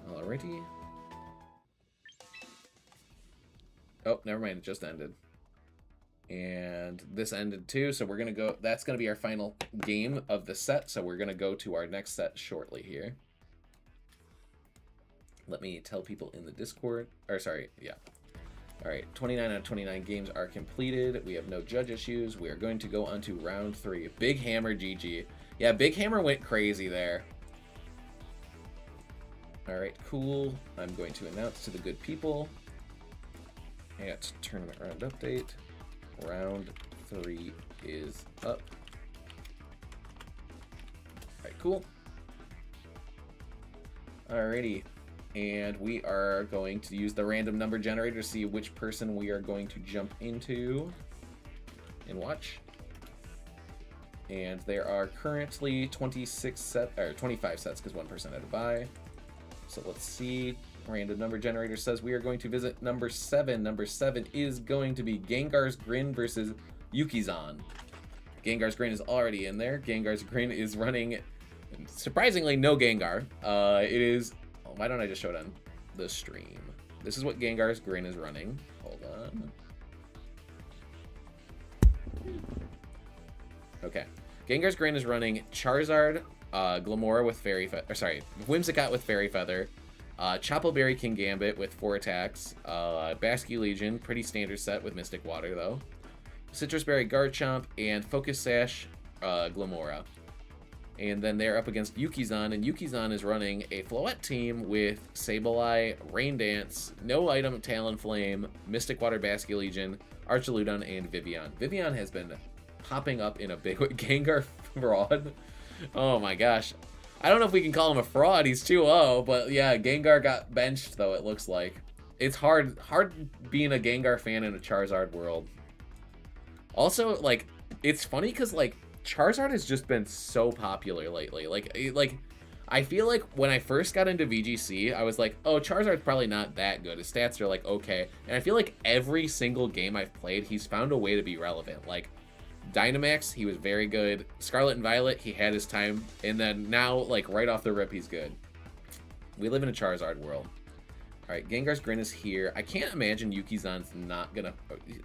Alrighty. Oh, never mind, it just ended. And this ended too, so we're gonna go, that's gonna be our final game of the set, so we're gonna go to our next set shortly here. Let me tell people in the Discord, or sorry, yeah. Alright, 29 out of 29 games are completed. We have no judge issues. We are going to go on to round 3. Big Hammer GG. Yeah, Big Hammer went crazy there. Alright, cool. I'm going to announce to the good people at Tournament Round Update. Round 3 is up. Alright, cool. Alrighty. And we are going to use the random number generator to see which person we are going to jump into and watch. And there are currently 25 sets because one person had to buy. So let's see. Random number generator says we are going to visit number 7. Number 7 is going to be Gengar's Grin versus Yukizan. Gengar's Grin is already in there. Gengar's Grin is running, surprisingly, no Gengar. It is, why don't I just show it on the stream? This is what Gengar's Grin is running. Hold on. Okay. Gengar's Grin is running Charizard, Glimmora with Fairy Feather, Whimsicott with Fairy Feather, Chople Berry Kingambit with 4 attacks, Basculegion, pretty standard set with Mystic Water though, Citrus Berry Garchomp, and Focus Sash Glimmora. And then they're up against Yukizan, and Yukizan is running a Floette team with Sableye, Rain Dance, No Item Talonflame, Mystic Water Basculegion, Archaludon, and Vivian. Vivian has been popping up in a big way. Gengar fraud. Oh my gosh. I don't know if we can call him a fraud. He's 2-0, but yeah, Gengar got benched though, it looks like. It's hard being a Gengar fan in a Charizard world. Also, like, it's funny because, like, Charizard has just been so popular lately. Like, I feel like when I first got into VGC, I was like, oh, Charizard's probably not that good. His stats are, like, okay. And I feel like every single game I've played, he's found a way to be relevant. Like, Dynamax, he was very good. Scarlet and Violet, he had his time. And then now, like, right off the rip, he's good. We live in a Charizard world. Alright, Gengar's Grin is here. I can't imagine Yukizan's not gonna...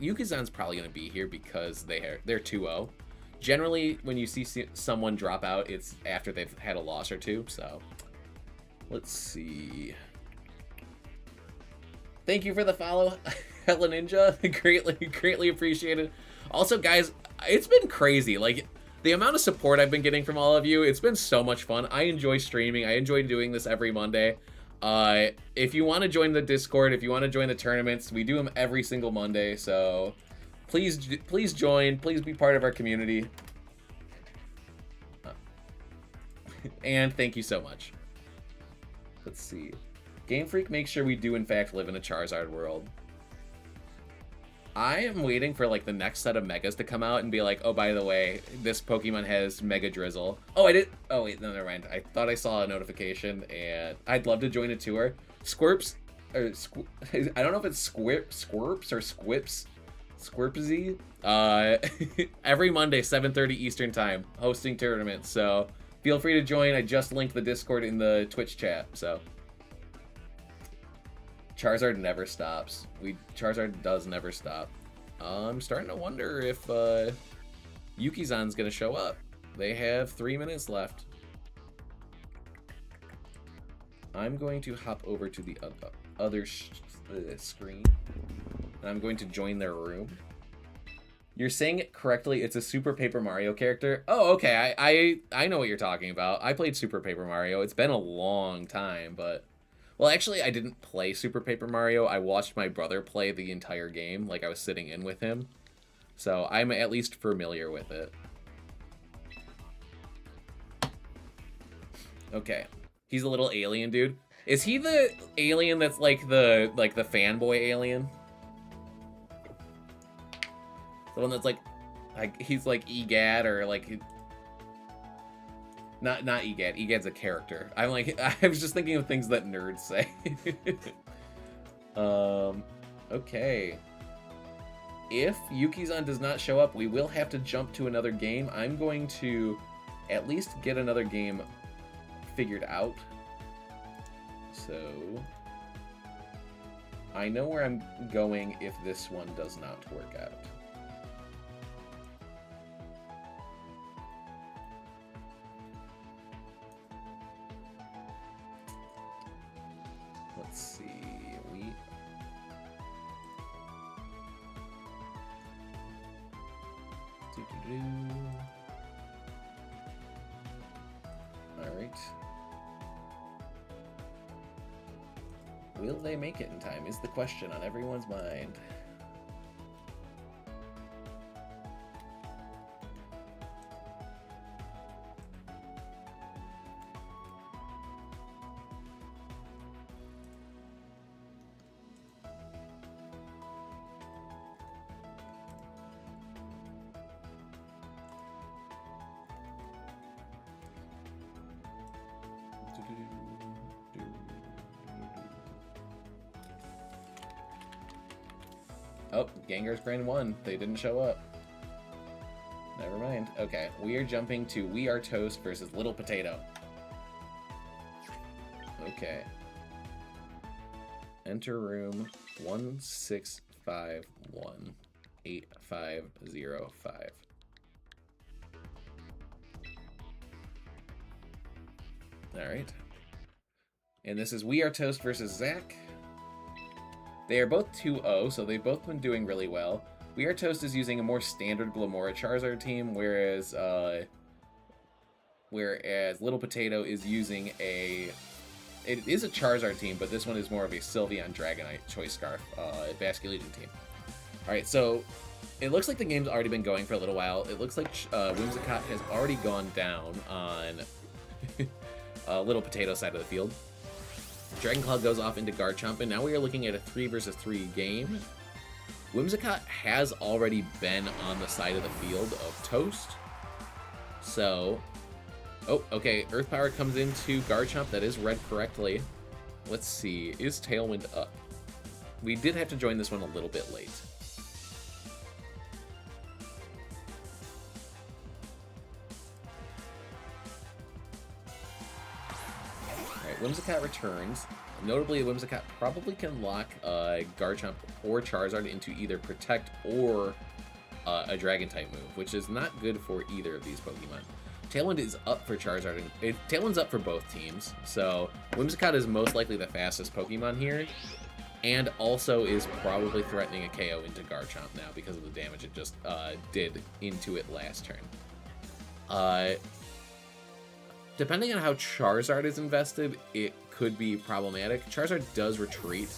Yukizan's probably gonna be here because they're 2-0. Generally, when you see someone drop out, it's after they've had a loss or two, so... Let's see... Thank you for the follow, Hella Ninja. Greatly appreciated. Also, guys, it's been crazy. Like, the amount of support I've been getting from all of you, it's been so much fun. I enjoy streaming. I enjoy doing this every Monday. If you want to join the Discord, if you want to join the tournaments, we do them every single Monday. So please join. Please be part of our community. And thank you so much. Let's see. Game Freak makes sure we do in fact live in a Charizard world. I am waiting for like the next set of megas to come out and be like, oh, by the way, this Pokemon has Mega Drizzle. Oh, I did. Oh, wait, no, never mind. I thought I saw a notification and I'd love to join a tour. Squirps, or I don't know if it's Squirps or Squips. Squirpsy. Every Monday, 7:30 Eastern time, hosting tournaments. So feel free to join. I just linked the Discord in the Twitch chat. So Charizard never stops. Charizard does never stop. I'm starting to wonder if Yukizan's gonna show up. They have 3 minutes left. I'm going to hop over to the other screen, and I'm going to join their room. You're saying it correctly. It's a Super Paper Mario character. Oh, okay. I know what you're talking about. I played Super Paper Mario. It's been a long time, but... Well, actually, I didn't play Super Paper Mario. I watched my brother play the entire game, like I was sitting in with him. So I'm at least familiar with it. Okay. He's a little alien dude. Is he the alien that's like the fanboy alien? The one that's like he's like EGAD or like... Not EGAD. EGAD's a character. I was just thinking of things that nerds say. Okay. If Yukizan does not show up, we will have to jump to another game. I'm going to at least get another game figured out. So I know where I'm going if this one does not work out. Let's see, Alright. Will they make it in time is the question on everyone's mind. Oh, Gengar's Grin won. They didn't show up. Never mind. Okay, we are jumping to We Are Toast versus Little Potato. Okay. Enter room 16518505. Alright. And this is We Are Toast versus Zach. They are both 2-0, so they've both been doing really well. We Are Toast is using a more standard Glimmora Charizard team, whereas Little Potato is using it is a Charizard team, but this one is more of a Sylveon Dragonite Choice Scarf Basculegion team. Alright, so it looks like the game's already been going for a little while. It looks like Whimsicott has already gone down on Little Potato side of the field. Dragon Claw goes off into Garchomp, and now we are looking at a 3 versus 3 game. Whimsicott has already been on the side of the field of Toast. So, oh, okay, Earth Power comes into Garchomp. That is read correctly. Let's see, is Tailwind up? We did have to join this one a little bit late. Whimsicott returns. Notably, Whimsicott probably can lock Garchomp or Charizard into either Protect or a Dragon-type move, which is not good for either of these Pokemon. Tailwind is up for Charizard, and Tailwind's up for both teams, so Whimsicott is most likely the fastest Pokemon here, and also is probably threatening a KO into Garchomp now because of the damage it just did into it last turn. Depending on how Charizard is invested, it could be problematic. Charizard does retreat.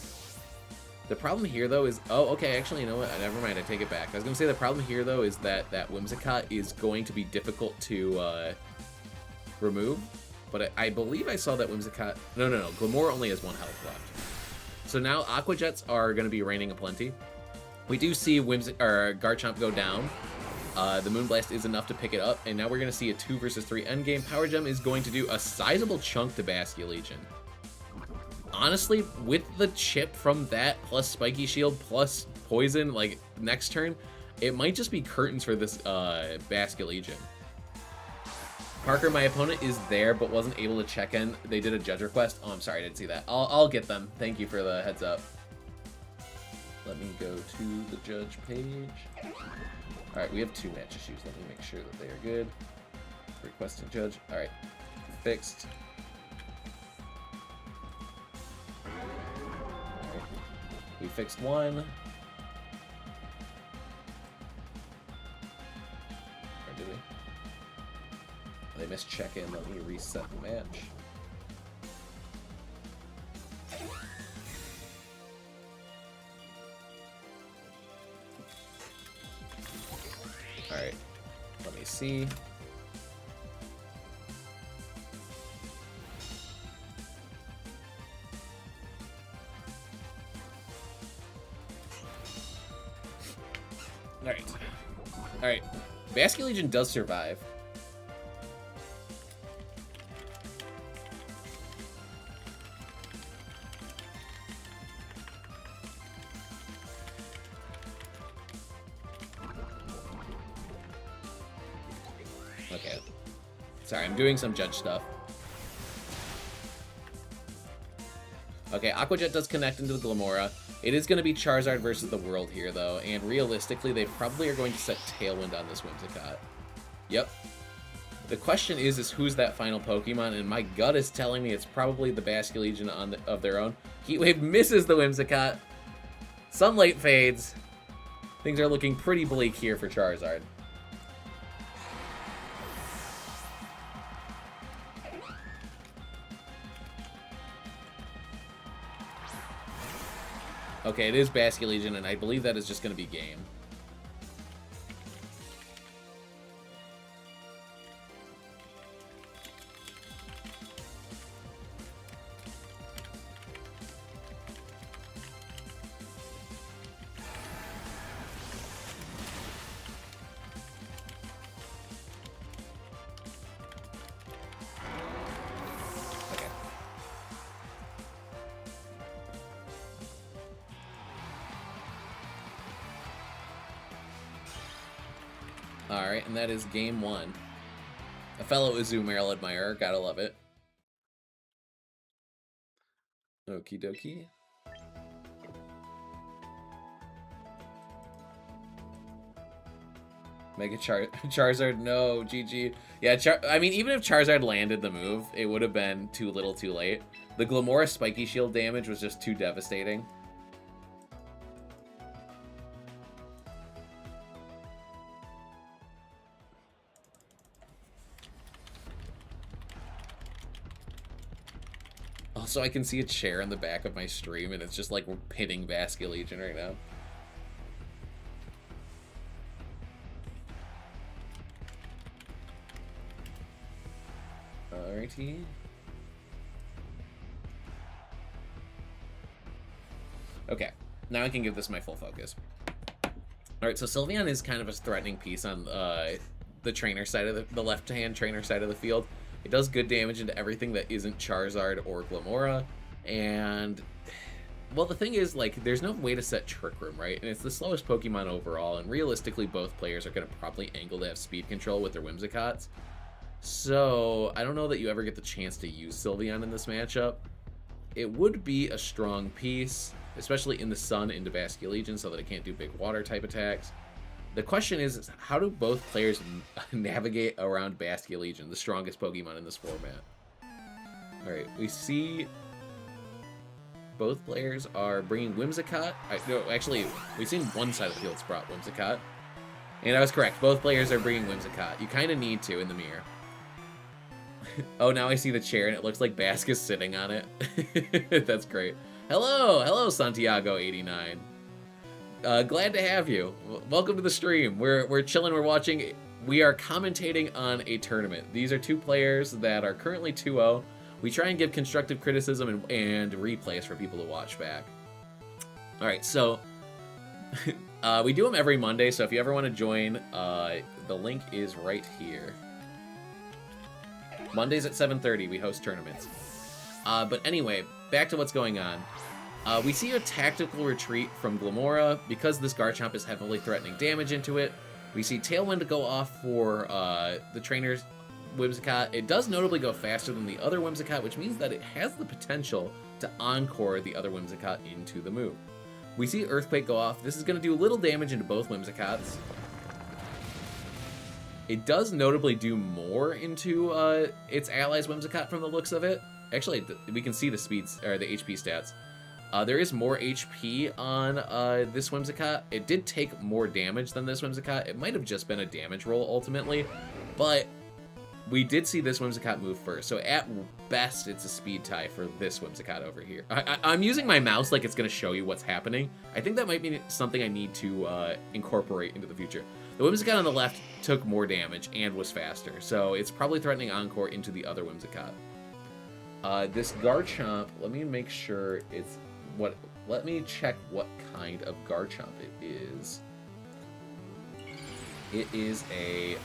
The problem here, though, is... Oh, okay, actually, you know what? Never mind, I take it back. I was going to say the problem here, though, is that Whimsicott is going to be difficult to remove. But I believe I saw that Whimsicott... No. Glimmora only has 1 health left. So now Aqua Jets are going to be raining aplenty. We do see Garchomp go down. The Moonblast is enough to pick it up, and now we're going to see a 2 versus 3 endgame. Power Gem is going to do a sizable chunk to Basculegion. Honestly, with the chip from that, plus Spiky Shield, plus Poison, like, next turn, it might just be curtains for this Basculegion. Parker, my opponent, is there, but wasn't able to check in. They did a judge request. Oh, I'm sorry, I didn't see that. I'll get them. Thank you for the heads up. Let me go to the judge page. Alright, we have 2 match issues. Let me make sure that they are good. Requesting judge. Alright, fixed. Alright, we fixed 1. Or did we? They missed check-in. Let me reset the match. Alright, let me see. Alright. Alright. Basculegion does survive. Okay. Sorry, I'm doing some judge stuff. Okay, Aqua Jet does connect into the Glimmora. It is going to be Charizard versus the world here, though, and realistically, they probably are going to set Tailwind on this Whimsicott. Yep. The question is who's that final Pokemon, and my gut is telling me it's probably the Basculegion of their own. Heat Wave misses the Whimsicott. Sunlight fades. Things are looking pretty bleak here for Charizard. Okay, it is Basculegion, and I believe that is just going to be game. Alright, and that is game 1. A fellow Azumarill admirer, gotta love it. Okie dokie. Mega Charizard, no, GG. Yeah, I mean, even if Charizard landed the move, it would have been too little too late. The Glimmora Spiky Shield damage was just too devastating. Also, I can see a chair in the back of my stream, and it's just like we're pitting Basculegion right now. Alrighty. Okay, now I can give this my full focus. Alright, so Sylveon is kind of a threatening piece on the trainer side of the left-hand trainer side of the field. It does good damage into everything that isn't Charizard or Glimmora, and, well, the thing is, like, there's no way to set Trick Room, right? And it's the slowest Pokemon overall, and realistically, both players are going to probably angle to have speed control with their Whimsicotts. So, I don't know that you ever get the chance to use Sylveon in this matchup. it would be a strong piece, especially in the sun into Bastion Legion, so that it can't do big water type attacks. The question is how do both players navigate around Bastion Legion, the strongest Pokemon in this format? Alright, we see both players are bringing Whimsicott. No, actually, we've seen one side of the field's brought Whimsicott. And I was correct. Both players are bringing Whimsicott. You kind of need to in the mirror. Oh, now I see the chair, and it looks like Bask is sitting on it. That's great. Hello, Santiago89. Glad to have you. Welcome to the stream. We're chilling. We're watching. We are commentating on a tournament. These are two players that are currently 2-0. We try and give constructive criticism and replays for people to watch back. All right, so we do them every Monday. So if you ever want to join, the link is right here. Mondays at 7:30, we host tournaments. But anyway, back to what's going on. We see a tactical retreat from Glimmora because this Garchomp is heavily threatening damage into it. We see Tailwind go off for the trainer's Whimsicott. It does notably go faster than the other Whimsicott, which means that it has the potential to Encore the other Whimsicott into the move. We see Earthquake go off. This is going to do little damage into both Whimsicotts. It does notably do more into its allies Whimsicott from the looks of it. Actually, we can see the speeds or the HP stats. There is more HP on this Whimsicott. It did take more damage than this Whimsicott. It might have just been a damage roll ultimately, but we did see this Whimsicott move first. So at best, it's a speed tie for this Whimsicott over here. I'm using my mouse like it's going to show you what's happening. I think that might be something I need to incorporate into the future. The Whimsicott on the left took more damage and was faster, so it's probably threatening Encore into the other Whimsicott. This Garchomp, let me make sure it's what. Let me check what kind of Garchomp it is. It is a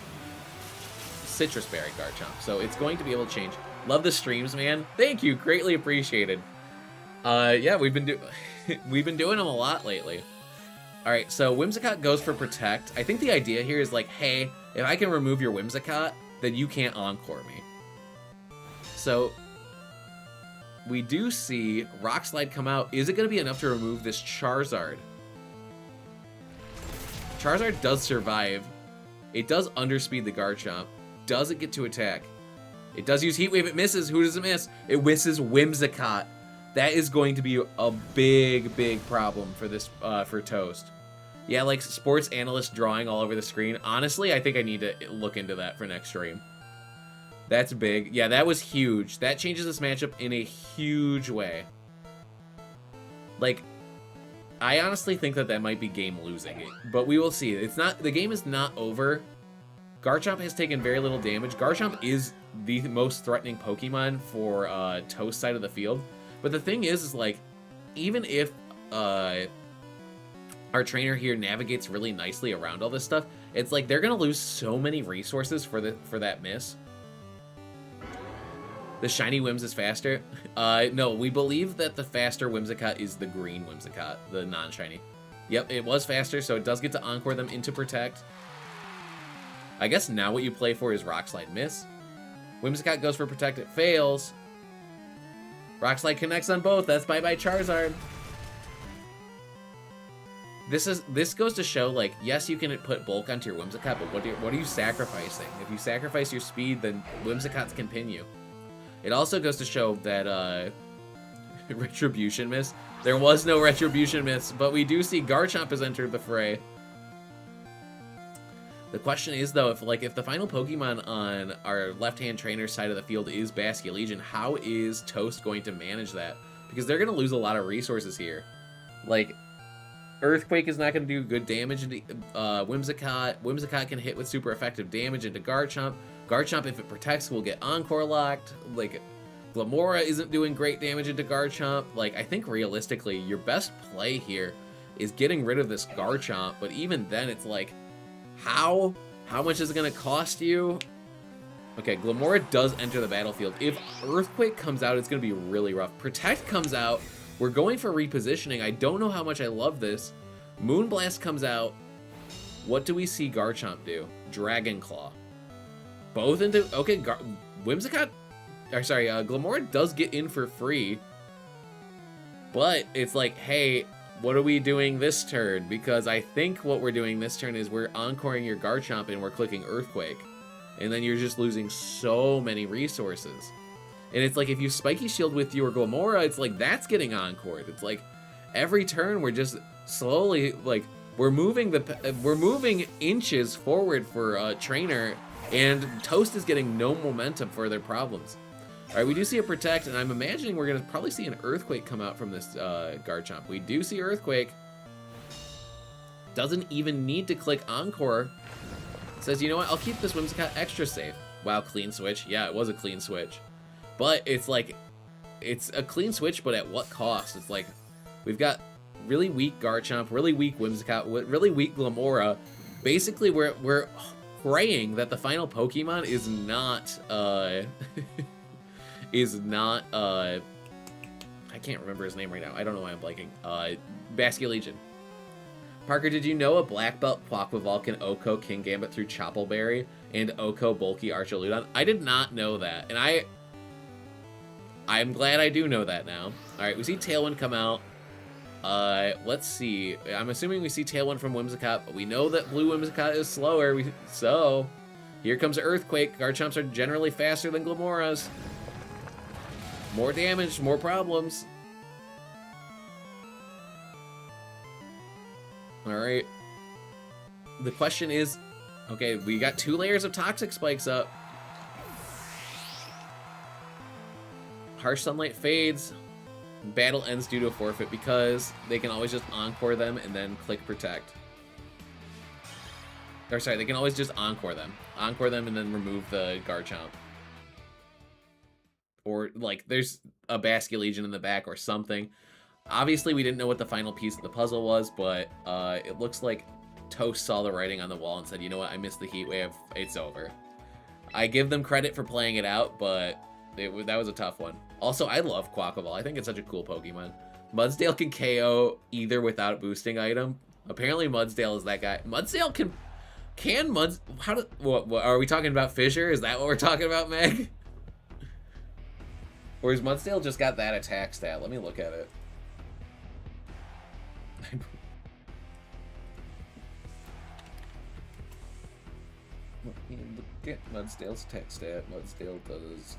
Citrus Berry Garchomp, so it's going to be able to change. Love the streams, man. Thank you, greatly appreciated. Yeah, we've been doing them a lot lately. All right, so Whimsicott goes for Protect. I think the idea here is like, hey, if I can remove your Whimsicott, then you can't Encore me. So we do see Rock Slide come out. Is it going to be enough to remove this Charizard? Charizard does survive. It does underspeed the Garchomp. Does it get to attack? It does use Heat Wave. It misses. Who does it miss? It misses Whimsicott. That is going to be a big, big problem for this for Toast. Yeah, like sports analyst drawing all over the screen. Honestly, I think I need to look into that for next stream. That's big. Yeah, that was huge. That changes this matchup in a huge way. Like, I honestly think that might be game losing, but we will see. It's not, the game is not over. Garchomp has taken very little damage. Garchomp is the most threatening Pokemon for Toast side of the field. But the thing is like, even if our trainer here navigates really nicely around all this stuff, it's like they're gonna lose so many resources for that miss. The shiny Whims is faster. No, we believe that the faster Whimsicott is the green Whimsicott, the non-shiny. Yep, it was faster, so it does get to Encore them into Protect. I guess now what you play for is Rock Slide miss. Whimsicott goes for Protect, it fails. Rock Slide connects on both. That's bye-bye Charizard. This goes to show, like, yes, you can put bulk onto your Whimsicott, but what are you sacrificing? If you sacrifice your speed, then Whimsicotts can pin you. It also goes to show that Retribution miss. There was no Retribution miss, but we do see Garchomp has entered the fray. The question is, though, if the final Pokemon on our left-hand trainer side of the field is Bastion Legion, how is Toast going to manage that? Because they're going to lose a lot of resources here. Like, Earthquake is not going to do good damage into Whimsicott. Whimsicott can hit with super effective damage into Garchomp. Garchomp, if it protects, will get Encore locked. Like, Glimmora isn't doing great damage into Garchomp. Like, I think realistically, your best play here is getting rid of this Garchomp. But even then, it's like, how much is it going to cost you? Okay, Glimmora does enter the battlefield. If Earthquake comes out, it's going to be really rough. Protect comes out. We're going for repositioning. I don't know how much I love this. Moonblast comes out. What do we see Garchomp do? Dragon Claw. Both into... Okay, Whimsicott... Or sorry, Glimmora does get in for free. But it's like, hey, what are we doing this turn? Because I think what we're doing this turn is we're encoring your Garchomp and we're clicking Earthquake. And then you're just losing so many resources. And it's like, if you Spiky Shield with your Glimmora, it's like, that's getting encored. It's like, every turn we're just slowly, like, we're moving inches forward for Trainer, and Toast is getting no momentum for their problems. All right, we do see a Protect, and I'm imagining we're going to probably see an Earthquake come out from this Garchomp. We do see Earthquake. Doesn't even need to click Encore. Says, you know what, I'll keep this Whimsicott extra safe. Wow, clean switch. Yeah, it was a clean switch. But it's like, it's a clean switch, but at what cost? It's like, we've got really weak Garchomp, really weak Whimsicott, really weak Glimmora. Basically, we're praying that the final Pokemon is not, I can't remember his name right now. I don't know why I'm blanking. Basculegion. Parker, did you know a Black Belt Quaquaval can OHKO Kingambit through Choppleberry and OHKO Bulky Archaludon? I did not know that, and I'm glad I do know that now. Alright, we see Tailwind come out. Let's see. I'm assuming we see Tailwind from Whimsicott, but we know that Blue Whimsicott is slower, so here comes Earthquake. Garchomps are generally faster than Glimmoras. More damage, more problems. Alright. The question is, okay, we got 2 layers of Toxic Spikes up. Harsh Sunlight fades. Battle ends due to a forfeit because they can always just Encore them and then click Protect. Or sorry, they can always just Encore them. Encore them and then remove the Garchomp. Or, like, there's a Basculegion in the back or something. Obviously, we didn't know what the final piece of the puzzle was, but it looks like Toast saw the writing on the wall and said, you know what, I missed the Heat Wave, it's over. I give them credit for playing it out, but that was a tough one. Also, I love Quaquaval. I think it's such a cool Pokemon. Mudsdale can KO either without boosting item. Apparently, Mudsdale is that guy. Mudsdale can Muds... What are we talking about, Fissure? Is that what we're talking about, Meg? Or is Mudsdale just got that attack stat? Let me look at it. Let me look at Mudsdale's attack stat. Mudsdale does...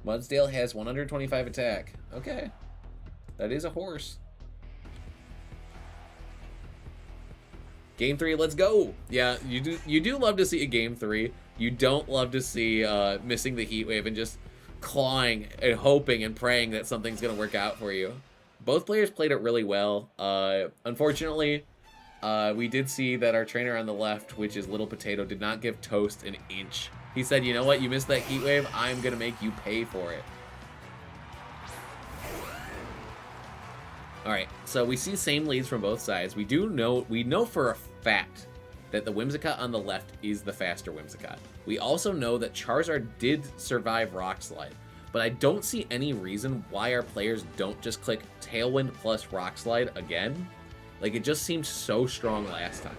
Mudsdale has 125 attack. Okay. That is a horse. Game 3, let's go! Yeah, you do love to see a Game 3. You don't love to see missing the Heat Wave and just clawing and hoping and praying that something's going to work out for you. Both players played it really well. Unfortunately, we did see that our trainer on the left, which is Little Potato, did not give Toast an inch. He said, you know what, you missed that Heat Wave, I'm going to make you pay for it. Alright, so we see same leads from both sides. We know for a fact that the Whimsicott on the left is the faster Whimsicott. We also know that Charizard did survive Rock Slide, but I don't see any reason why our players don't just click Tailwind plus Rock Slide again. Like, it just seemed so strong last time.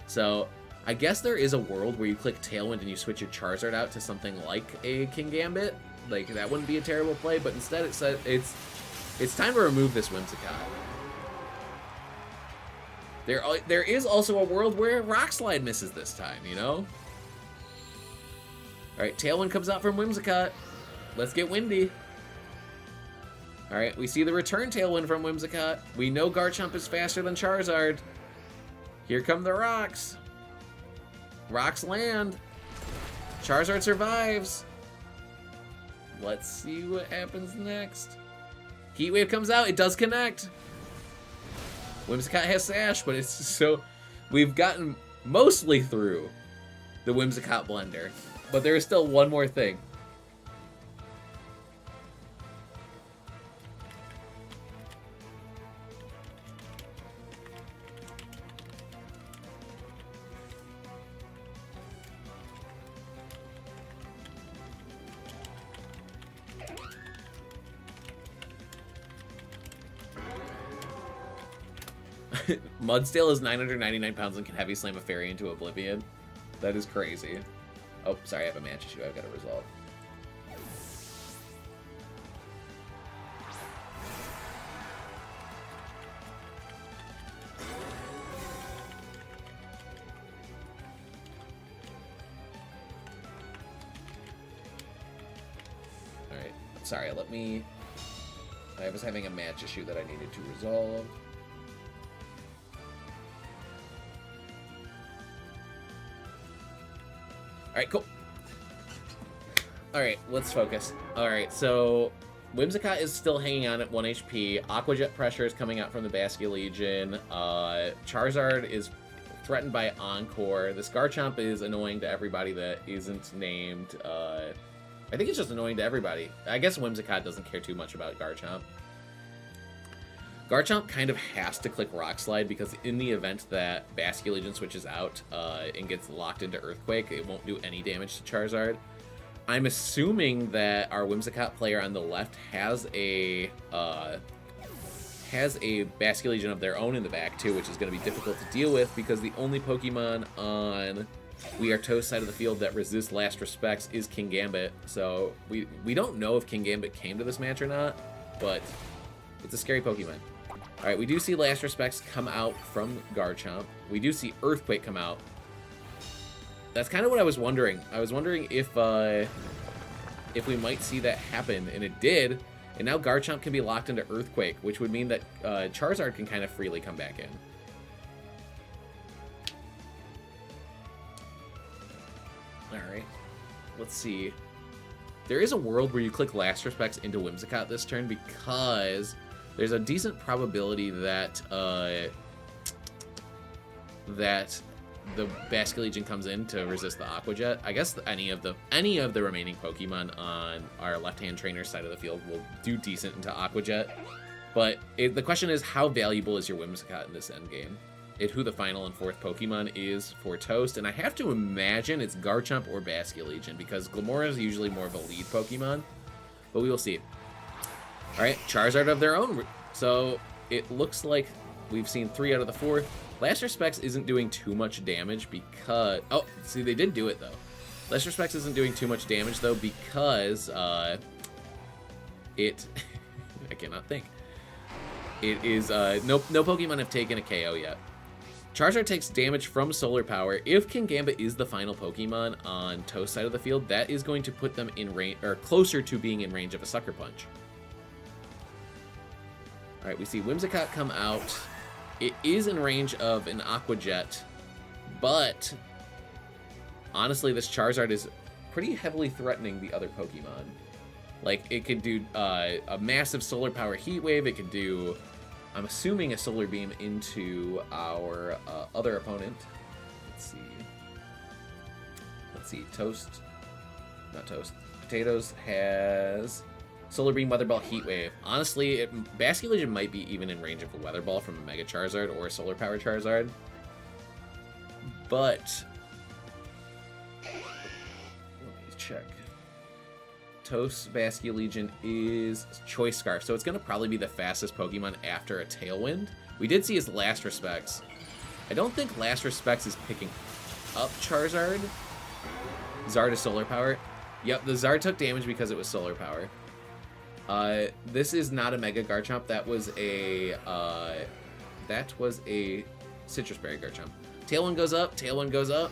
So, I guess there is a world where you click Tailwind and you switch your Charizard out to something like a Kingambit. Like, that wouldn't be a terrible play, but instead it said it's time to remove this Whimsicott. There is also a world where Rock Slide misses this time, you know? Alright, Tailwind comes out from Whimsicott. Let's get windy. Alright, we see the return Tailwind from Whimsicott. We know Garchomp is faster than Charizard. Here come the rocks. Rocks land. Charizard survives. Let's see what happens next. Heat Wave comes out. It does connect. Whimsicott has Sash, but it's so... We've gotten mostly through the Whimsicott blender. But there is still one more thing. Mudsdale is 999 pounds and can heavy slam a fairy into oblivion. That is crazy. Oh, sorry, I have a match issue I've got to resolve. sorry, I was having a match issue that I needed to resolve. Alright, cool. Alright, let's focus. Alright, so Whimsicott is still hanging on at 1 HP. Aqua Jet Pressure is coming out from the Basculegion. Charizard is threatened by Encore. This Garchomp is annoying to everybody that isn't named. I think it's just annoying to everybody. I guess Whimsicott doesn't care too much about Garchomp. Garchomp kind of has to click Rock Slide because in the event that Basculegion switches out and gets locked into Earthquake, it won't do any damage to Charizard. I'm assuming that our Whimsicott player on the left has a Basculegion of their own in the back too, which is going to be difficult to deal with because the only Pokemon on We Are Toast side of the field that resists Last Respects is Kingambit. So we don't know if Kingambit came to this match or not, but it's a scary Pokemon. All right, we do see Last Respects come out from Garchomp. We do see Earthquake come out. That's kind of what I was wondering. I was wondering if we might see that happen, and it did. And now Garchomp can be locked into Earthquake, which would mean that Charizard can kind of freely come back in. Alright, let's see. There is a world where you click Last Respects into Whimsicott this turn because there's a decent probability that that the Basculegion comes in to resist the Aqua Jet. I guess any of the remaining Pokemon on our left-hand trainer side of the field will do decent into Aqua Jet. But the question is, how valuable is your Whimsicott in this endgame? Who the final and fourth Pokemon is for Toast, and I have to imagine it's Garchomp or Basculegion because Glimmora is usually more of a lead Pokemon, but we will see. All right, Charizard of their own. So it looks like we've seen 3 out of the 4. Last Respects isn't doing too much damage because... Oh, see, they did do it, though. Last Respects isn't doing too much damage, though, because it... I cannot think. It is... No Pokemon have taken a KO yet. Charizard takes damage from Solar Power. If Kingambit is the final Pokemon on Toast side of the field, that is going to put them in range, or closer to being in range of a Sucker Punch. All right, we see Whimsicott come out. It is in range of an Aqua Jet, but honestly, this Charizard is pretty heavily threatening the other Pokemon. Like, it could do a massive Solar Power Heat Wave. It could do, I'm assuming, a Solar Beam into our other opponent. Let's see. Potatoes has Solar Beam, Weather Ball, Heat Wave. Honestly, Basculegion might be even in range of a Weather Ball from a Mega Charizard or a Solar Power Charizard. But let me check. Toast Basculegion is Choice Scarf, so it's going to probably be the fastest Pokemon after a Tailwind. We did see his Last Respects. I don't think Last Respects is picking up Charizard. Zard is Solar Power. Yep, the Zard took damage because it was Solar Power. This is not a Mega Garchomp. That was a Citrus Berry Garchomp. Tailwind goes up. Tailwind goes up.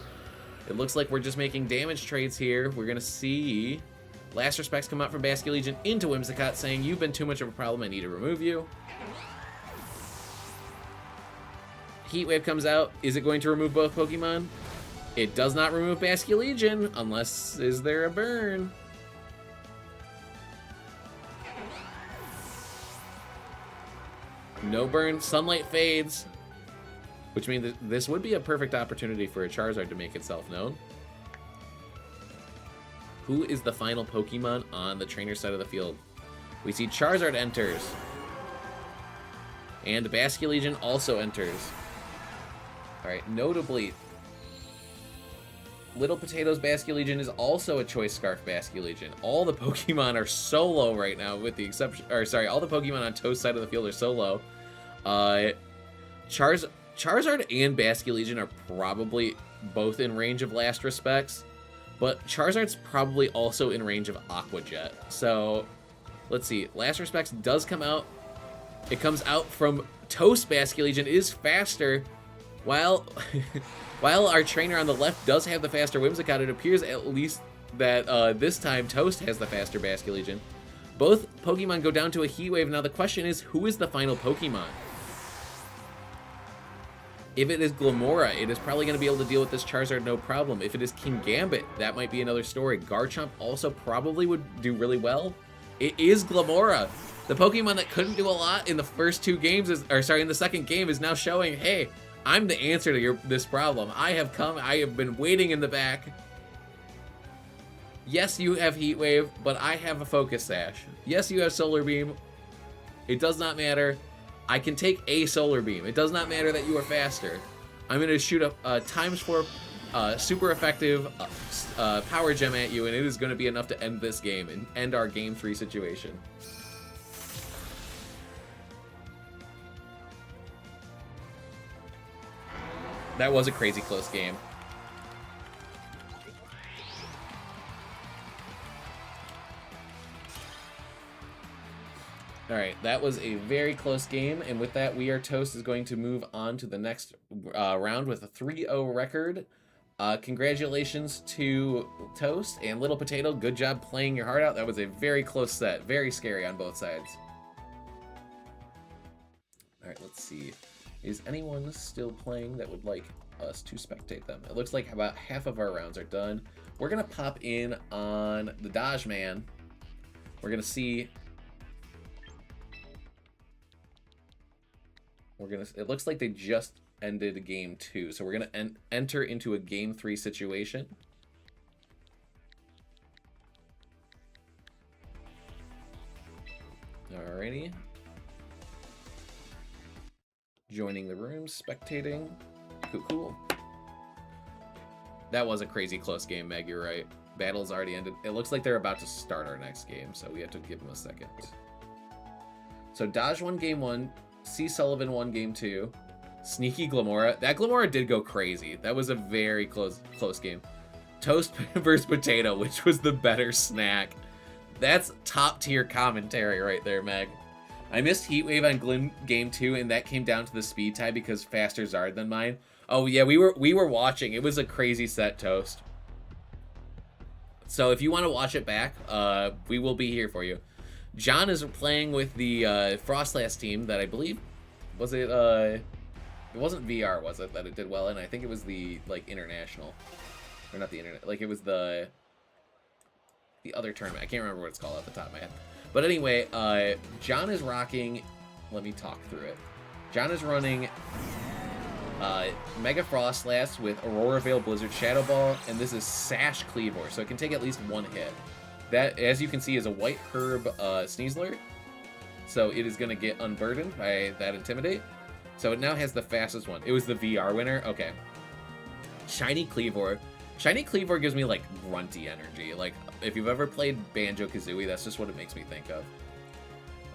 It looks like we're just making damage trades here. We're gonna see Last Respects come out from Basculegion into Whimsicott, saying, "You've been too much of a problem. I need to remove you." Heat Wave comes out. Is it going to remove both Pokemon? It does not remove Basculegion, unless is there a burn? No burn, Sunlight fades, which means that this would be a perfect opportunity for a Charizard to make itself known. Who is the final Pokemon on the trainer side of the field? We see Charizard enters, and Basculegion also enters. All right, notably, Little Potatoes Basculegion is also a Choice Scarf Basculegion. All the Pokemon are so low right now, with the exception, or sorry, all the Pokemon on Toast side of the field are so low. Charizard and Basculegion are probably both in range of Last Respects, but Charizard's probably also in range of Aqua Jet. So, let's see. Last Respects does come out. It comes out from Toast Basculegion is faster, while while our trainer on the left does have the faster Whimsicott. It appears at least that this time Toast has the faster Basculegion. Both Pokemon go down to a Heat Wave. Now the question is, who is the final Pokemon? If it is Glimmora, it is probably going to be able to deal with this Charizard no problem. If it is Kingambit, that might be another story. Garchomp also probably would do really well. It is Glimmora. The Pokemon that couldn't do a lot in the first two games, in the second game, is now showing, hey, I'm the answer to this problem. I have been waiting in the back. Yes, you have Heat Wave, but I have a Focus Sash. Yes, you have Solar Beam. It does not matter. I can take a Solar Beam. It does not matter that you are faster. I'm going to shoot a ×4 super effective Power Gem at you, and it is going to be enough to end this game and end our Game 3 situation. That was a crazy close game. Alright, that was a very close game, and with that, We Are Toast is going to move on to the next round with a 3-0 record. Congratulations to Toast and Little Potato. Good job playing your heart out. That was a very close set. Very scary on both sides. Alright, let's see. Is anyone still playing that would like us to spectate them? It looks like about half of our rounds are done. We're going to pop in on the Dodge Man. We're going to see... It looks like they just ended game 2, so we're gonna enter into a game 3 situation. Alrighty. Joining the room, spectating. Cool. That was a crazy close game, Meg, you're right. Battle's already ended. It looks like they're about to start our next game, so we have to give them a second. So Dodge won game 1. C. Sullivan won game 2. Sneaky Glimmora. That Glimmora did go crazy. That was a very close game. Toast versus Potato, which was the better snack. That's top tier commentary right there, Meg. I missed Heat Wave on game 2, and that came down to the speed tie because faster Zard than mine. Oh yeah, we were watching. It was a crazy set, Toast. So if you want to watch it back, we will be here for you. John is playing with the Frostlass team that I believe, was it wasn't VR, was it, that it did well in? I think it was the, like, international. Or not the internet, like, it was the other tournament. I can't remember what it's called off the top of my head. But anyway, John is rocking, let me talk through it. John is running Mega Frostlass with Aurora Veil Blizzard Shadow Ball, and this is Sash Cleavor, so it can take at least one hit. That, as you can see, is a White Herb Sneasler, so it is going to get unburdened by that Intimidate. So it now has the fastest one. It was the VR winner? Okay. Shiny Cleavor. Shiny Cleavor gives me, like, grunty energy. Like, if you've ever played Banjo-Kazooie, that's just what it makes me think of.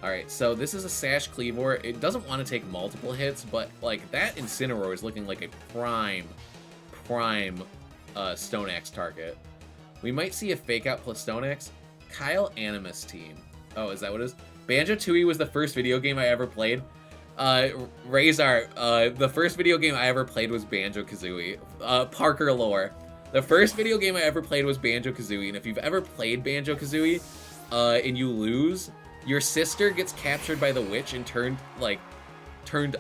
Alright, so this is a Sash Cleavor. It doesn't want to take multiple hits, but, like, that Incineroar is looking like a prime Stone Axe target. We might see a Fake Out plus Stone Axe. Kyle Animus team. Oh, is that what it is? Banjo-Tooie was the first video game I ever played. Razor, the first video game I ever played was Banjo-Kazooie. Parker lore. The first video game I ever played was Banjo-Kazooie, and if you've ever played Banjo-Kazooie, and you lose, your sister gets captured by the witch and turned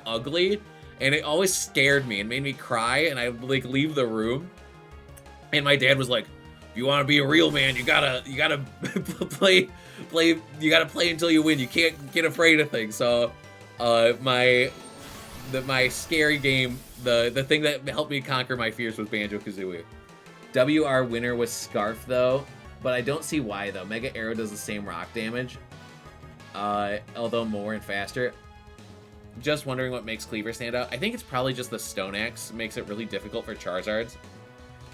ugly, and it always scared me and made me cry, and I like leave the room, and my dad was like, if you want to be a real man, you gotta play until you win. You can't get afraid of things. So, my scary game, the thing that helped me conquer my fears was Banjo-Kazooie. WR winner was Scarf though, but I don't see why though. Mega Arrow does the same rock damage, although more and faster. Just wondering what makes Cleaver stand out. I think it's probably just the Stone Axe makes it really difficult for Charizards.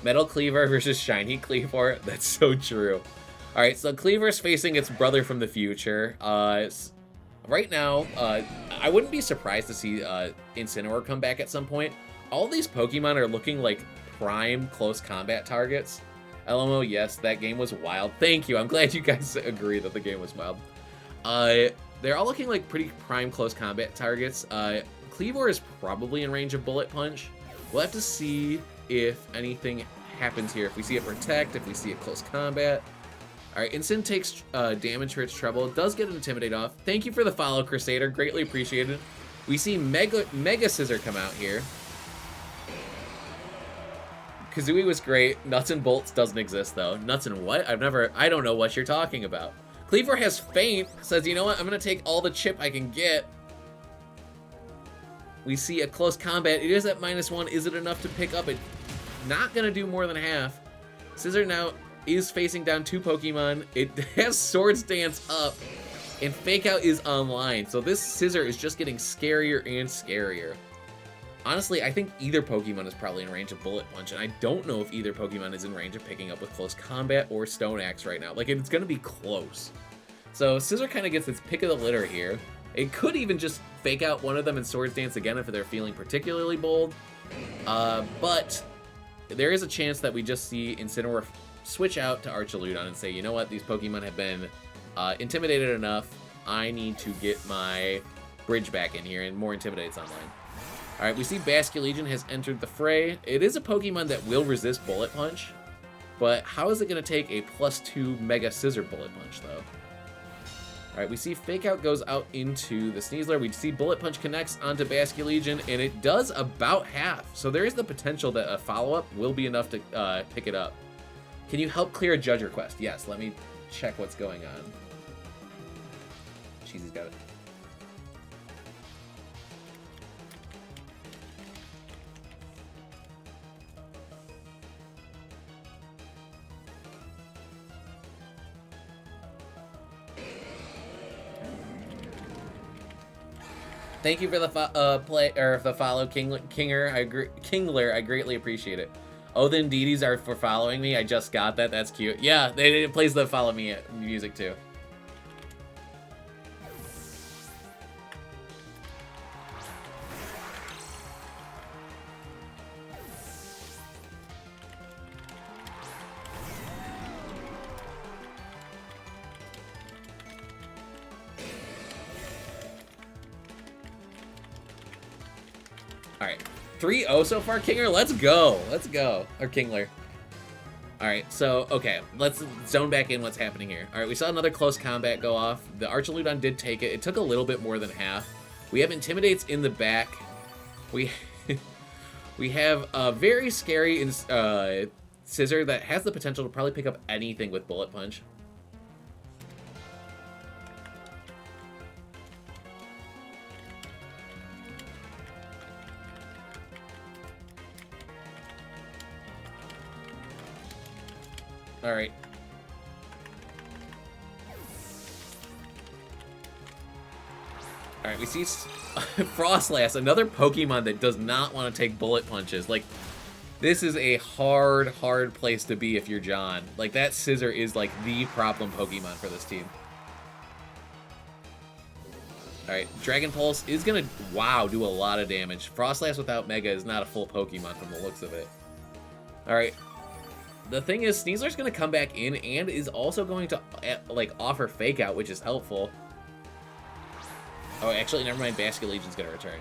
Metal Cleaver versus Shiny Cleavor. That's so true. Alright, so Cleaver's facing its brother from the future. Right now, I wouldn't be surprised to see Incineroar come back at some point. All these Pokemon are looking like prime close combat targets. LMO, yes, that game was wild. Thank you. I'm glad you guys agree that the game was wild. They're all looking like pretty prime close combat targets. Cleavor is probably in range of Bullet Punch. We'll have to see if anything happens here. If we see it protect, if we see it close combat. Alright, Instant takes damage for its trouble. Does get an Intimidate off. Thank you for the follow, Crusader. Greatly appreciated. We see Mega Scissor come out here. Kazooie was great. Nuts and Bolts doesn't exist, though. Nuts and what? I don't know what you're talking about. Cleaver has Feint. Says, you know what? I'm going to take all the chip I can get. We see a close combat. It is at -1. Is it enough to pick up? It's not going to do more than half. Scissor now is facing down 2 Pokemon. It has Swords Dance up. And Fake Out is online. So this Scissor is just getting scarier and scarier. Honestly, I think either Pokemon is probably in range of Bullet Punch, and I don't know if either Pokemon is in range of picking up with Close Combat or Stone Axe right now. Like, it's going to be close. So Scissor kind of gets its pick of the litter here. It could even just Fake Out one of them and Swords Dance again if they're feeling particularly bold. But there is a chance that we just see Incineroar switch out to Archaludon and say, you know what, these Pokemon have been intimidated enough. I need to get my bridge back in here, and more Intimidate's online. Alright, we see Basculegion has entered the fray. It is a Pokemon that will resist Bullet Punch, but how is it going to take a +2 Mega Scissor Bullet Punch, though? Alright, we see Fake Out goes out into the Sneasler. We see Bullet Punch connects onto Basculegion, and it does about half. So there is the potential that a follow-up will be enough to pick it up. Can you help clear a judge request? Yes, let me check what's going on. Cheesy's got it. Thank you for the follow, Kingler. I greatly appreciate it. Oh, the Indeedies are for following me. I just got that. That's cute. Yeah, it plays the follow me music too. Alright, 3-0 so far, Kinger. Let's go. Let's go. Or Kingler. Alright, so, okay. Let's zone back in what's happening here. Alright, we saw another close combat go off. The Archaludon did take it. It took a little bit more than half. We have Intimidates in the back. We we have a very scary Scissor that has the potential to probably pick up anything with Bullet Punch. Alright. Alright, we see Frostlass, another Pokemon that does not want to take bullet punches. Like, this is a hard place to be if you're John. Like, that Scissor is, like, the problem Pokemon for this team. Alright, Dragon Pulse is gonna, wow, do a lot of damage. Frostlass without Mega is not a full Pokemon from the looks of it. Alright. The thing is, Sneasler's going to come back in and is also going to, like, offer Fake Out, which is helpful. Oh, actually, never mind. Basculegion's going to return.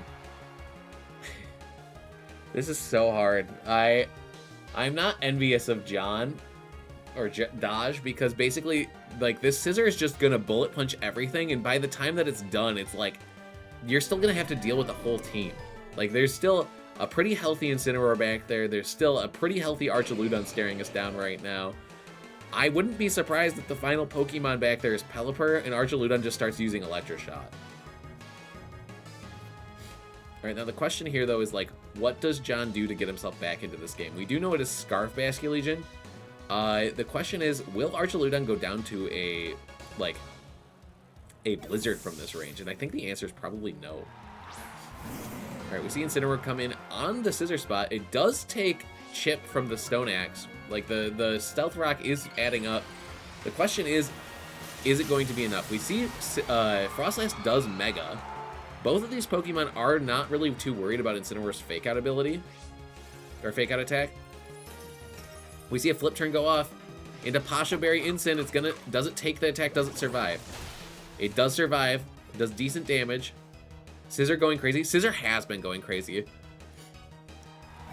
This is so hard. I'm not envious of John or Dodge because basically, like, this Scissor is just going to bullet punch everything, and by the time that it's done, it's like, you're still going to have to deal with the whole team. Like, there's still a pretty healthy Incineroar back there. There's still a pretty healthy Archaludon staring us down right now. I wouldn't be surprised if the final Pokemon back there is Pelipper and Archaludon just starts using Electroshock. Alright, now the question here, though, is, like, what does John do to get himself back into this game? We do know it is Scarf Basculegion. The question is, will Archaludon go down to a Blizzard from this range? And I think the answer is probably no. Alright, we see Incineroar come in on the Scissor spot. It does take Chip from the Stone Axe. Like, the Stealth Rock is adding up. The question is it going to be enough? We see Frostlass does Mega. Both of these Pokemon are not really too worried about Incineroar's Fake Out ability. Or Fake Out attack. We see a Flip Turn go off into Pasha Berry Incin. It's gonna, does it take the attack? Does it survive? It does survive. It does decent damage. Scissor going crazy. Scissor has been going crazy.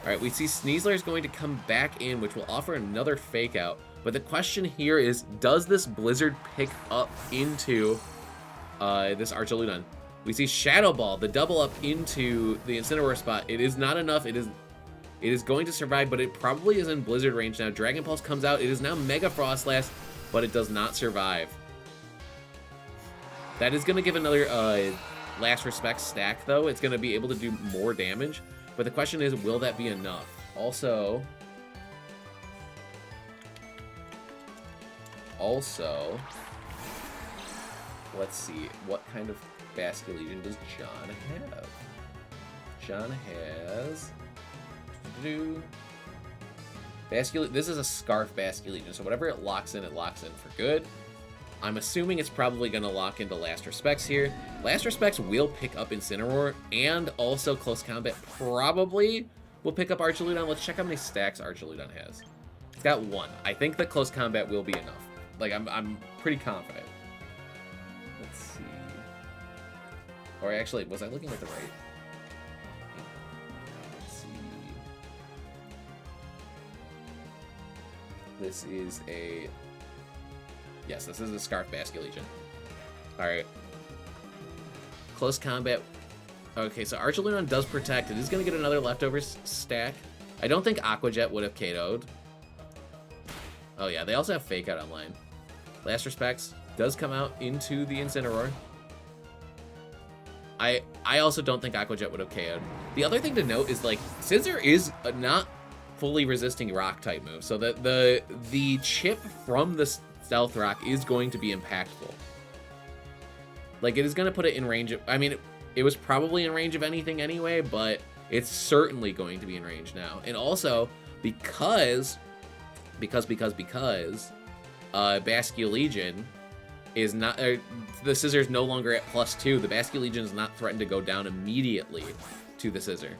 Alright, we see Sneasler is going to come back in, which will offer another Fake Out. But the question here is, does this Blizzard pick up into this Archaludon? We see Shadow Ball, the double up into the Incineroar spot. It is not enough. It is going to survive, but it probably is in Blizzard range now. Dragon Pulse comes out. It is now Mega Frostlass, but it does not survive. That is going to give another Last Respect stack, though. It's going to be able to do more damage. But the question is, will that be enough? Also, let's see. What kind of Basculegion does John have? John has... This is a Scarf Basculegion, so whatever it locks in for good. I'm assuming it's probably going to lock into Last Respects here. Last Respects will pick up Incineroar, and also Close Combat probably will pick up Archaludon. Let's check how many stacks Archaludon has. It's got 1. I think that Close Combat will be enough. Like, I'm pretty confident. Let's see. Or actually, was I looking at the right? Let's see. This is a... Yes, this is a Scarf Basculegion. Alright. Close Combat. Okay, so Archaludon does protect. It is going to get another leftover stack. I don't think Aqua Jet would have KO'd. Oh yeah, they also have Fake Out online. Last Respects does come out into the Incineroar. I also don't think Aqua Jet would have KO'd. The other thing to note is, like, Scizor is not fully resisting Rock type moves, so that the chip from the Stealth Rock is going to be impactful. Like, it is going to put it in range of... I mean, it was probably in range of anything anyway, but it's certainly going to be in range now. And also, because Basculegion is not... the Scizor is no longer at +2. The Basculegion is not threatened to go down immediately to the Scizor.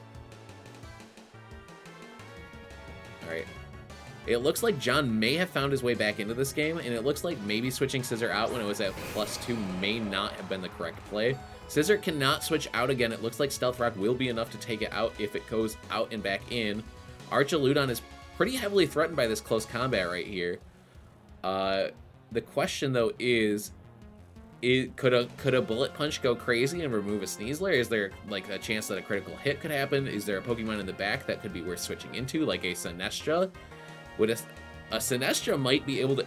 Alright. It looks like John may have found his way back into this game, and it looks like maybe switching Scizor out when it was at +2 may not have been the correct play. Scizor cannot switch out again. It looks like Stealth Rock will be enough to take it out if it goes out and back in. Archaludon is pretty heavily threatened by this Close Combat right here. The question, though, is could a Bullet Punch go crazy and remove a Sneasler? Is there, like, a chance that a critical hit could happen? Is there a Pokemon in the back that could be worth switching into, like a Sinestro? Would a Sinestro might be able to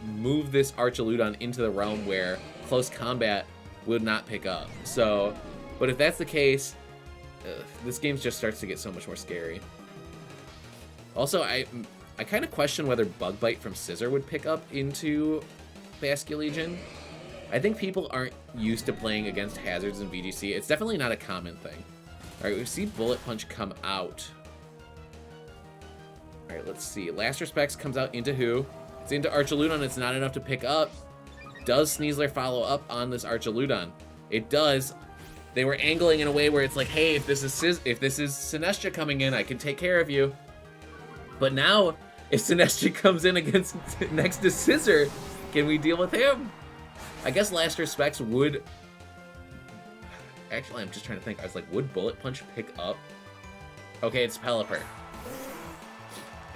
move this Archaludon into the realm where Close Combat would not pick up. So, but if that's the case, this game just starts to get so much more scary. Also, I kind of question whether Bug Bite from Scizor would pick up into Basculegion. I think people aren't used to playing against hazards in VGC. It's definitely not a common thing. Alright, we see Bullet Punch come out. Alright, let's see. Last Respects comes out into who? It's into Archaludon. It's not enough to pick up. Does Sneasler follow up on this Archaludon? It does. They were angling in a way where it's like, hey, if this is Sinestro coming in, I can take care of you. But now, if Sinestro comes in against next to Scizor, can we deal with him? I guess Last Respects would... Actually, I'm just trying to think. I was like, would Bullet Punch pick up? Okay, it's Pelipper.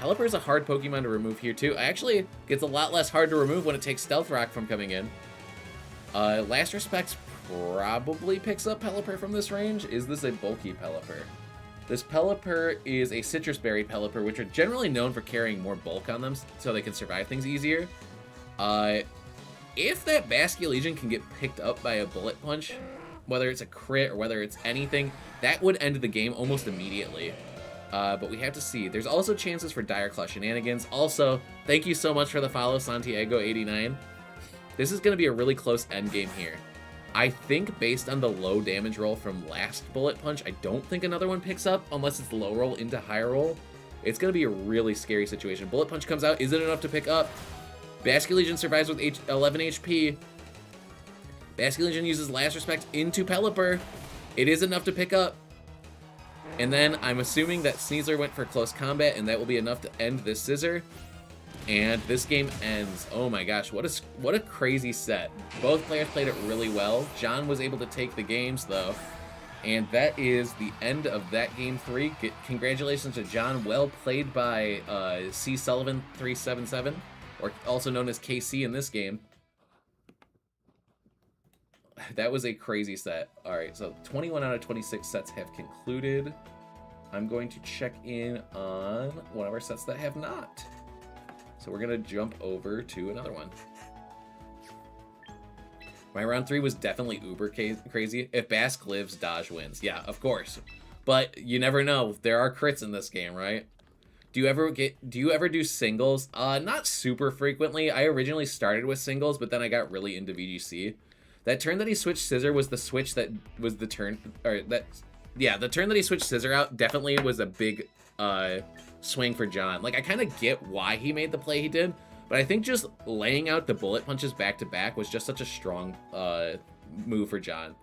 Pelipper is a hard Pokemon to remove here, too. Actually, it gets a lot less hard to remove when it takes Stealth Rock from coming in. Last Respects probably picks up Pelipper from this range. Is this a bulky Pelipper? This Pelipper is a Citrus Berry Pelipper, which are generally known for carrying more bulk on them so they can survive things easier. If that Basculegion can get picked up by a Bullet Punch, whether it's a crit or whether it's anything, that would end the game almost immediately. But we have to see. There's also chances for Dire Claw shenanigans. Also, thank you so much for the follow, Santiago89. This is going to be a really close endgame here. I think based on the low damage roll from last Bullet Punch, I don't think another one picks up unless it's low roll into high roll. It's going to be a really scary situation. Bullet Punch comes out. Is it enough to pick up? Basculegion survives with 11 HP. Basculegion uses Last Respect into Pelipper. It is enough to pick up. And then I'm assuming that Sneasler went for Close Combat, and that will be enough to end this Scizor. And this game ends. Oh my gosh, what a crazy set. Both players played it really well. John was able to take the games, though. And that is the end of that Game 3. Congratulations to John. Well played by C. Sullivan 377. or also known as KC in this game. That was a crazy set. All right, so 21 out of 26 sets have concluded. I'm going to check in on one of our sets that have not. So we're going to jump over to another one. My round 3 was definitely uber crazy. If Basque lives, Dodge wins. Yeah, of course. But you never know. There are crits in this game, right? Do you ever do singles? Not super frequently. I originally started with singles, but then I got really into VGC. That turn that he switched Scissor was the switch that was the turn, or that, yeah, the turn that he switched Scissor out definitely was a big swing for John. Like, I kind of get why he made the play he did, but I think just laying out the bullet punches back to back was just such a strong move for John.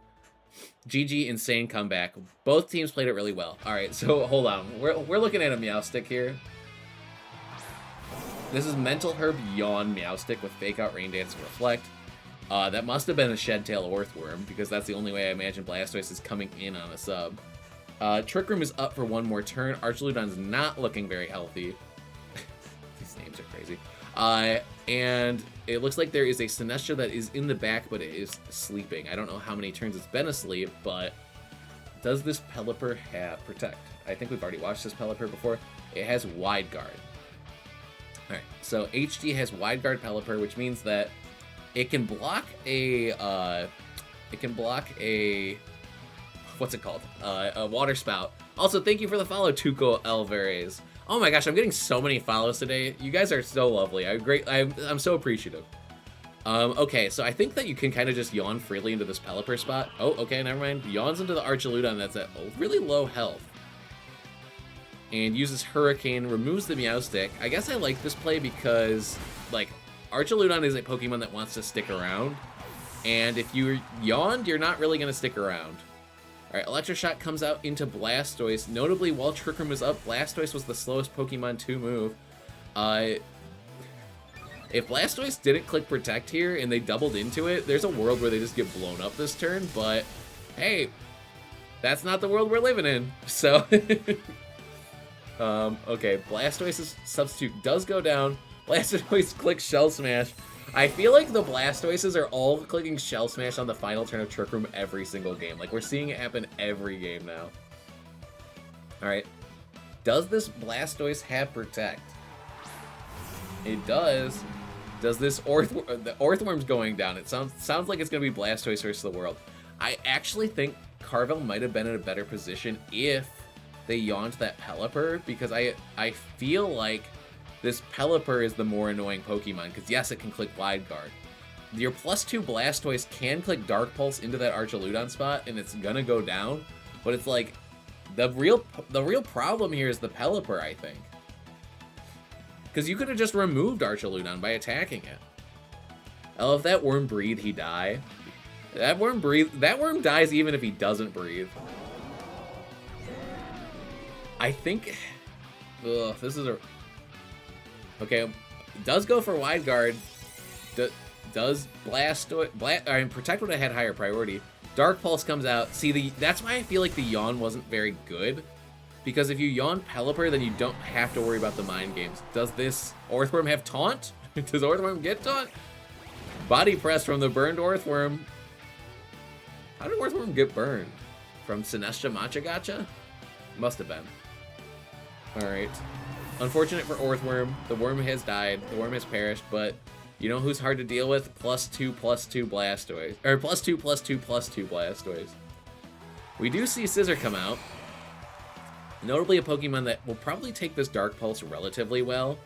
GG, insane comeback. Both teams played it really well. All right, so hold on. We're looking at a Meowstic here. This is Mental Herb Yawn Meowstic with Fake Out, Rain Dance, and Reflect. That must have been a Shed Tail Earthworm, because that's the only way I imagine Blastoise is coming in on a sub. Trick Room is up for one more turn. Archaludon's not looking very healthy. These names are crazy. And it looks like there is a Sinestro that is in the back, but it is sleeping. I don't know how many turns it's been asleep, but does this Pelipper have Protect? I think we've already watched this Pelipper before. It has Wide Guard. Alright, so HD has Wide Guard Pelipper, which means that it can block a, what's it called? A Water Spout. Also, thank you for the follow, Tuco Alvarez. Oh my gosh, I'm getting so many follows today. You guys are so lovely. I'm so appreciative. Okay, so I think that you can kind of just yawn freely into this Pelipper spot. Oh, okay, never mind. Yawns into the Archaludon that's at really low health. And uses Hurricane, removes the Meowstic. I guess I like this play because, like, Archaludon is a Pokemon that wants to stick around. And if you yawned, you're not really going to stick around. Alright, Electroshock comes out into Blastoise. Notably, while Trick Room was up, Blastoise was the slowest Pokemon to move. If Blastoise didn't click Protect here and they doubled into it, there's a world where they just get blown up this turn, but hey, that's not the world we're living in. So, okay, Blastoise's substitute does go down. Blastoise clicks Shell Smash. I feel like the Blastoises are all clicking Shell Smash on the final turn of Trick Room every single game. Like, we're seeing it happen every game now. Alright. Does this Blastoise have Protect? It does. Does this the Earthworm's going down? It sounds like it's going to be Blastoise versus the world. I actually think Carvel might have been in a better position if they yawned that Pelipper, because I feel like this Pelipper is the more annoying Pokemon, because yes, it can click Wide Guard. Your +2 Blastoise can click Dark Pulse into that Archaludon spot, and it's gonna go down, but it's like, the real problem here is the Pelipper, I think. Because you could have just removed Archaludon by attacking it. Oh, if that worm breathe, he die. That worm dies even if he doesn't breathe. I think, ugh, this is a, okay, does go for Wide Guard. Does Protect would have had higher priority. Dark Pulse comes out. See, that's why I feel like the yawn wasn't very good. Because if you yawn Pelipper, then you don't have to worry about the mind games. Does this Earthworm have Taunt? Does Earthworm get Taunt? Body Press from the burned Earthworm. How did Earthworm get burned? From Sinestro Machagacha? Must have been. Alright. Unfortunate for Earthworm. The worm has died. The worm has perished, but you know who's hard to deal with? +2/+2 Blastoise. Or +2/+2/2 Blastoise. We do see Scizor come out. Notably a Pokemon that will probably take this Dark Pulse relatively well.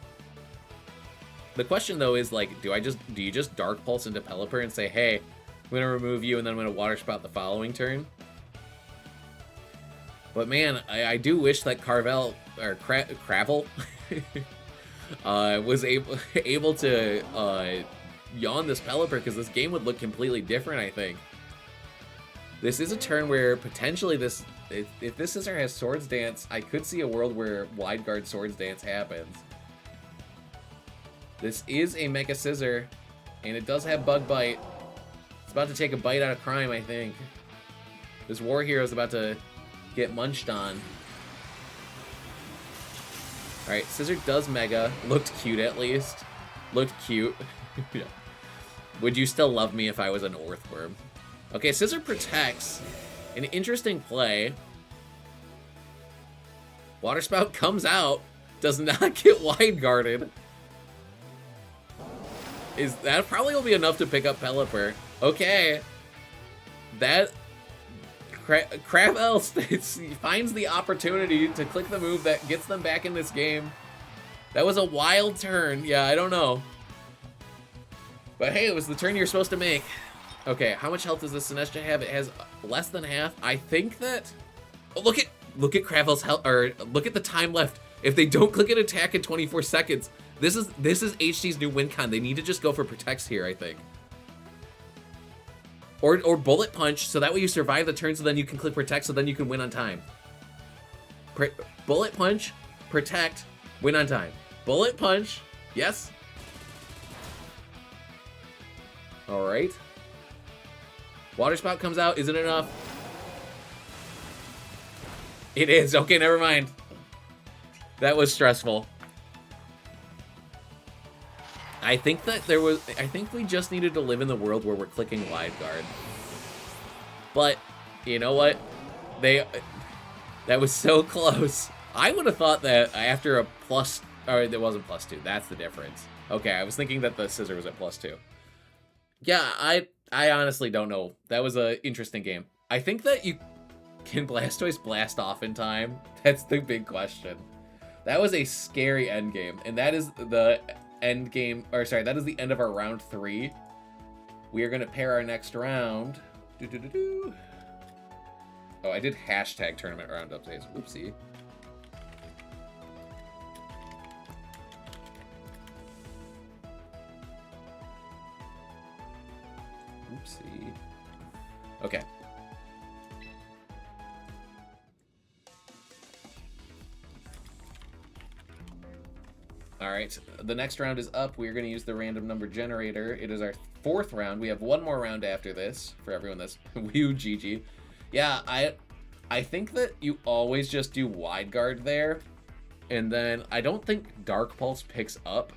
The question though is, like, do you just Dark Pulse into Pelipper and say, hey, I'm gonna remove you and then I'm gonna Water Spout the following turn? But man, I do wish that Carvel, or Cravel, was able to yawn this Pelipper, because this game would look completely different, I think. This is a turn where potentially if this Scizor has Swords Dance, I could see a world where Wide Guard Swords Dance happens. This is a Mecha Scizor, and it does have Bug Bite. It's about to take a bite out of crime, I think. This War Hero is about to get munched on. Alright, Scizor does Mega. Looked cute at least. Looked cute. Yeah. Would you still love me if I was an Orthworm? Okay, Scissor protects. An interesting play. Water Spout comes out. Does not get wide guarded. That probably will be enough to pick up Pelipper. Okay. That... Crabelle finds the opportunity to click the move that gets them back in this game. That was a wild turn. Yeah, I don't know. But hey, it was the turn you're supposed to make. Okay, how much health does this Sinestcha have? It has less than half. I think that... Oh, look at Cravel's health, or look at the time left. If they don't click an attack in 24 seconds, this is HD's new win con. They need to just go for protects here, I think. Or bullet punch, so that way you survive the turn, so then you can click protect, so then you can win on time. Bullet punch, protect, win on time. Bullet punch, yes. All right. Water Spout comes out, isn't enough. It is, okay, never mind. That was stressful. I think we just needed to live in the world where we're clicking wide guard. But, you know what? That was so close. I would have thought that after a plus, or it wasn't +2, that's the difference. Okay, I was thinking that the Scissor was at +2. Yeah, I honestly don't know. That was an interesting game. I think that you can Blastoise blast off in time. That's the big question. That was a scary end game, and that is the end game, or sorry, that is the end of our round 3. We are going to pair our next round. Oh, I did hashtag tournament round updates. Oopsie. Oopsie. Okay. All right, the next round is up. We're going to use the random number generator. It is our 4th round. We have one more round after this for everyone that's Woo GG. Yeah, I think that you always just do wide guard there, and then I don't think Dark Pulse picks up,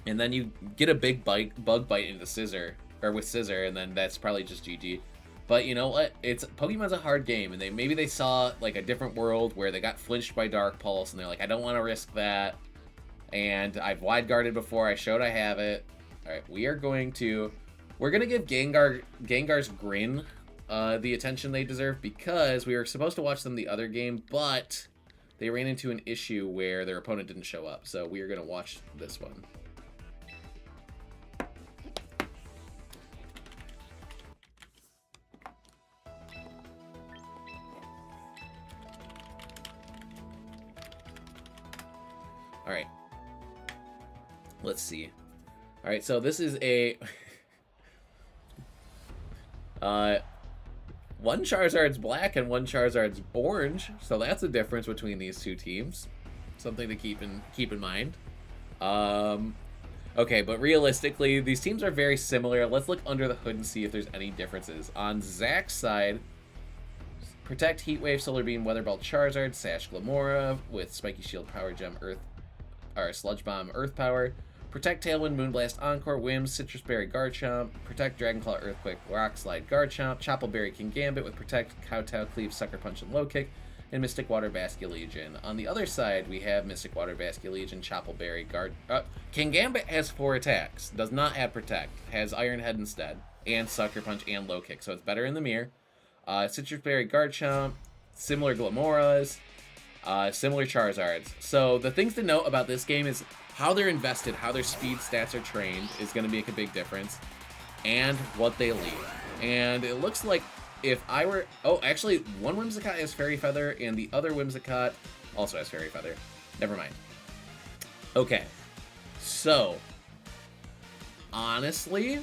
and then you get a big bug bite into Scissor, or with Scissor, and then that's probably just GG. But you know what? Pokemon's a hard game, and maybe they saw like a different world where they got flinched by Dark Pulse, and they're like, I don't want to risk that. And I've wide guarded before. I showed I have it. All right, we're gonna give Gengar's Grin the attention they deserve, because we were supposed to watch them the other game, but they ran into an issue where their opponent didn't show up. So we are gonna watch this one. All right. Let's see. All right, so this is a one Charizard's black and one Charizard's orange, so that's the difference between these two teams. Something to keep in mind. Okay, but realistically, these teams are very similar. Let's look under the hood and see if there's any differences. On Zach's side, Protect, Heat Wave, Solar Beam, Weather Belt, Charizard, Sash, Glamora with Spiky Shield, Power Gem, Sludge Bomb, Earth Power. Protect, Tailwind, Moonblast, Encore, Whims, Citrus Berry, Garchomp. Protect, Dragonclaw, Earthquake, Rock Slide, Garchomp. Chople Berry, Kingambit with Protect, Kowtow, Cleave, Sucker Punch, and Low Kick. And Mystic Water, Basculegion. On the other side, we have Mystic Water, Basculegion, Chople Berry, Kingambit has 4 attacks. Does not have Protect. Has Iron Head instead. And Sucker Punch and Low Kick. So it's better in the mirror. Citrus Berry, Garchomp. Similar Glamoras. Similar Charizards. So the things to note about this game is how they're invested, how their speed stats are trained is going to make a big difference, and what they leave. And it looks like if I were... Oh, actually, one Whimsicott has Fairy Feather, and the other Whimsicott also has Fairy Feather. Never mind. Okay. So, honestly,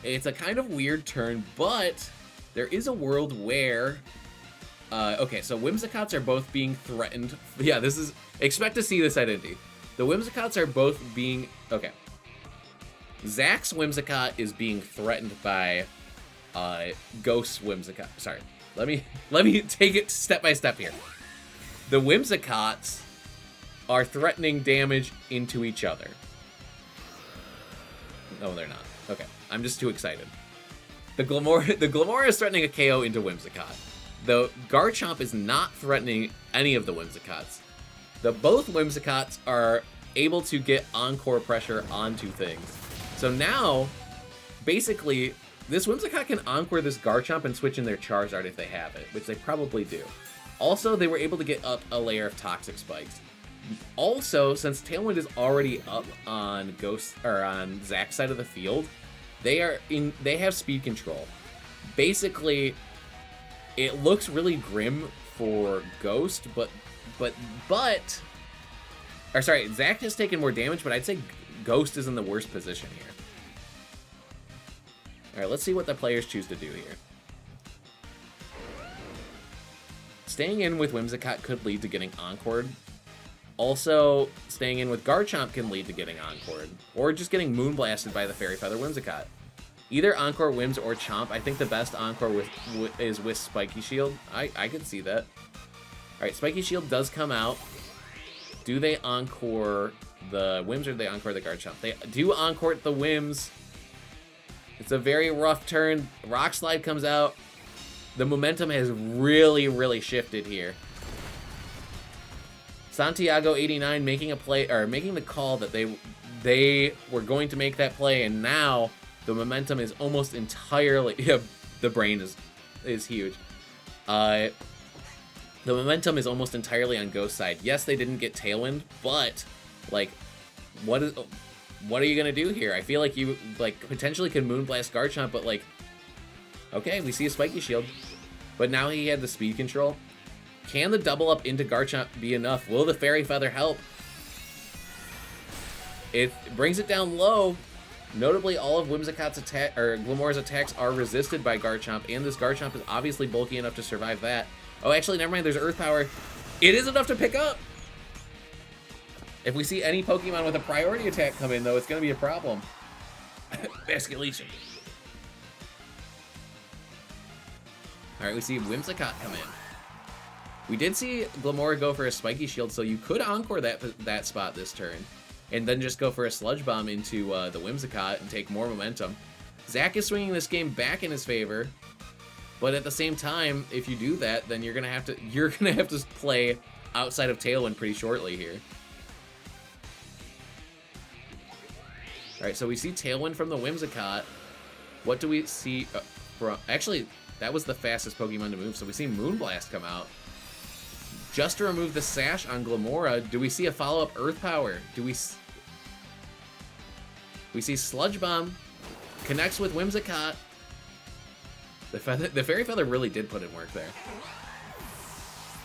it's a kind of weird turn, but there is a world where... okay, so Whimsicotts are both being threatened. Yeah, this is... Expect to see this identity. The Whimsicotts are both being... Okay. Zach's Whimsicott is being threatened by Ghost Whimsicott. Sorry. Let me take it step by step here. The Whimsicotts are threatening damage into each other. No, they're not. Okay, I'm just too excited. The Glamora is threatening a KO into Whimsicott. The Garchomp is not threatening any of the Whimsicots. Both Whimsicots are able to get Encore pressure onto things. So now, basically, this Whimsicott can Encore this Garchomp and switch in their Charizard if they have it, which they probably do. Also, they were able to get up a layer of Toxic Spikes. Also, since Tailwind is already up on on Zach's side of the field, they have speed control. Basically, it looks really grim for Ghost, Zach has taken more damage, but I'd say Ghost is in the worst position here. Alright, let's see what the players choose to do here. Staying in with Whimsicott could lead to getting Encored. Also, staying in with Garchomp can lead to getting Encored, or just getting Moonblasted by the Fairy Feather Whimsicott. Either Encore, Whims, or Chomp. I think the best Encore is with Spiky Shield. I could see that. Alright, Spiky Shield does come out. Do they Encore the Whims or do they Encore the Garchomp? They do Encore the Whims. It's a very rough turn. Rock Slide comes out. The momentum has really, really shifted here. Santiago 89 making a play, or making the call that they were going to make that play, and now the momentum is almost entirely. The brain is huge. The momentum is almost entirely on Ghost side. Yes, they didn't get Tailwind, but like, what are you gonna do here? I feel like you potentially could Moonblast Garchomp, but okay, we see a Spiky Shield, but now he had the speed control. Can the double up into Garchomp be enough? Will the Fairy Feather help? It brings it down low. Notably, all of Whimsicott's Glamora's attacks are resisted by Garchomp, and this Garchomp is obviously bulky enough to survive that. Oh, actually, never mind. There's Earth Power. It is enough to pick up. If we see any Pokemon with a priority attack come in, though, it's going to be a problem. Basculation. All right, we see Whimsicott come in. We did see Glamora go for a Spiky Shield, so you could Encore that spot this turn, and then just go for a Sludge Bomb into the Whimsicott and take more momentum. Zach is swinging this game back in his favor, but at the same time, if you do that, then you're gonna have to play outside of Tailwind pretty shortly here. All right, so we see Tailwind from the Whimsicott. What do we see from? Actually, that was the fastest Pokemon to move. So we see Moonblast come out. Just to remove the Sash on Glamora, do we see a follow-up Earth Power? We see Sludge Bomb, connects with Whimsicott. The Fairy Feather really did put in work there.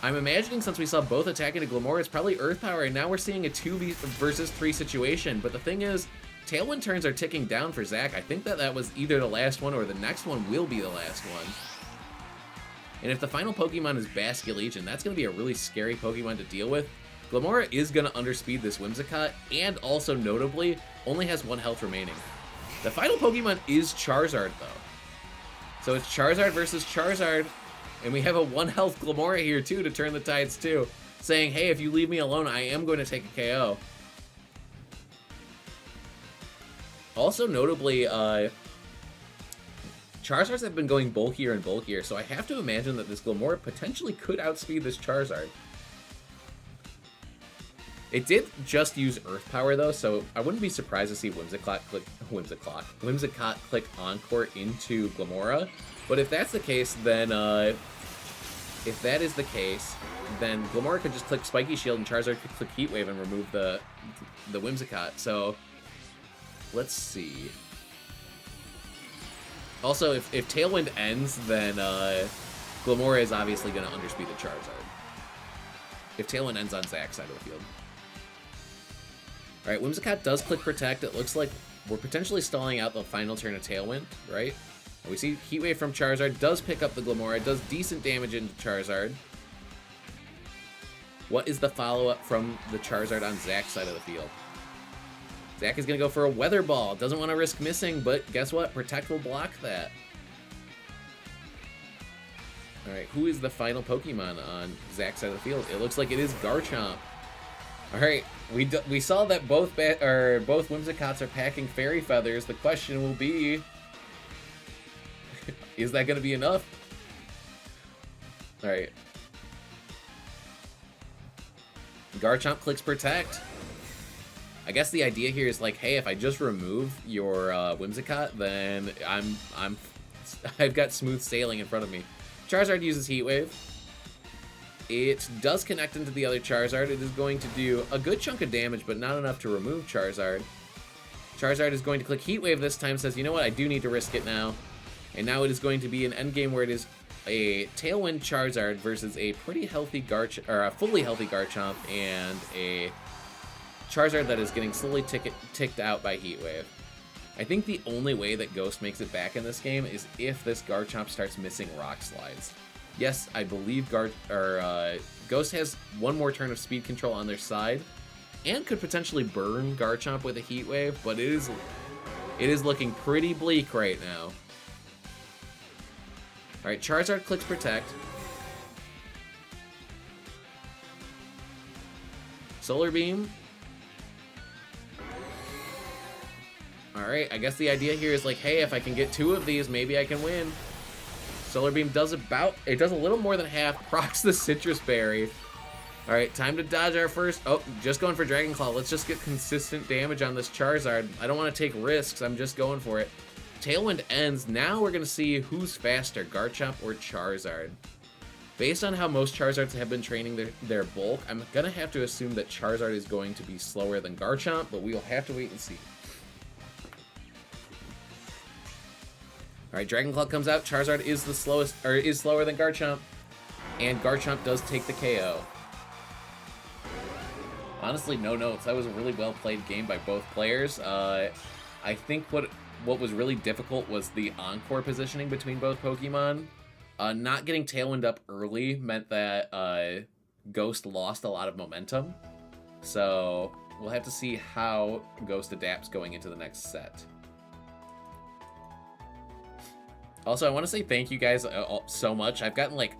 I'm imagining since we saw both attack into Glamora, it's probably Earth Power, and now we're seeing a 2v versus 3 situation. But the thing is, Tailwind turns are ticking down for Zach. I think that was either the last one or the next one will be the last one. And if the final Pokemon is Basculegion, that's going to be a really scary Pokemon to deal with. Glamora is going to underspeed this Whimsicott, and also notably, only has 1 health remaining. The final Pokemon is Charizard, though. So it's Charizard versus Charizard, and we have a 1 health Glamora here, too, to turn the tides, too. Saying, hey, if you leave me alone, I am going to take a KO. Also, notably, Charizards have been going bulkier and bulkier, so I have to imagine that this Glamora potentially could outspeed this Charizard. It did just use Earth Power, though, so I wouldn't be surprised to see Whimsicott click Encore into Glamora. But if that's the case, then then Glamora could just click Spiky Shield and Charizard could click Heat Wave and remove the Whimsicott. So let's see. Also, if Tailwind ends, then Glamora is obviously going to underspeed the Charizard. If Tailwind ends on Zach's side of the field. Alright, Whimsicott does click Protect. It looks like we're potentially stalling out the final turn of Tailwind, right? We see Heat Wave from Charizard, does pick up the Glamora, does decent damage into Charizard. What is the follow-up from the Charizard on Zach's side of the field? Zach is going to go for a Weather Ball. Doesn't want to risk missing, but guess what? Protect will block that. Alright, who is the final Pokemon on Zach's side of the field? It looks like it is Garchomp. All right, we saw that both Whimsicots are packing fairy feathers. The question will be, is that going to be enough? All right. Garchomp clicks protect. I guess the idea here is like, hey, if I just remove your Whimsicott, then I've got smooth sailing in front of me. Charizard uses Heat Wave. It does connect into the other Charizard. It is going to do a good chunk of damage, but not enough to remove Charizard. Charizard is going to click Heat Wave this time, says, you know what, I do need to risk it now. And now it is going to be an endgame where it is a Tailwind Charizard versus a pretty healthy a fully healthy Garchomp and a Charizard that is getting slowly ticked out by Heat Wave. I think the only way that Ghost makes it back in this game is if this Garchomp starts missing Rock Slides. Yes, I believe Ghost has one more turn of speed control on their side and could potentially burn Garchomp with a Heat Wave, but it is looking pretty bleak right now. Alright, Charizard clicks Protect. Solar Beam. Alright, I guess the idea here is like, hey, if I can get 2 of these, maybe I can win. Solar Beam does a little more than half, procs the Citrus Berry. Alright, time to dodge our first. Oh, just going for Dragon Claw. Let's just get consistent damage on this Charizard. I don't want to take risks, I'm just going for it. Tailwind ends. Now we're going to see who's faster, Garchomp or Charizard. Based on how most Charizards have been training their bulk, I'm going to have to assume that Charizard is going to be slower than Garchomp, but we'll have to wait and see. Alright, Dragon Claw comes out. Charizard is slower than Garchomp, and Garchomp does take the KO. Honestly, no notes. That was a really well played game by both players. I think what was really difficult was the Encore positioning between both Pokemon. Not getting Tailwind up early meant that Ghost lost a lot of momentum. So we'll have to see how Ghost adapts going into the next set. Also, I want to say thank you guys so much. I've gotten like,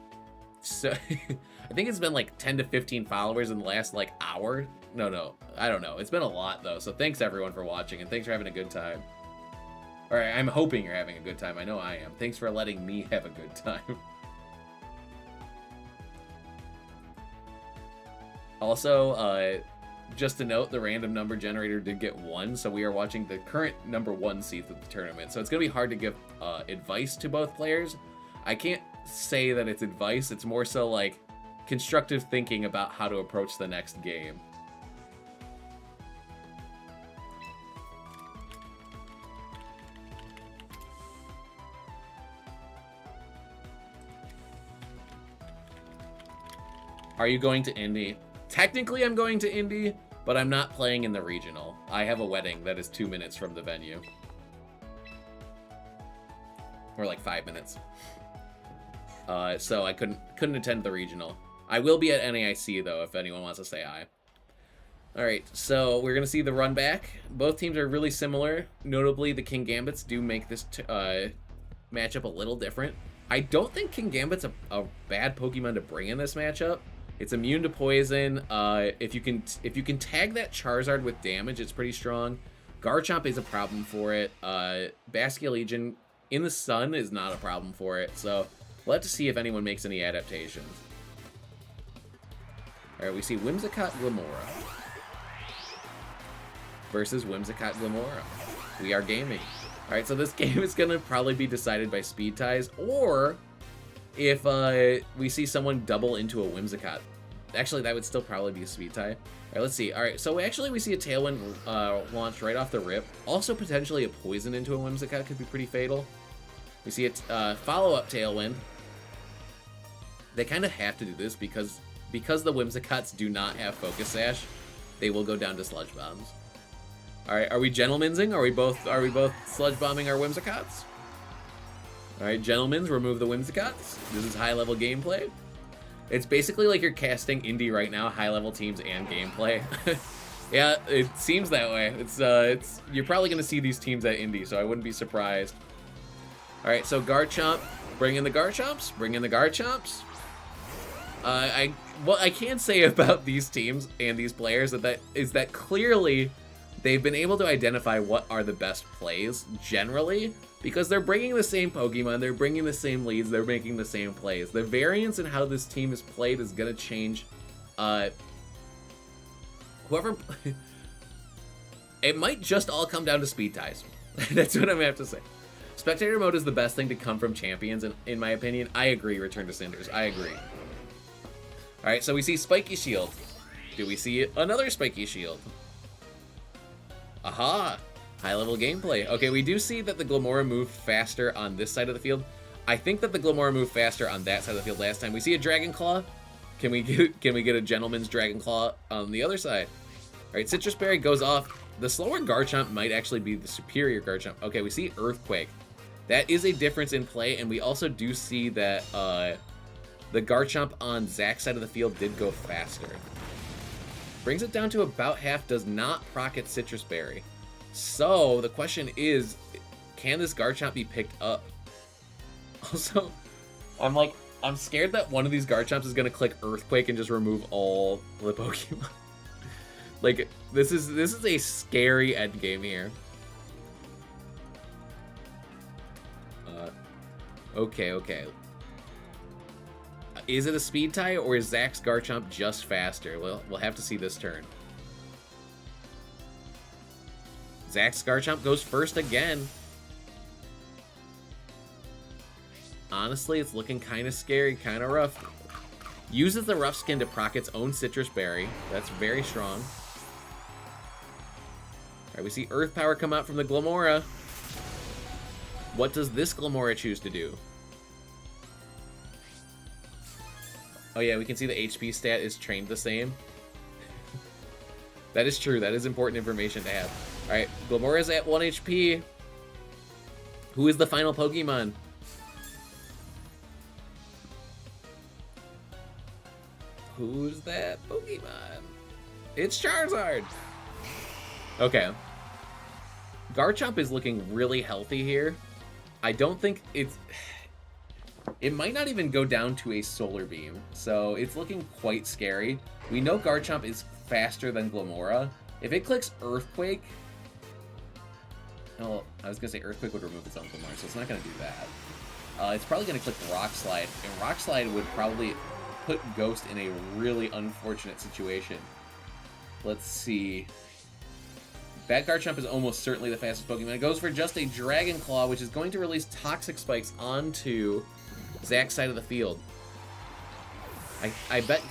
I think it's been like 10 to 15 followers in the last like hour. No, I don't know. It's been a lot though. So thanks everyone for watching and thanks for having a good time. All right, I'm hoping you're having a good time. I know I am. Thanks for letting me have a good time. Also, just to note, the random number generator did get 1, so we are watching the current number 1 seeds of the tournament. So it's going to be hard to give advice to both players. I can't say that it's advice. It's more so like constructive thinking about how to approach the next game. Are you going to Indy? Technically, I'm going to Indy, but I'm not playing in the regional. I have a wedding that is 2 minutes from the venue. Or like 5 minutes. So I couldn't attend the regional. I will be at NAIC, though, if anyone wants to say hi. Alright, so we're going to see the run back. Both teams are really similar. Notably, the Kingambits do make this matchup a little different. I don't think Kingambit's a bad Pokemon to bring in this matchup. It's immune to poison. If you can tag that Charizard with damage, it's pretty strong. Garchomp is a problem for it. Basculin Legion in the sun is not a problem for it. So we'll have to see if anyone makes any adaptations. All right, we see Whimsicott Glimmora versus Whimsicott Glimmora. We are gaming. All right, so this game is gonna probably be decided by speed ties, or if we see someone double into a Whimsicott. Actually, that would still probably be a speed tie. All right, let's see. All right, so actually we see a Tailwind launched right off the rip. Also, potentially a Poison into a Whimsicott could be pretty fatal. We see a follow-up Tailwind. They kind of have to do this because the Whimsicotts do not have Focus Sash. They will go down to Sludge Bombs. All right, are we Gentleman'sing? Are we both Sludge Bombing our Whimsicotts? All right, Gentlemen's, remove the Whimsicotts. This is high-level gameplay. It's basically like you're casting Indy right now, high-level teams and gameplay. Yeah, it seems that way. It's you're probably gonna see these teams at Indy, so I wouldn't be surprised. All right, so Garchomp, bring in the Garchomps, bring in the Garchomps. What I can say about these teams and these players is that clearly they've been able to identify what are the best plays generally, because they're bringing the same Pokemon, they're bringing the same leads, they're making the same plays. The variance in how this team is played is going to change. Whoever... It might just all come down to speed ties. That's what I'm going to have to say. Spectator mode is the best thing to come from champions, in my opinion. I agree, Return to Cinders. I agree. Alright, so we see Spiky Shield. Do we see another Spiky Shield? Aha! High-level gameplay. Okay, we do see that the Glimmora moved faster on this side of the field. I think that the Glimmora moved faster on that side of the field last time. We see a Dragon Claw. Can we get a Gentleman's Dragon Claw on the other side? Alright, Citrus Berry goes off. The slower Garchomp might actually be the superior Garchomp. Okay, we see Earthquake. That is a difference in play, and we also do see that the Garchomp on Zach's side of the field did go faster. Brings it down to about half, does not proc at Citrus Berry. So, the question is, can this Garchomp be picked up? Also, I'm scared that one of these Garchomps is going to click Earthquake and just remove all the Pokemon. Like, this is a scary endgame here. Okay. Is it a speed tie, or is Zach's Garchomp just faster? We'll have to see this turn. Zach's Garchomp goes first again. Honestly, it's looking kind of scary, kind of rough. Uses the Rough Skin to proc its own Citrus Berry. That's very strong. Alright, we see Earth Power come out from the Glimmora. What does this Glimmora choose to do? Oh yeah, we can see the HP stat is trained the same. That is true. That is important information to have. Alright, Glimmora's at 1 HP. Who is the final Pokemon? Who's that Pokemon? It's Charizard! Okay. Garchomp is looking really healthy here. I don't think it's... It might not even go down to a Solar Beam, so it's looking quite scary. We know Garchomp is faster than Glimmora. If it clicks Earthquake... Oh, I was going to say Earthquake would remove its own Glimmora, so it's not going to do that. It's probably going to click Rock Slide, and Rock Slide would probably put Ghost in a really unfortunate situation. Let's see. That Garchomp is almost certainly the fastest Pokemon. It goes for just a Dragon Claw, which is going to release Toxic Spikes onto Zach's side of the field. I bet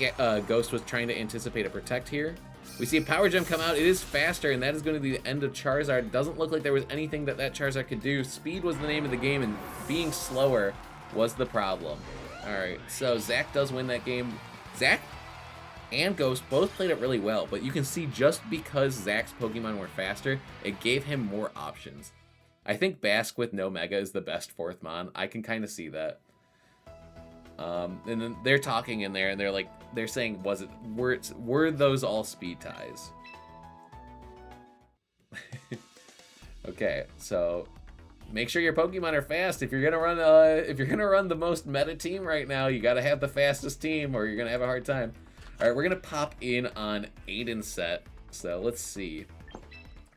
Ghost was trying to anticipate a Protect here. We see a Power Gem come out. It is faster, and that is going to be the end of Charizard. It doesn't look like there was anything that Charizard could do. Speed was the name of the game, and being slower was the problem. Alright, so Zach does win that game. Zach and Ghost both played it really well, but you can see just because Zach's Pokemon were faster, it gave him more options. I think Basque with no Mega is the best fourth Mon. I can kind of see that. And then they're talking in there, and they're saying, were those all speed ties? Okay, so make sure your Pokemon are fast. If you're gonna run the most meta team right now, you gotta have the fastest team, or you're gonna have a hard time. All right, we're gonna pop in on Aiden's set. So let's see.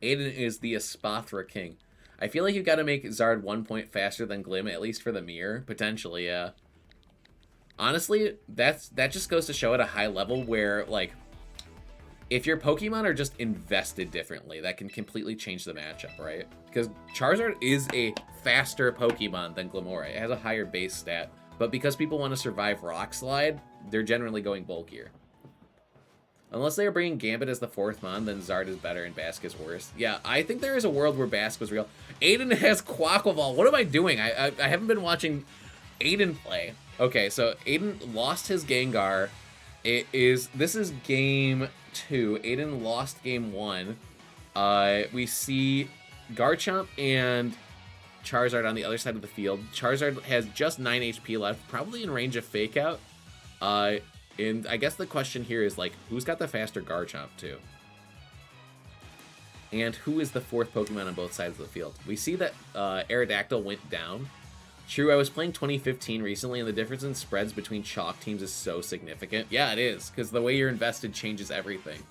Aiden is the Espathra King. I feel like you've got to make Zard 1 point faster than Glim, at least for the mirror. Potentially, yeah. Honestly, that just goes to show at a high level where, like, if your Pokemon are just invested differently, that can completely change the matchup, right? Because Charizard is a faster Pokemon than Glimmora. It has a higher base stat. But because people want to survive Rock Slide, they're generally going bulkier. Unless they are bringing Gambit as the fourth Mon, then Zard is better and Basque is worse. Yeah, I think there is a world where Basque was real. Aiden has Quaquaval. What am I doing? I haven't been watching Aiden play. Okay, so Aiden lost his Gengar. This is game 2. Aiden lost game 1. We see Garchomp and Charizard on the other side of the field. Charizard has just 9 HP left, probably in range of Fake Out. And I guess the question here is, like, who's got the faster Garchomp, too? And who is the fourth Pokemon on both sides of the field? We see that Aerodactyl went down. True, I was playing 2015 recently, and the difference in spreads between chalk teams is so significant. Yeah, it is, because the way you're invested changes everything.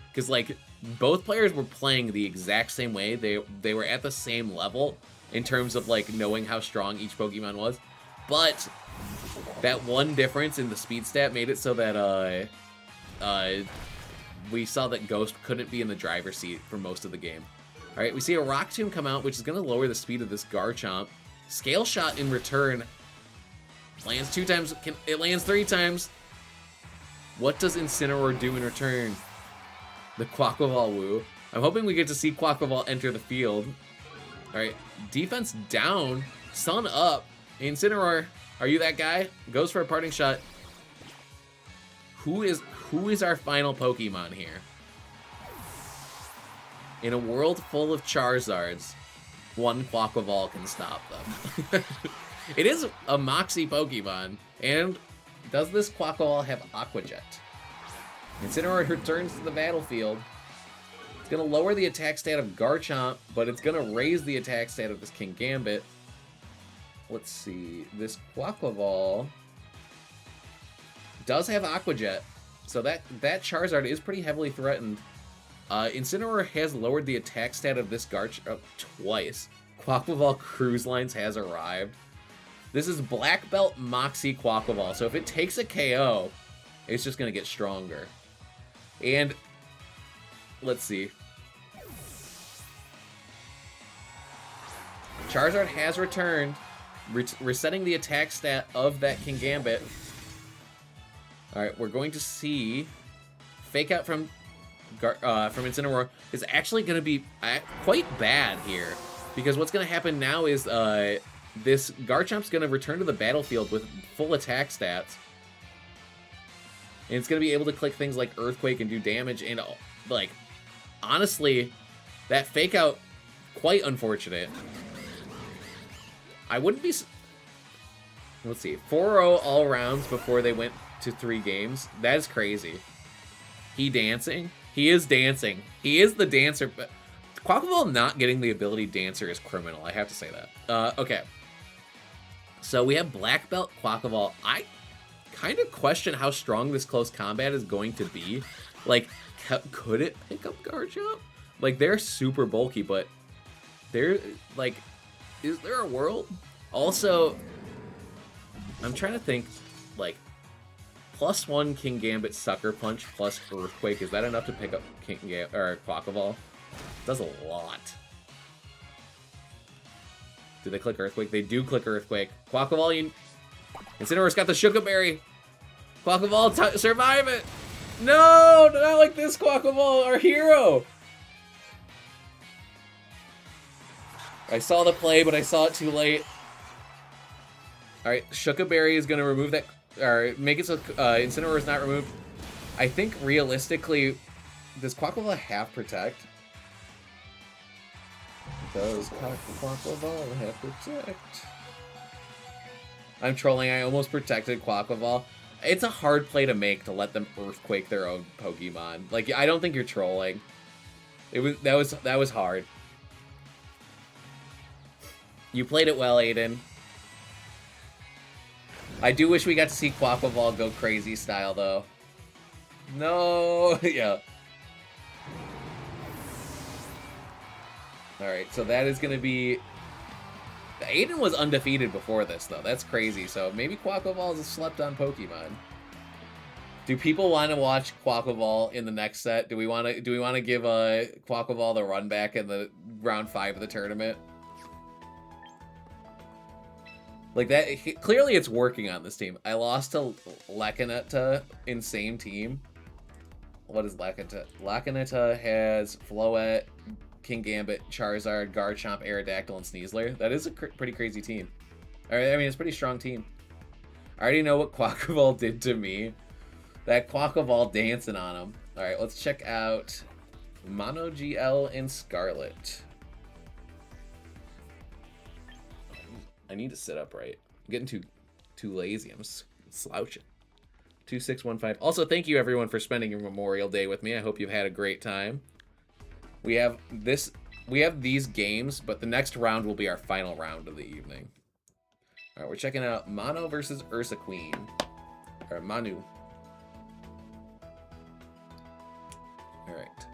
Because, like, both players were playing the exact same way. They were at the same level in terms of, like, knowing how strong each Pokemon was. But that one difference in the speed stat made it so that, we saw that Ghost couldn't be in the driver's seat for most of the game. Alright, we see a Rock Tomb come out, which is going to lower the speed of this Garchomp. Scale Shot in return. Lands 2 times. It lands 3 times. What does Incineroar do in return? The Quaquaval Woo. I'm hoping we get to see Quaquaval enter the field. Alright, defense down. Sun up. Incineroar, are you that guy? Goes for a parting shot. Who is our final Pokemon here? In a world full of Charizards, one Quaquaval can stop them. It is a Moxie Pokemon, and does this Quaquaval have Aqua Jet? Incineroar returns to the battlefield. It's going to lower the attack stat of Garchomp, but it's going to raise the attack stat of this Kingambit. Let's see. This Quaquaval does have Aqua Jet, so that Charizard is pretty heavily threatened. Incineroar has lowered the attack stat of this Garchomp twice. Quaquaval Cruise Lines has arrived. This is Black Belt Moxie Quaquaval, so if it takes a KO, it's just going to get stronger. And let's see. Charizard has returned, resetting the attack stat of that Kingambit. Alright, we're going to see Fake Out from Incineroar is actually going to be quite bad here. Because what's going to happen now is this Garchomp's going to return to the battlefield with full attack stats. And it's going to be able to click things like Earthquake and do damage. And, like, honestly, that Fake Out, quite unfortunate. I wouldn't be... Let's see. 4-0 all rounds before they went to 3 games. That is crazy. He dancing? He is dancing. He is the dancer, but Quaquaval not getting the ability Dancer is criminal. I have to say that. Okay. So we have Black Belt Quaquaval. I kind of question how strong this close combat is going to be. Like, could it pick up Garchomp? Like, they're super bulky, but they're, like, is there a world? Also, I'm trying to think, like, +1 Kingambit Sucker Punch plus Earthquake. Is that enough to pick up Quaquaval? Does a lot. Do they click Earthquake? They do click Earthquake. Quaquaval, Incineroar's got the Shuka Berry. Quaquaval, survive it! No, not like this, Quaquaval, our hero. I saw the play, but I saw it too late. All right, Shuka Berry is gonna remove that, or make it so Incineroar is not removed. I think realistically, does Quaquaval have Protect? Does Quaquaval have Protect? I'm trolling. I almost protected Quaquaval. It's a hard play to make to let them Earthquake their own Pokemon. Like, I don't think you're trolling. That was hard. You played it well, Aiden. I do wish we got to see Quaquaval go crazy style, though. No, yeah. Alright, so that is going to be... Aiden was undefeated before this, though. That's crazy. So maybe Quaquaval is a slept-on Pokemon. Do people want to watch Quaquaval in the next set? Do we want to give Quaquaval the run back in the round 5 of the tournament? Like that, clearly it's working on this team. I lost to Lakaneta in same team. What is Lakaneta? Lakaneta has Floette, Kingambit, Charizard, Garchomp, Aerodactyl, and Sneasler. That is a pretty crazy team. I mean, it's a pretty strong team. I already know what Quaquaval did to me. That Quaquaval dancing on him. All right, let's check out Mono GL and Scarlet. I need to sit up right. I'm getting too lazy. I'm slouching. 2615. Also, thank you everyone for spending your Memorial Day with me. I hope you've had a great time. We have these games, but the next round will be our final round of the evening. All right, we're checking out Mono versus Ursa Queen. Or Manu. All right.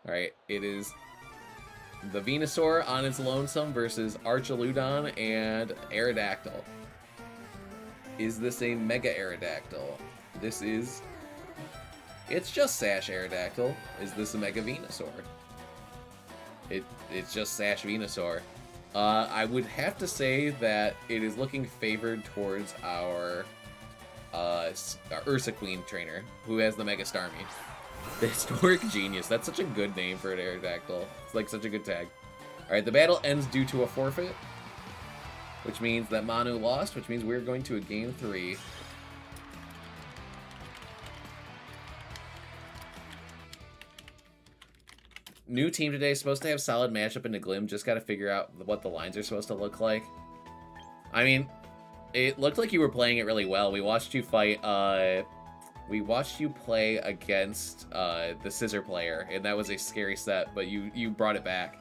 All right, it is the Venusaur on its lonesome versus Archaludon and Aerodactyl. Is this a Mega Aerodactyl? This is... It's just Sash Aerodactyl. Is this a Mega Venusaur? It's just Sash Venusaur. I would have to say that it is looking favored towards our Ursa Queen trainer, who has the Mega Starmie. The Historic Genius. That's such a good name for an Aerodactyl. It's like such a good tag. Alright, the battle ends due to a forfeit, which means that Manu lost, which means we're going to a game 3. New team today, supposed to have solid matchup into Glim, just gotta figure out what the lines are supposed to look like. I mean, it looked like you were playing it really well. We watched you fight, we watched you play against the Scissor player, and that was a scary set, but you brought it back.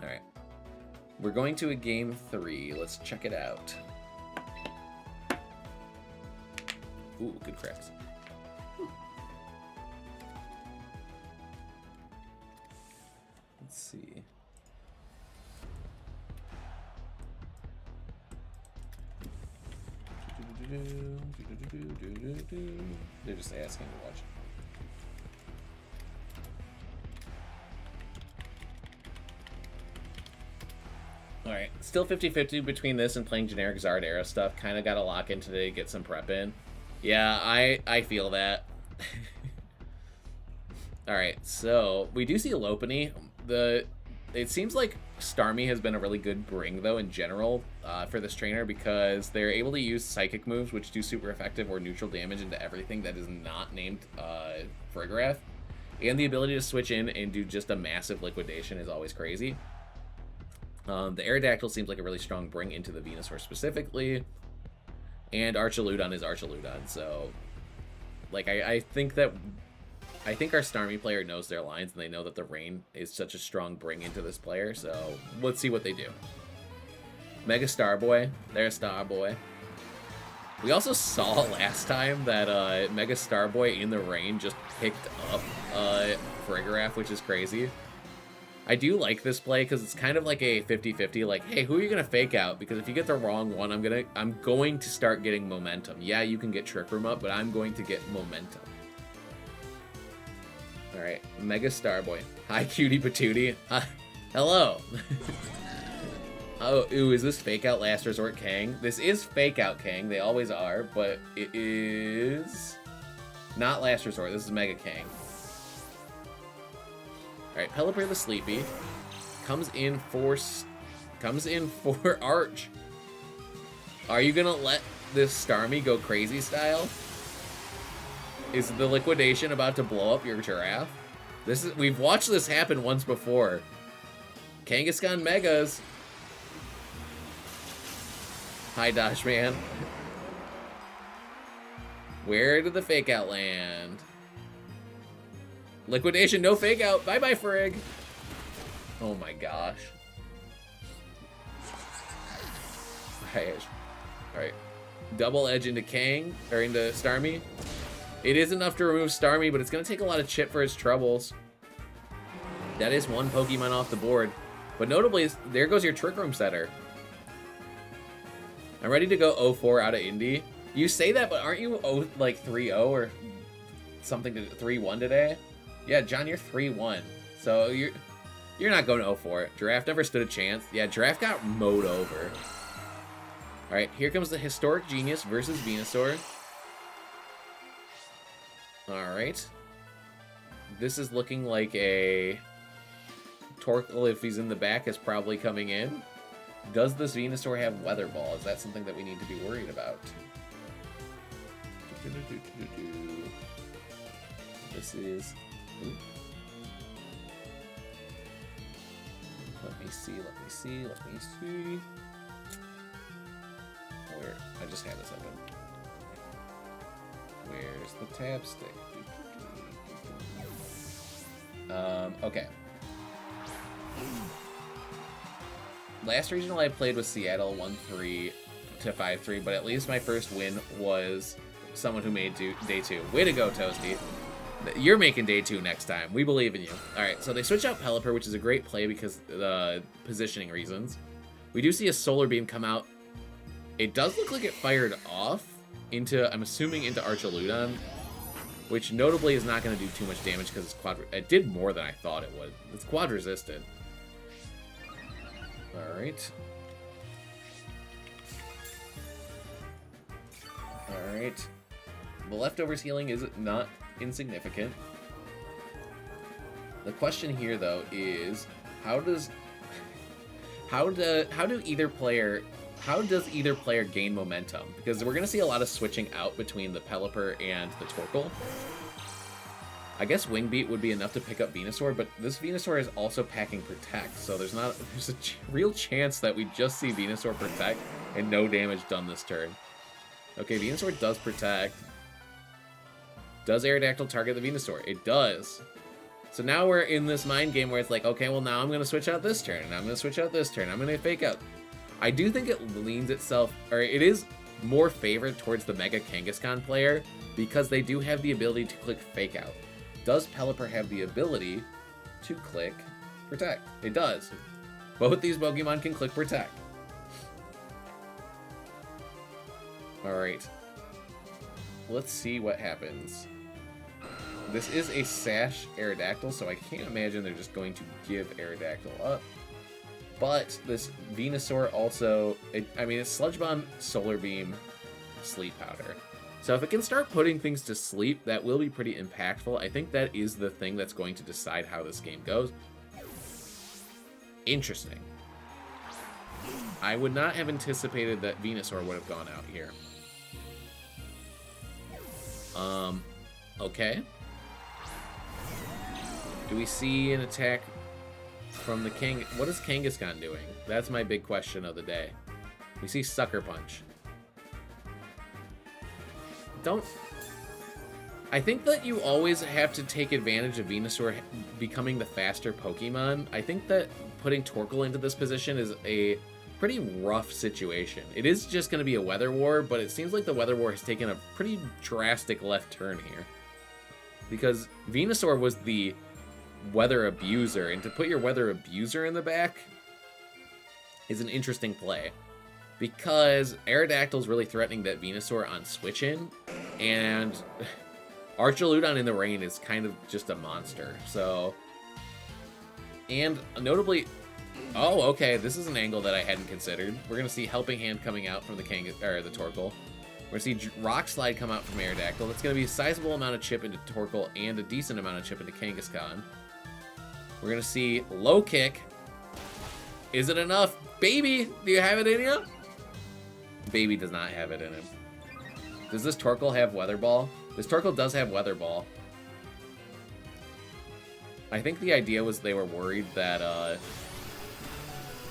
Alright. We're going to a game 3. Let's check it out. Ooh, good cracks. Let's see. They're just asking to watch. Alright, still 50-50 between this and playing generic Zard era stuff. Kind of got to lock in today to get some prep in. Yeah, I feel that. Alright, so we do see Lopunny. It seems like Starmie has been a really good bring, though, in general, for this trainer, because they're able to use psychic moves, which do super effective or neutral damage into everything that is not named Farigiraf. And the ability to switch in and do just a massive liquidation is always crazy. The Aerodactyl seems like a really strong bring into the Venusaur specifically. And Archaludon is Archaludon, so... Like, I think our Starmie player knows their lines, and they know that the Rain is such a strong bring into this player, so let's see what they do. Mega Starboy. There's Starboy. We also saw last time that Mega Starboy in the Rain just picked up Farigiraf, which is crazy. I do like this play because it's kind of like a 50-50, like, hey, who are you going to fake out? Because if you get the wrong one, I'm going to start getting momentum. Yeah, you can get Trick Room up, but I'm going to get momentum. Alright, Mega Starboy. Hi, Cutie Patootie. Hello. Oh, ooh, is this Fake Out Last Resort Kang? This is Fake Out Kang. They always are, but it is not Last Resort. This is Mega Kang. Alright, Pelipper the Sleepy comes in for Arch. Are you gonna let this Starmie go crazy style? Is the liquidation about to blow up your Giraffe? We've watched this happen once before. Kangaskhan Megas. Hi, Dashman. Where did the Fake Out land? Liquidation, no Fake Out. Bye-bye, Frig. Oh my gosh. Alright. Double Edge into Kang, or into Starmie. It is enough to remove Starmie, but it's going to take a lot of chip for his troubles. That is one Pokemon off the board. But notably, there goes your Trick Room setter. I'm ready to go 0-4 out of Indy. You say that, but aren't you like 3-0 or something to 3-1 today? Yeah, John, you're 3-1. So you're not going 0-4. Giraffe never stood a chance. Yeah, Giraffe got mowed over. Alright, here comes the Historic Genius versus Venusaur. Alright. This is looking like a... Torkoal, if he's in the back, is probably coming in. Does this Venusaur have Weather Ball? Is that something that we need to be worried about? This is... Ooh. Let me see. Where? I just had this open. Where's the tab stick? Okay. Last regional I played was Seattle 1-3 to 5-3, but at least my first win was someone who made day 2. Way to go, Toasty. You're making day 2 next time. We believe in you. Alright, so they switch out Pelipper, which is a great play because of the positioning reasons. We do see a Solar Beam come out. It does look like it fired off into, I'm assuming, into Archaludon, which notably is not going to do too much damage because it's it did more than I thought it would. It's quad resisted. Alright. Alright. The leftovers healing is not insignificant. The question here, though, is how does either player gain momentum? Because we're going to see a lot of switching out between the Pelipper and the Torkoal. I guess Wing Beat would be enough to pick up Venusaur, but this Venusaur is also packing Protect, so there's a real chance that we just see Venusaur Protect and no damage done this turn. Okay, Venusaur does Protect. Does Aerodactyl target the Venusaur? It does. So now we're in this mind game where it's like, okay, well now I'm going to switch out this turn, and I'm going to switch out this turn, I'm going to fake out. I do think it leans itself, or it is more favored towards the Mega Kangaskhan player because they do have the ability to click Fake Out. Does Pelipper have the ability to click Protect? It does. Both these Pokemon can click Protect. Alright. Let's see what happens. This is a Sash Aerodactyl, so I can't imagine they're just going to give Aerodactyl up. But this Venusaur also, it's Sludge Bomb, Solar Beam, Sleep Powder. So if it can start putting things to sleep, that will be pretty impactful. I think that is the thing that's going to decide how this game goes. Interesting. I would not have anticipated that Venusaur would have gone out here. Okay. Do we see an attack from the King? What is Kangaskhan doing? That's my big question of the day. We see Sucker Punch. I think that you always have to take advantage of Venusaur becoming the faster Pokemon. I think that putting Torkoal into this position is a pretty rough situation. It is just going to be a Weather War, but it seems like the Weather War has taken a pretty drastic left turn here. Because Venusaur was the Weather Abuser, and to put your Weather Abuser in the back is an interesting play. Because Aerodactyl's really threatening that Venusaur on switch in, and Archaludon in the rain is kind of just a monster. So, and notably, oh, okay, this is an angle that I hadn't considered. We're gonna see Helping Hand coming out from the Torkoal. We're gonna see Rock Slide come out from Aerodactyl. That's gonna be a sizable amount of chip into Torkoal and a decent amount of chip into Kangaskhan. We're gonna see Low Kick. Is it enough? Baby, do you have it in you? Baby does not have it in him. Does this Torkoal have Weather Ball? This Torkoal does have Weather Ball. I think the idea was they were worried that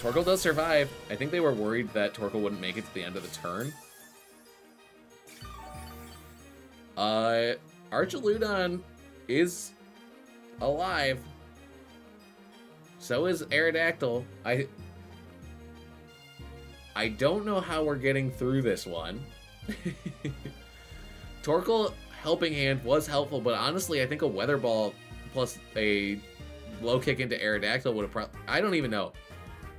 Torkoal does survive. I think they were worried that Torkoal wouldn't make it to the end of the turn. Archaludon is alive. So is Aerodactyl. I don't know how we're getting through this one. Torkoal Helping Hand was helpful, but honestly, I think a Weather Ball plus a Low Kick into Aerodactyl would have probably... I don't even know.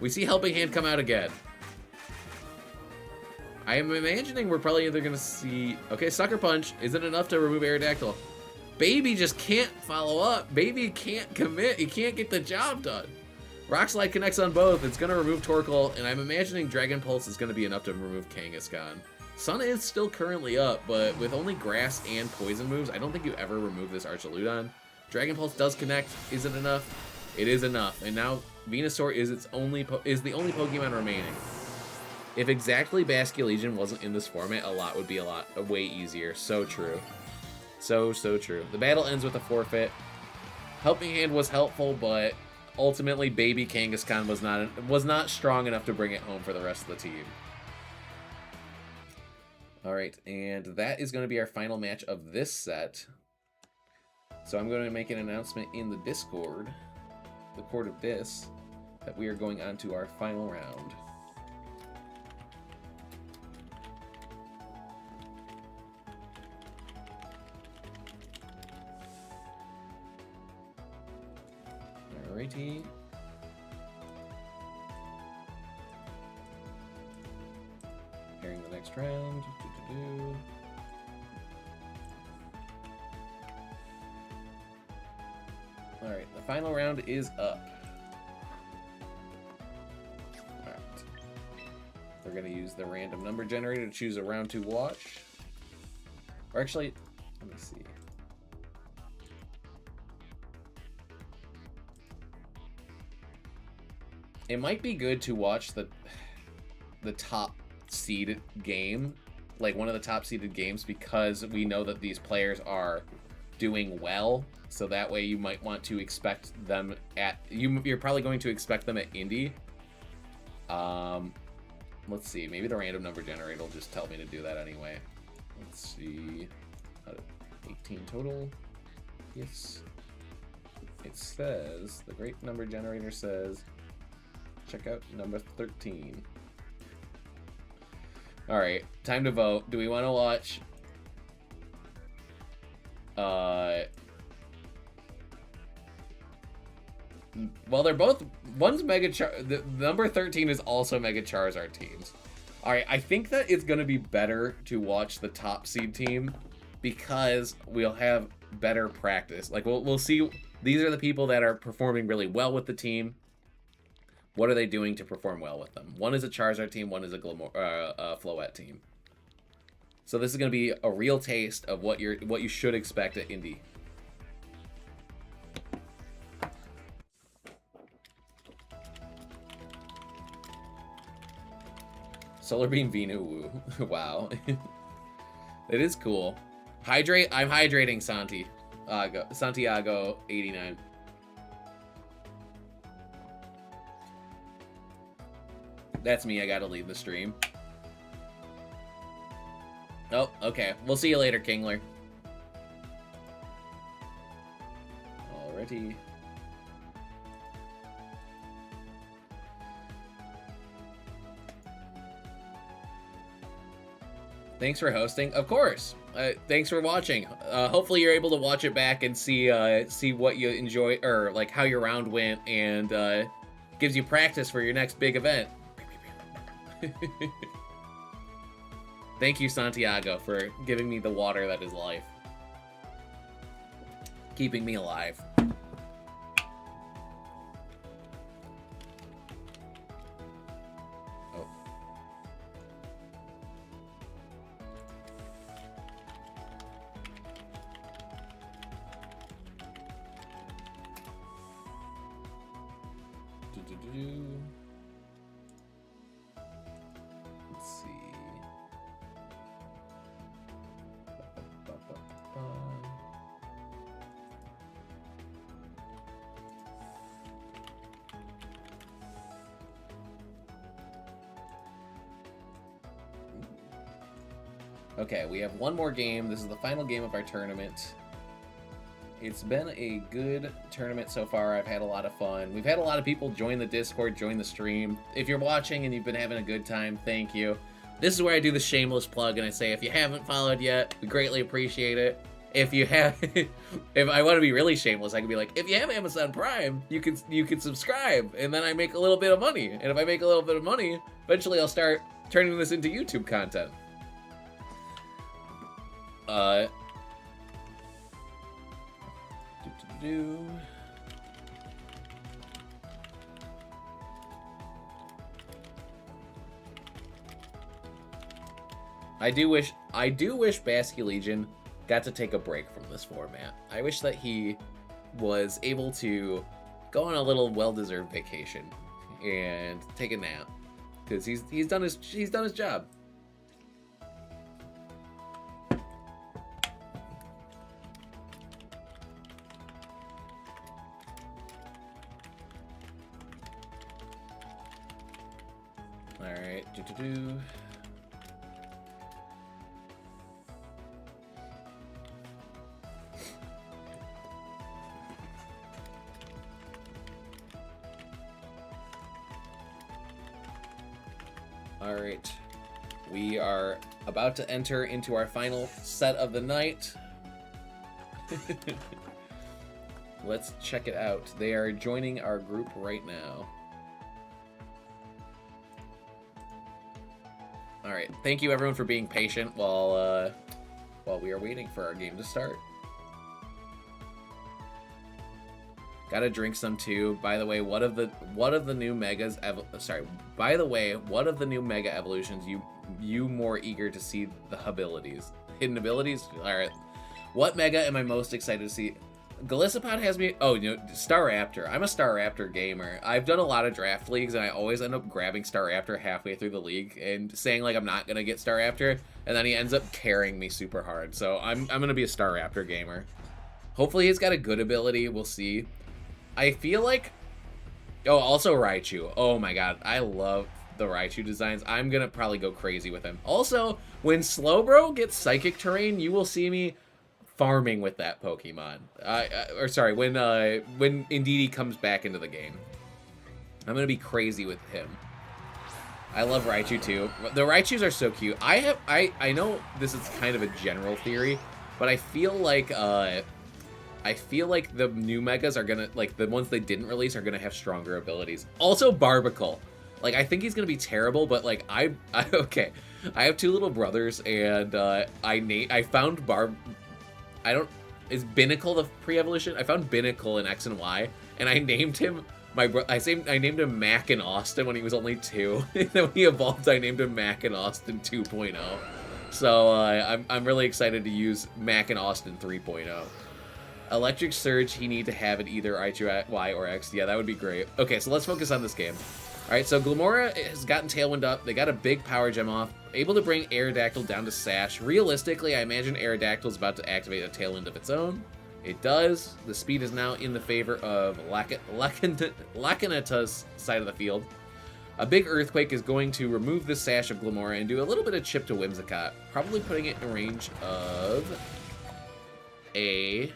We see Helping Hand come out again. I am imagining we're probably either going to see... Okay, Sucker Punch isn't enough to remove Aerodactyl. Baby just can't follow up. Baby can't commit. He can't get the job done. Rock Slide connects on both. It's going to remove Torkoal, and I'm imagining Dragon Pulse is going to be enough to remove Kangaskhan. Sun is still currently up, but with only Grass and Poison moves, I don't think you ever remove this Archaludon. Dragon Pulse does connect. Is it enough? It is enough. And now Venusaur is the only Pokemon remaining. If exactly Basculegion wasn't in this format, a lot would be way easier. So true. So true. The battle ends with a forfeit. Helping Hand was helpful, but ultimately Baby Kangaskhan was not strong enough to bring it home for the rest of the team. All right, and that is going to be our final match of this set. So I'm going to make an announcement in the Discord, the Court of Dis, that we are going on to our final round. Alrighty. Preparing the next round. Alright, the final round is up. Alright. We're going to use the random number generator to choose a round 2 watch. Or actually, let me see. It might be good to watch the top seeded game, like one of the top seeded games, because we know that these players are doing well. So that way you might want to expect them at, you're probably going to expect them at Indy. Let's see, maybe the random number generator will just tell me to do that anyway. Let's see, 18 total. Yes. It says, the great number generator says, check out number 13. All right, time to vote. Do we want to watch? Well, they're both. One's Mega Char. The number 13 is also Mega Charizard teams. All right, I think that it's gonna be better to watch the top seed team because we'll have better practice. Like we'll see. These are the people that are performing really well with the team. What are they doing to perform well with them? One is a Charizard team, one is a Floette team. So this is going to be a real taste of what you should expect at Indy. Solar Beam Venu Woo. Wow. It is cool. Hydrate. I'm hydrating Santiago 89. That's me, I gotta leave the stream. Oh, okay. We'll see you later, Kingler. Alrighty. Thanks for hosting. Of course. Thanks for watching. Hopefully you're able to watch it back and see what you enjoy, or like how your round went, and gives you practice for your next big event. Thank you, Santiago, for giving me the water that is life. Keeping me alive. Oh. Let's see. Okay, we have one more game. This is the final game of our tournament. It's been a good tournament so far. I've had a lot of fun. We've had a lot of people join the Discord, join the stream. If you're watching and you've been having a good time, thank you. This is where I do the shameless plug and I say, if you haven't followed yet, we greatly appreciate it. If you have, if I want to be really shameless, I can be like, if you have Amazon Prime, you can subscribe, and then I make a little bit of money. And if I make a little bit of money, eventually I'll start turning this into YouTube content. I do wish Basculegion got to take a break from this format. I wish that he was able to go on a little well-deserved vacation and take a nap, because he's done his job. All right, Alright. We are about to enter into our final set of the night. Let's check it out. They are joining our group right now. Alright, thank you everyone for being patient while we are waiting for our game to start. Gotta drink some too. By the way, what of the new megas by the way, what of the new mega evolutions you more eager to see the abilities? Hidden abilities? Alright. What mega am I most excited to see? Golisopod has me... Oh, you know, Staraptor. I'm a Staraptor gamer. I've done a lot of draft leagues, and I always end up grabbing Staraptor halfway through the league and saying, like, I'm not going to get Staraptor, and then he ends up carrying me super hard. So I'm going to be a Staraptor gamer. Hopefully he's got a good ability. We'll see. I feel like... Oh, also Raichu. Oh my god. I love the Raichu designs. I'm going to probably go crazy with him. Also, when Slowbro gets Psychic Terrain, you will see me farming with that Pokemon. When Indeedee comes back into the game. I'm going to be crazy with him. I love Raichu too. The Raichus are so cute. I know this is kind of a general theory, but I feel like the new megas are gonna, like, the ones they didn't release are gonna have stronger abilities. Also Barbicle. Like, I think he's gonna be terrible, but like okay. I have two little brothers, and I found is Binnacle the pre-evolution? I found Binnacle in X and Y, and I named him I named him Mac and Austin when he was only 2. And then when he evolved, I named him Mac and Austin 2.0. So I'm really excited to use Mac and Austin 3.0. Electric Surge, he need to have it either Y or X. Yeah, that would be great. Okay, so let's focus on this game. Alright, so Glimmora has gotten Tailwind up. They got a big Power Gem off. Able to bring Aerodactyl down to Sash. Realistically, I imagine Aerodactyl is about to activate a Tailwind of its own. It does. The speed is now in the favor of Lakinata's side of the field. A big Earthquake is going to remove the Sash of Glimmora and do a little bit of chip to Whimsicott. Probably putting it in range of a...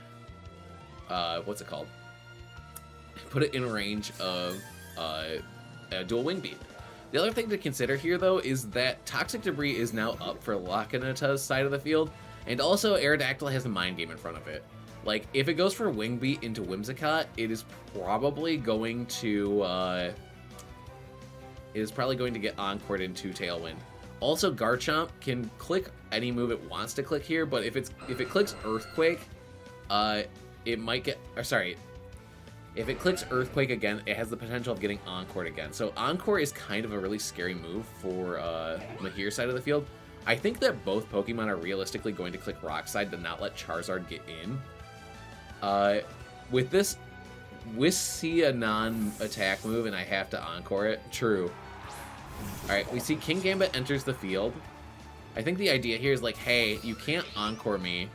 what's it called? Put it in range of a Dual Wing Beat. The other thing to consider here, though, is that Toxic Debris is now up for Lakinata's side of the field, and also Aerodactyl has a Mind Game in front of it. Like, if it goes for Wing Beat into Whimsicott, it is probably going to get Encored into Tailwind. Also, Garchomp can click any move it wants to click here, but if it clicks Earthquake, it might get... If it clicks Earthquake again, it has the potential of getting Encored again. So Encore is kind of a really scary move for Mahir's side of the field. I think that both Pokemon are realistically going to click Rock Slide to not let Charizard get in. With this, see a non-attack move and I have to Encore it. True. Alright, we see Kingambit enters the field. I think the idea here is like, hey, you can't Encore me.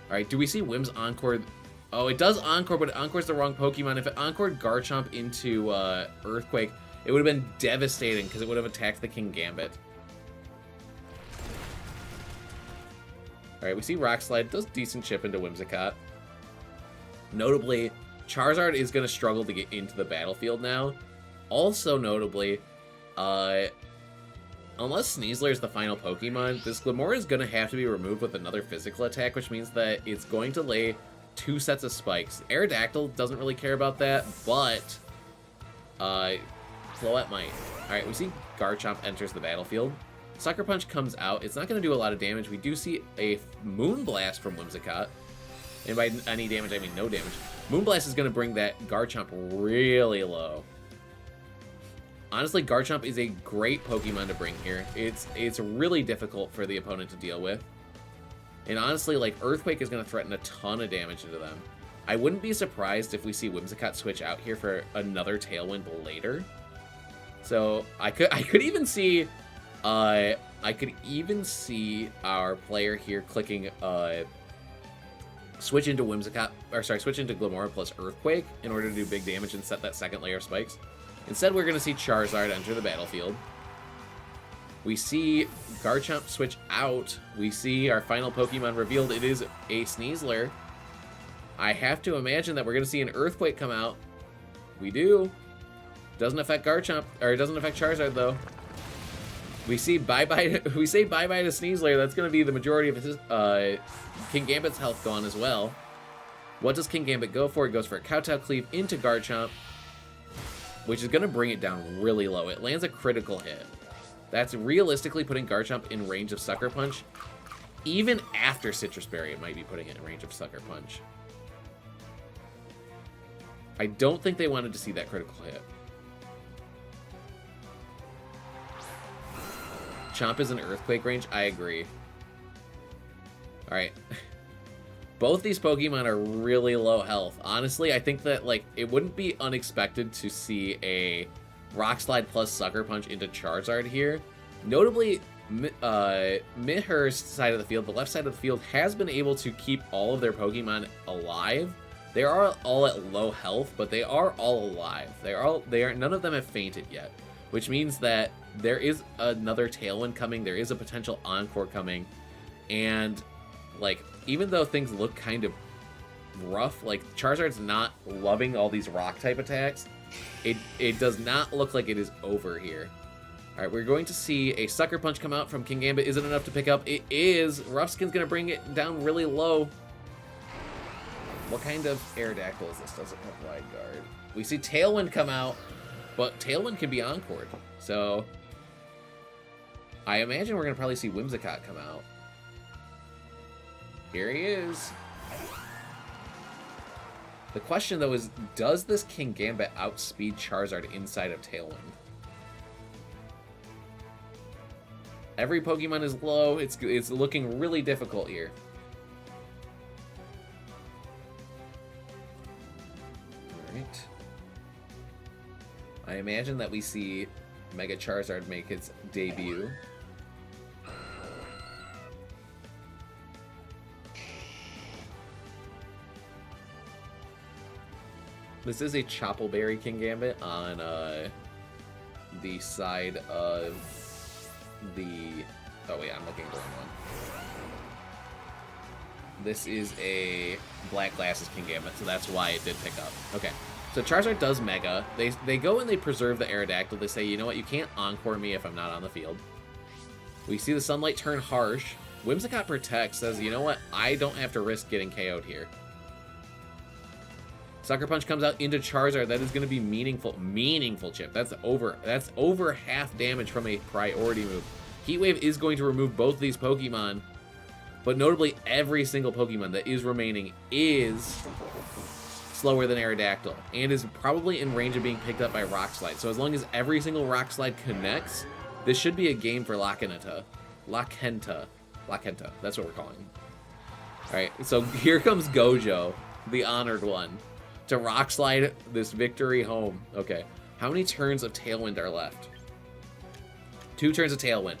Alright, do we see Whim's Encore? Oh, it does Encore, but it Encores the wrong Pokemon. If it Encored Garchomp into Earthquake, it would have been devastating because it would have attacked the Kingambit. Alright, we see Rock Slide. Does decent chip into Whimsicott. Notably, Charizard is going to struggle to get into the battlefield now. Also notably, unless Sneasler is the final Pokemon, this Glimmora is going to have to be removed with another physical attack, which means that it's going to lay 2 sets of spikes. Aerodactyl doesn't really care about that, but Floette might. Alright, we see Garchomp enters the battlefield. Sucker Punch comes out. It's not going to do a lot of damage. We do see a Moonblast from Whimsicott. And by any damage, I mean no damage. Moonblast is going to bring that Garchomp really low. Honestly, Garchomp is a great Pokemon to bring here. It's really difficult for the opponent to deal with. And honestly, like, Earthquake is going to threaten a ton of damage into them. I wouldn't be surprised if we see Whimsicott switch out here for another Tailwind later. So I could even see our player here clicking switch into Glimmora plus Earthquake in order to do big damage and set that second layer of spikes. Instead, we're going to see Charizard enter the battlefield. We see Garchomp switch out. We see our final Pokemon revealed. It is a Sneasler. I have to imagine that we're going to see an Earthquake come out. We do. Doesn't affect Garchomp, or it doesn't affect Charizard, though. We say bye-bye to Sneasler. That's going to be the majority of his King Gambit's health gone as well. What does King Gambit go for? It goes for a Kowtow Cleave into Garchomp, which is going to bring it down really low. It lands a critical hit. That's realistically putting Garchomp in range of Sucker Punch. Even after Citrus Berry, it might be putting it in range of Sucker Punch. I don't think they wanted to see that critical hit. Chomp is in Earthquake range. I agree. Alright. Both these Pokemon are really low health. Honestly, I think that, like, it wouldn't be unexpected to see a Rock Slide plus Sucker Punch into Charizard here. Notably, Mihir's side of the field, the left side of the field, has been able to keep all of their Pokemon alive. They are all at low health, but they are all alive. None of them have fainted yet, which means that there is another Tailwind coming. There is a potential Encore coming, and like, even though things look kind of rough, like Charizard's not loving all these rock type attacks, it does not look like it is over here. All right, we're going to see a Sucker Punch come out from King Gambit. Is it enough to pick up? It is. Ruffskin's going to bring it down really low. What kind of Aerodactyl is this? Doesn't have Wide Guard. We see Tailwind come out, but Tailwind can be Encored. So I imagine we're going to probably see Whimsicott come out. Here he is. The question, though, is does this King Gambit outspeed Charizard inside of Tailwind? Every Pokemon is low. It's looking really difficult here. Alright. I imagine that we see Mega Charizard make its debut. This is a Choppleberry King Gambit on the side of the... Oh wait, I'm looking at the wrong one. This is a Black Glasses King Gambit, so that's why it did pick up. Okay, so Charizard does Mega. They go and they preserve the Aerodactyl. They say, you know what, you can't Encore me if I'm not on the field. We see the Sunlight turn Harsh. Whimsicott Protect says, you know what, I don't have to risk getting KO'd here. Sucker Punch comes out into Charizard. That is going to be meaningful chip. That's over half damage from a priority move. Heat Wave is going to remove both these Pokemon, but notably every single Pokemon that is remaining is slower than Aerodactyl and is probably in range of being picked up by Rock Slide. So as long as every single Rock Slide connects, this should be a game for Lakenta. That's what we're calling him. All right, so here comes Gojo, the honored one, to Rock Slide this victory home. Okay, how many turns of Tailwind are left? 2 turns of Tailwind.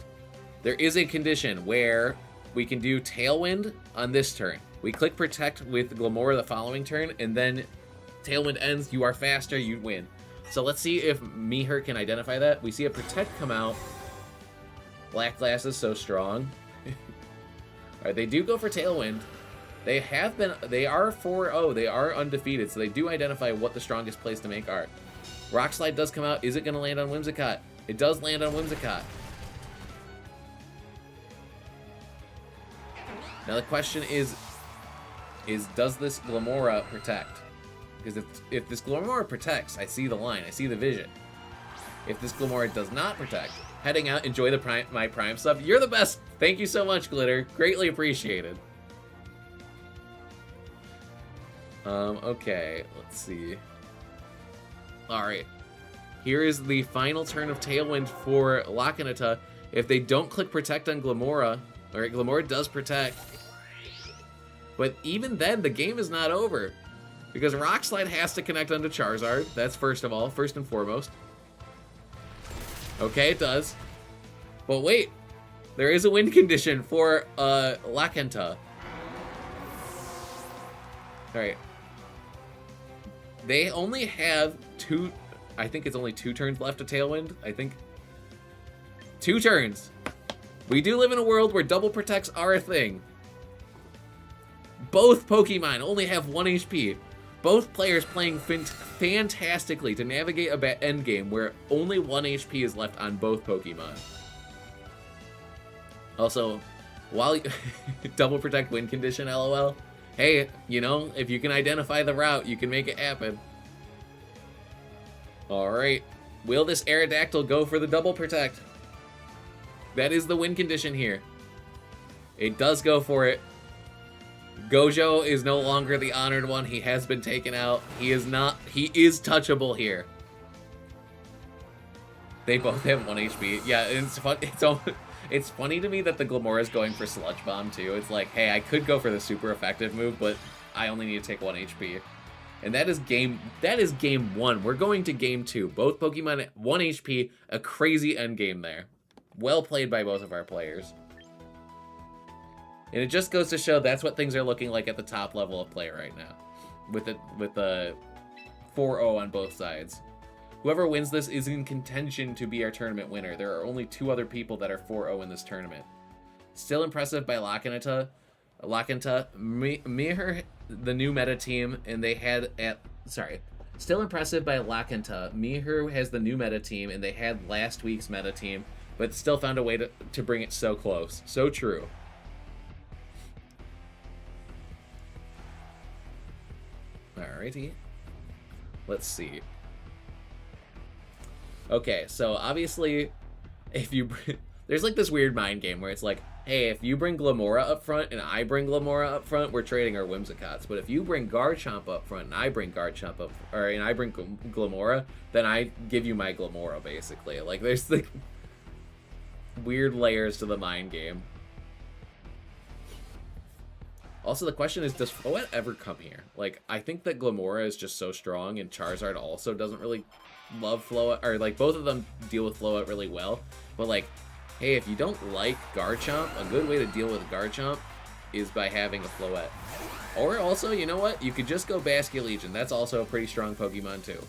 There is a condition where we can do Tailwind on this turn. We click Protect with Glimmora the following turn, and then Tailwind ends. You are faster, you win. So let's see if Mihir can identify that. We see a Protect come out. Black Glass is so strong. Alright, they do go for Tailwind. They are 4-0. They are undefeated, so they do identify what the strongest place to make are. Rock Slide does come out. Is it going to land on Whimsicott? It does land on Whimsicott. Now the question is does this Glimmora protect? Because if this Glimmora protects, I see the line, I see the vision. If this Glimmora does not protect, heading out, enjoy the my Prime stuff. You're the best. Thank you so much, Glitter. Greatly appreciated. Okay, let's see. Alright. Here is the final turn of Tailwind for Lakinata. If they don't click Protect on Glimmora, alright, Glimmora does protect. But even then, the game is not over. Because Rock Slide has to connect onto Charizard. That's first and foremost. Okay, it does. But wait, there is a win condition for Lakenta. Alright. They only have I think it's only 2 turns left of Tailwind. I think 2 turns. We do live in a world where double protects are a thing. Both Pokemon only have 1 HP. Both players playing fantastically to navigate a endgame where only 1 HP is left on both Pokemon. Also, while double protect win condition, LOL. Hey, you know, if you can identify the route, you can make it happen. Alright. Will this Aerodactyl go for the double protect? That is the win condition here. It does go for it. Gojo is no longer the honored one. He has been taken out. He is touchable here. They both have 1 HP. Yeah, it's fun. It's funny to me that the Glamora is going for Sludge Bomb too. It's like, hey, I could go for the super effective move, but I only need to take 1 HP. And that is game 1. We're going to game 2. Both Pokemon at 1 HP, a crazy endgame there. Well played by both of our players. And it just goes to show that's what things are looking like at the top level of play right now. With the 4-0 on both sides. Whoever wins this is in contention to be our tournament winner. There are only 2 other people that are 4-0 in this tournament. Still impressive by Lakenta, Mihir, the new meta team, and they had Still impressive by Lakenta. Mihir has the new meta team, and they had last week's meta team, but still found a way to bring it so close. So true. Alrighty. Let's see. Okay, so obviously, if you there's like this weird mind game where it's like, hey, if you bring Glamora up front and I bring Glamora up front, we're trading our Whimsicots. But if you bring Garchomp up front and I bring Garchomp up, and I bring Glamora, then I give you my Glamora, basically. Like, there's the weird layers to the mind game. Also, the question is, does Floette ever come here? Like, I think that Glamora is just so strong, and Charizard also doesn't really love Floette, or like, both of them deal with Floette really well. But like, hey, if you don't like Garchomp, a good way to deal with Garchomp is by having a Floette. Or also, you know what? You could just go Basculegion. That's also a pretty strong Pokemon too.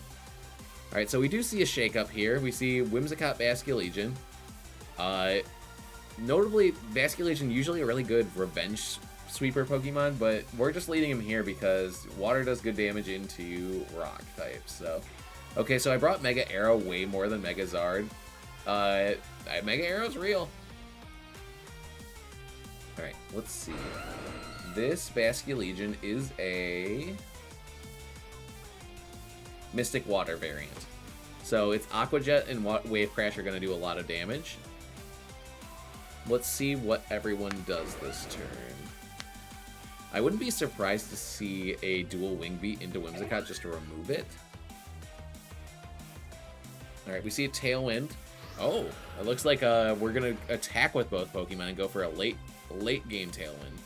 Alright, so we do see a shakeup here. We see Whimsicott Basculegion. Notably, Basculegion usually a really good revenge sweeper Pokemon, but we're just leading him here because water does good damage into rock types. So, okay, so I brought Mega Arrow way more than Mega Zard. Mega Arrow's real. Alright, let's see. This Basculegion is a Mystic Water variant. So it's Aqua Jet and Wave Crash are going to do a lot of damage. Let's see what everyone does this turn. I wouldn't be surprised to see a dual Wing Beat into Whimsicott just to remove it. Alright, we see a Tailwind. Oh, it looks like we're going to attack with both Pokemon and go for a late game Tailwind.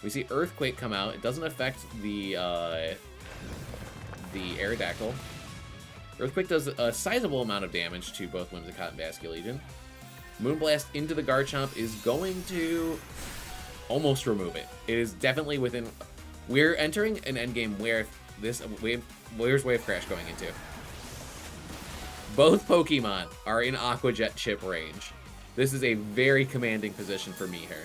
We see Earthquake come out. It doesn't affect the Aerodactyl. Earthquake does a sizable amount of damage to both Whimsicott and Basculegion. Moonblast into the Garchomp is going to almost remove it. It is definitely within... We're entering an endgame where where's Wave Crash going into? Both Pokemon are in Aqua Jet chip range. This is a very commanding position for Mihir.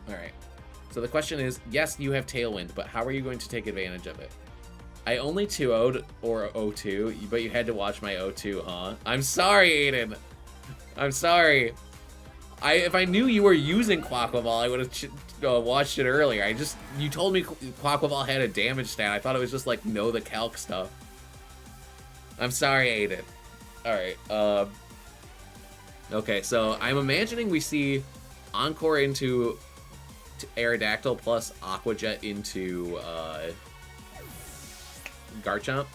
Alright. So the question is, yes, you have Tailwind, but how are you going to take advantage of it? I only 2-0'd or 0-2, but you had to watch my 0-2, huh? I'm sorry, Aiden. I'm sorry. If I knew you were using Quaquaval, I would have watched it earlier. You told me Quaquaval had a damage stat. I thought it was just like, know the calc stuff. I'm sorry, Aiden. Alright, okay, so I'm imagining we see Encore into Aerodactyl plus Aqua Jet into, Garchomp.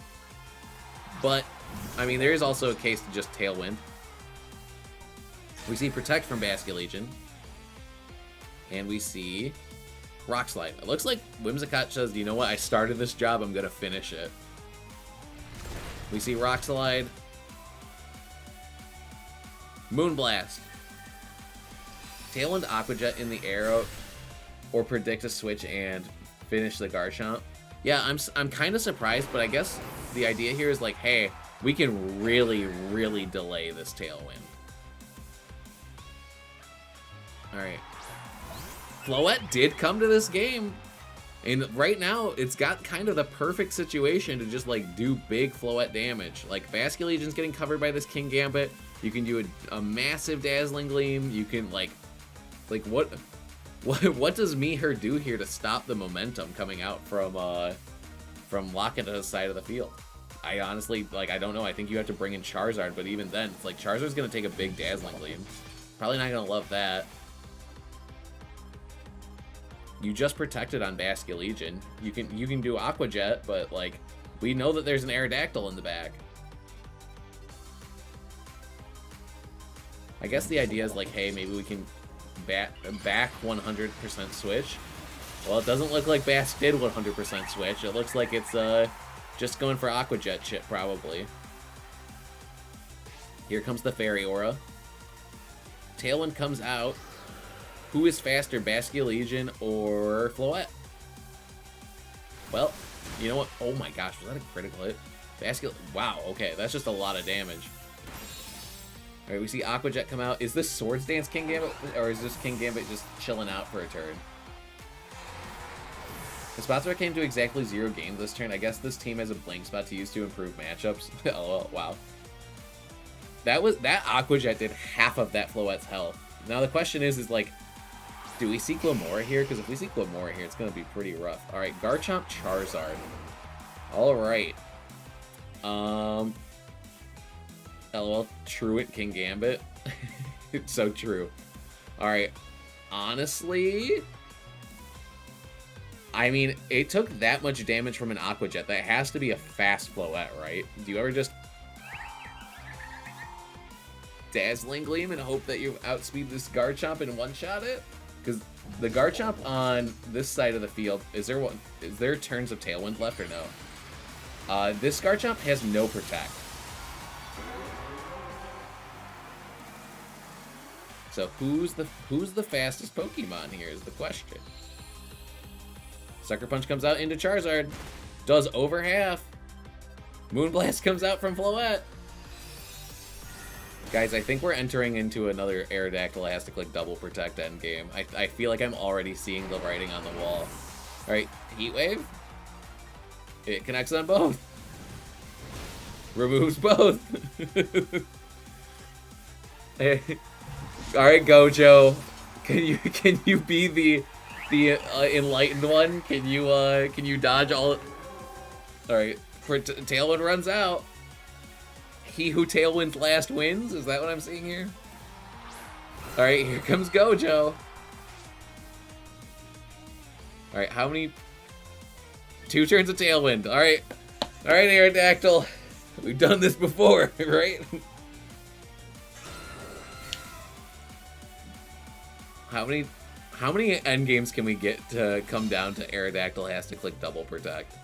But, I mean, there is also a case to just Tailwind. We see Protect from Basculegion. And we see Rock Slide. It looks like Whimsicott says, you know what, I started this job, I'm gonna finish it. We see Rock Slide. Moonblast. Tailwind Aqua Jet in the Arrow. Or predict a switch and finish the Garchomp. Yeah, I'm kind of surprised, but I guess the idea here is like, hey, we can really, really delay this Tailwind. Alright. Floette did come to this game. And right now, it's got kind of the perfect situation to just, like, do big Floette damage. Like, Basculegion's getting covered by this King Gambit. You can do a massive Dazzling Gleam. You can, like what does Miher do here to stop the momentum coming out from Lockett's side of the field? I honestly, like, I don't know. I think you have to bring in Charizard, but even then, it's like Charizard's going to take a big Dazzling Gleam. Probably not going to love that. You just protected on Basculegion. You can do Aqua Jet, but, like, we know that there's an Aerodactyl in the back. I guess the idea is, like, hey, maybe we can back 100% switch. Well, it doesn't look like Bask did 100% switch. It looks like it's just going for Aqua Jet shit, probably. Here comes the Fairy Aura. Tailwind comes out. Who is faster, Basculegion or Floette? Well, you know what? Oh my gosh, was that a critical hit? Wow, okay, that's just a lot of damage. Alright, we see Aqua Jet come out. Is this Swords Dance King Gambit, or is this King Gambit just chilling out for a turn? The Spotsware came to exactly 0 games this turn. I guess this team has a blank spot to use to improve matchups. Oh, wow. That Aqua Jet did half of that Floette's health. Now the question is like, do we see Glimmora here? Because if we see Glimmora here, it's going to be pretty rough. Alright, Garchomp, Charizard. Alright. LOL, Truant, King Gambit. It's so true. Alright, honestly, I mean, it took that much damage from an Aqua Jet. That has to be a fast Floette, right? Do you ever just Dazzling Gleam and hope that you outspeed this Garchomp and one-shot it? Because the Garchomp on this side of the field, is there turns of Tailwind left or no? This Garchomp has no Protect. So who's the fastest Pokemon here is the question. Sucker Punch comes out into Charizard. Does over half. Moonblast comes out from Floette. Guys, I think we're entering into another Aerodactyl has to click double protect endgame. I feel like I'm already seeing the writing on the wall. Alright, Heat Wave. It connects on both. Removes both. Alright, Gojo. Can you be the enlightened one? Can you dodge all? Alright, Tailwind runs out. He who Tailwinds last wins? Is that what I'm seeing here? Alright, here comes Gojo. Alright, how many? 2 turns of Tailwind. Alright. Alright, Aerodactyl. We've done this before, right? How many endgames can we get to come down to Aerodactyl has to click double protect?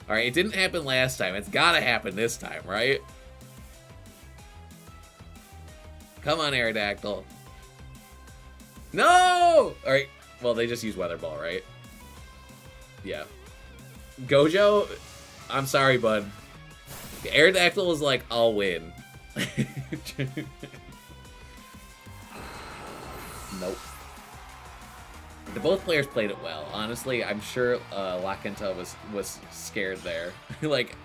Alright, it didn't happen last time. It's gotta happen this time, right? Come on, Aerodactyl. No! Alright, well, they just use Weather Ball, right? Yeah. Gojo, I'm sorry, bud. Aerodactyl was like, I'll win. Nope. Both players played it well. Honestly, I'm sure Lakenta was scared there. Like,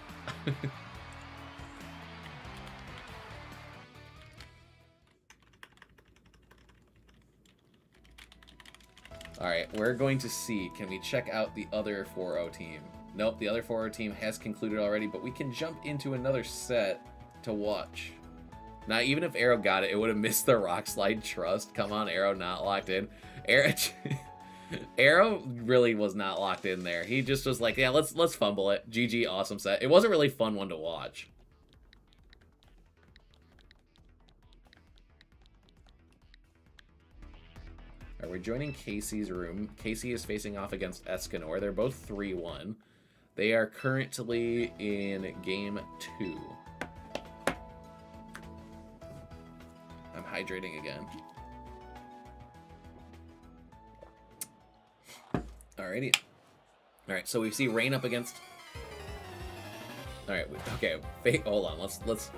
alright, we're going to see. Can we check out the other 4-0 team? Nope, the other 4-0 team has concluded already, but we can jump into another set to watch. Now, even if Arrow got it, it would have missed the Rock Slide Trust. Come on, Arrow, not locked in. Arrow really was not locked in there. He just was like, yeah, let's fumble it. GG, awesome set. It wasn't really fun one to watch. Alright, we're joining Casey's room. Casey is facing off against Escanor. They're both 3-1. They are currently in game 2. I'm hydrating again. Alrighty. Alright, so we see Rain up against... Alright, okay, hold on, let's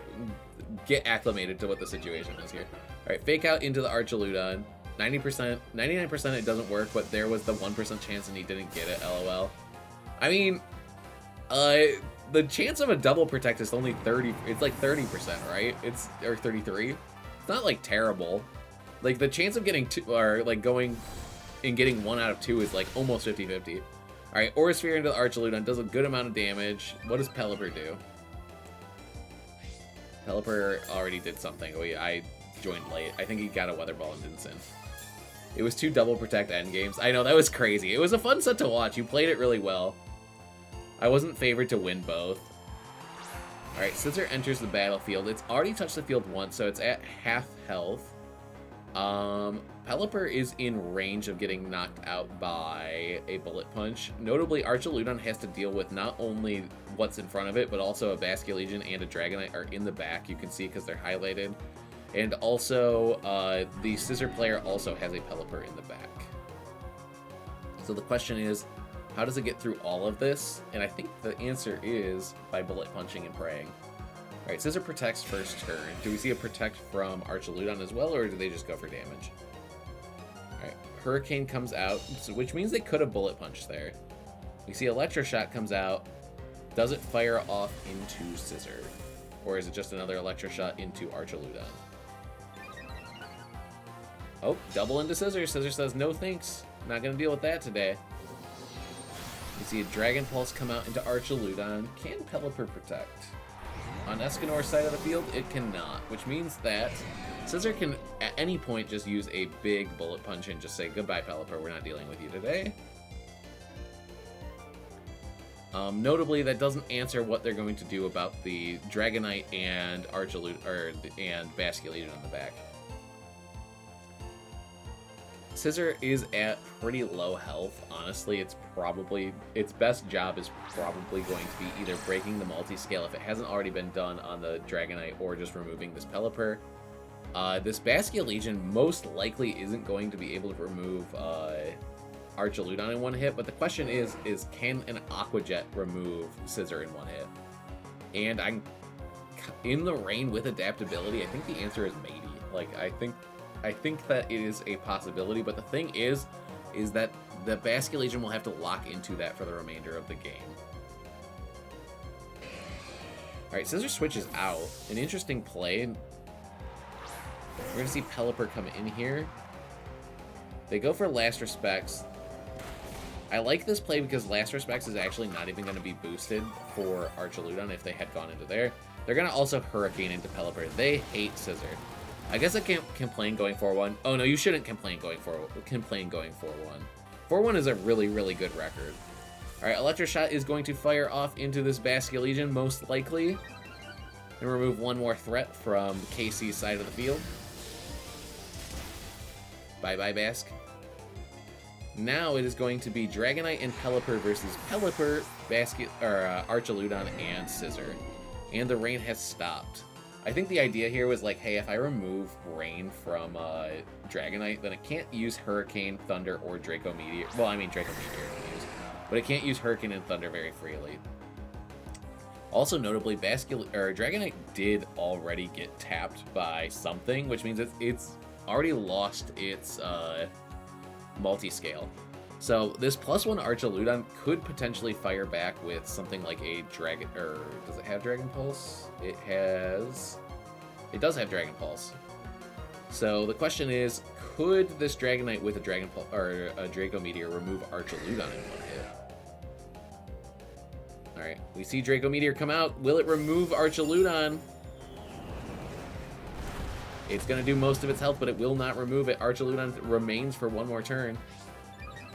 get acclimated to what the situation is here. Alright, Fake Out into the Archaludon. 90%, 99% it doesn't work, but there was the 1% chance and he didn't get it, lol. I mean, the chance of a double protect is only 30, it's like 30%, right? Or 33. It's not like terrible. Like the chance of getting two, or like going and getting 1 out of 2 is like almost 50-50. Alright, Aura Sphere into the Archaludon does a good amount of damage. What does Pelipper do? Pelipper already did something. I joined late. I think he got a Weather Ball and didn't sin. It was 2 double protect endgames. I know, that was crazy. It was a fun set to watch. You played it really well. I wasn't favored to win both. Alright, Scizor enters the battlefield. It's already touched the field once, so it's at half health. Pelipper is in range of getting knocked out by a Bullet Punch. Notably, Archaludon has to deal with not only what's in front of it, but also a Basculegion and a Dragonite are in the back. You can see because they're highlighted. And also, the Scizor player also has a Pelipper in the back. So the question is, how does it get through all of this? And I think the answer is by Bullet Punching and praying. Alright, Scizor protects first turn. Do we see a protect from Archaludon as well, or do they just go for damage? Alright, Hurricane comes out, which means they could have Bullet Punched there. We see Electroshock comes out. Does it fire off into Scizor? Or is it just another Electroshot into Archaludon? Oh, double into Scizor. Scizor says, no thanks. Not gonna deal with that today. You see a Dragon Pulse come out into Archaludon. Can Pelipper protect? On Escanor's side of the field, it cannot, which means that Scizor can, at any point, just use a big Bullet Punch and just say, goodbye, Pelipper, we're not dealing with you today. Notably, that doesn't answer what they're going to do about the Dragonite and and Basculegion on the back. Scizor is at pretty low health. Honestly, its best job is probably going to be either breaking the multi-scale if it hasn't already been done on the Dragonite, or just removing this Pelipper. This Basculegion most likely isn't going to be able to remove Archaludon in one hit, but the question is can an Aqua Jet remove Scizor in one hit? And I'm in the rain with adaptability. I think the answer is maybe. Like, I think that it is a possibility, but the thing is that the Basculegion will have to lock into that for the remainder of the game. Alright, Scizor switches out. An interesting play. We're going to see Pelipper come in here. They go for Last Respects. I like this play because Last Respects is actually not even going to be boosted for Archaludon if they had gone into there. They're going to also Hurricane into Pelipper. They hate Scizor. I guess I can't complain going 4-1. Oh no, you shouldn't complain going 4-1. 4-1 is a really, really good record. Alright, Electroshot is going to fire off into this Basculegion, most likely. And remove one more threat from KC's side of the field. Bye-bye, Bask. Now it is going to be Dragonite and Pelipper versus Pelipper, Archaludon, and Scizor. And the rain has stopped. I think the idea here was like, hey, if I remove Rain from Dragonite, then it can't use Hurricane, Thunder, or Draco Meteor. Well, I mean, Draco Meteor it can use, but it can't use Hurricane and Thunder very freely. Also notably, Dragonite did already get tapped by something, which means it's already lost its multi-scale. So this +1 Archaludon could potentially fire back with something like a Dragon, or does it have Dragon Pulse? It does have Dragon Pulse. So the question is, could this Dragonite with a Dragon Pulse or a Draco Meteor remove Archaludon in one hit? Alright, we see Draco Meteor come out. Will it remove Archaludon? It's going to do most of its health, but it will not remove it. Archaludon remains for one more turn.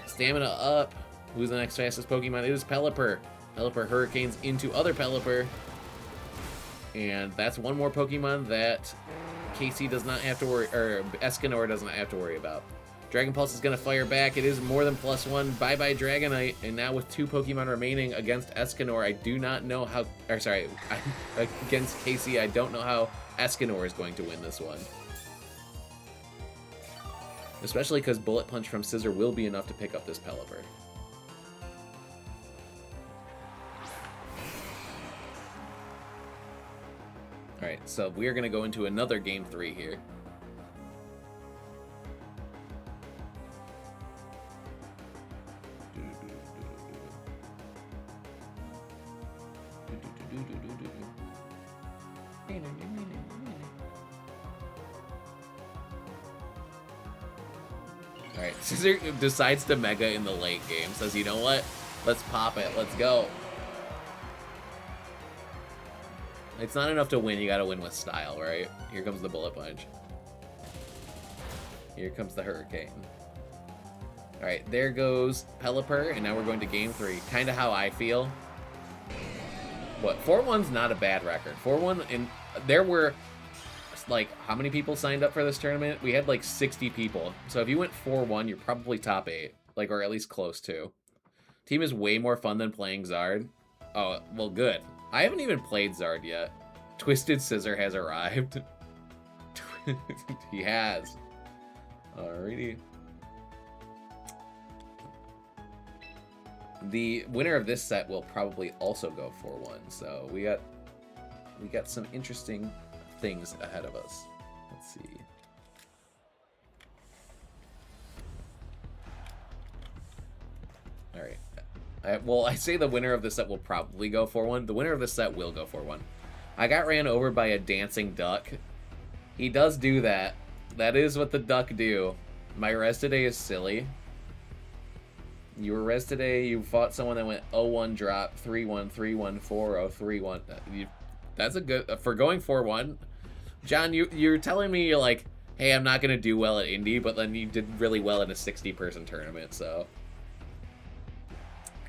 Stamina up. Who's the next fastest Pokemon? It is Pelipper. Pelipper Hurricanes into other Pelipper. And that's one more Pokemon that KC does not have to worry, or Escanor does not have to worry about. Dragon Pulse is going to fire back. It is more than +1. Bye-bye Dragonite. And now with 2 Pokemon remaining against Escanor, I do not know how... Or sorry, against KC, I don't know how Escanor is going to win this one. Especially because Bullet Punch from Scizor will be enough to pick up this Pelipper. Alright, so we are going to go into another Game 3 here. Alright, Scissor decides to Mega in the late game. Says, you know what? Let's pop it. Let's go. It's not enough to win. You gotta win with style, right? Here comes the Bullet Punch. Here comes the Hurricane. Alright, there goes Pelipper, and now we're going to game 3. Kind of how I feel. What? 4-1's not a bad record. 4-1, and there were, like, how many people signed up for this tournament? We had, like, 60 people. So if you went 4-1, you're probably top 8. Like, or at least close to. Team is way more fun than playing Zard. Oh, well, good. I haven't even played Zard yet. Twisted Scissor has arrived. He has. Alrighty. The winner of this set will probably also go 4-1, so we got some interesting things ahead of us. Let's see. All right. Well, I say the winner of this set will probably go 4-1. The winner of this set will go 4-1. I got ran over by a dancing duck. He does do that. That is what the duck do. My res today is silly. You were res today, you fought someone that went 0-1 drop, 3-1, 3-1, 4-0, 3-1. That's a good, for going 4-1. John, you're telling me you're like, hey, I'm not going to do well at Indy, but then you did really well in a 60-person tournament, so.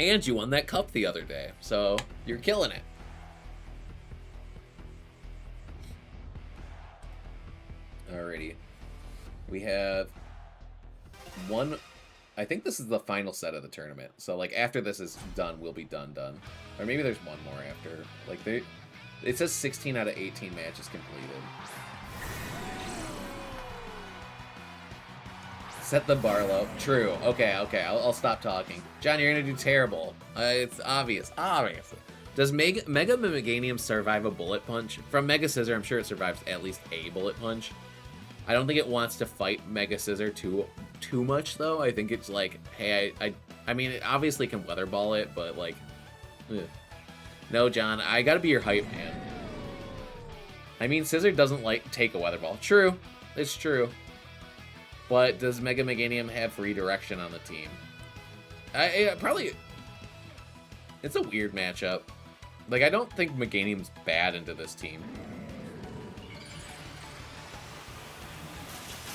And you won that cup the other day, so you're killing it. Alrighty. We have one. I think this is the final set of the tournament. So, like, after this is done, we'll be done. Or maybe there's one more after. Like, it says 16 out of 18 matches completed. Set the bar low. True. Okay. I'll stop talking. John, you're going to do terrible. It's obvious. Does Mega Meganium survive a Bullet Punch? From Mega Scissor, I'm sure it survives at least a Bullet Punch. I don't think it wants to fight Mega Scissor too much, though. I think it's like, hey, I mean, it obviously can Weather Ball it, but like, ugh. No, John, I gotta be your hype man. I mean, Scissor doesn't like take a Weather Ball. True, it's true. But does Mega Meganium have redirection on the team? Probably. It's a weird matchup. Like, I don't think Meganium's bad into this team.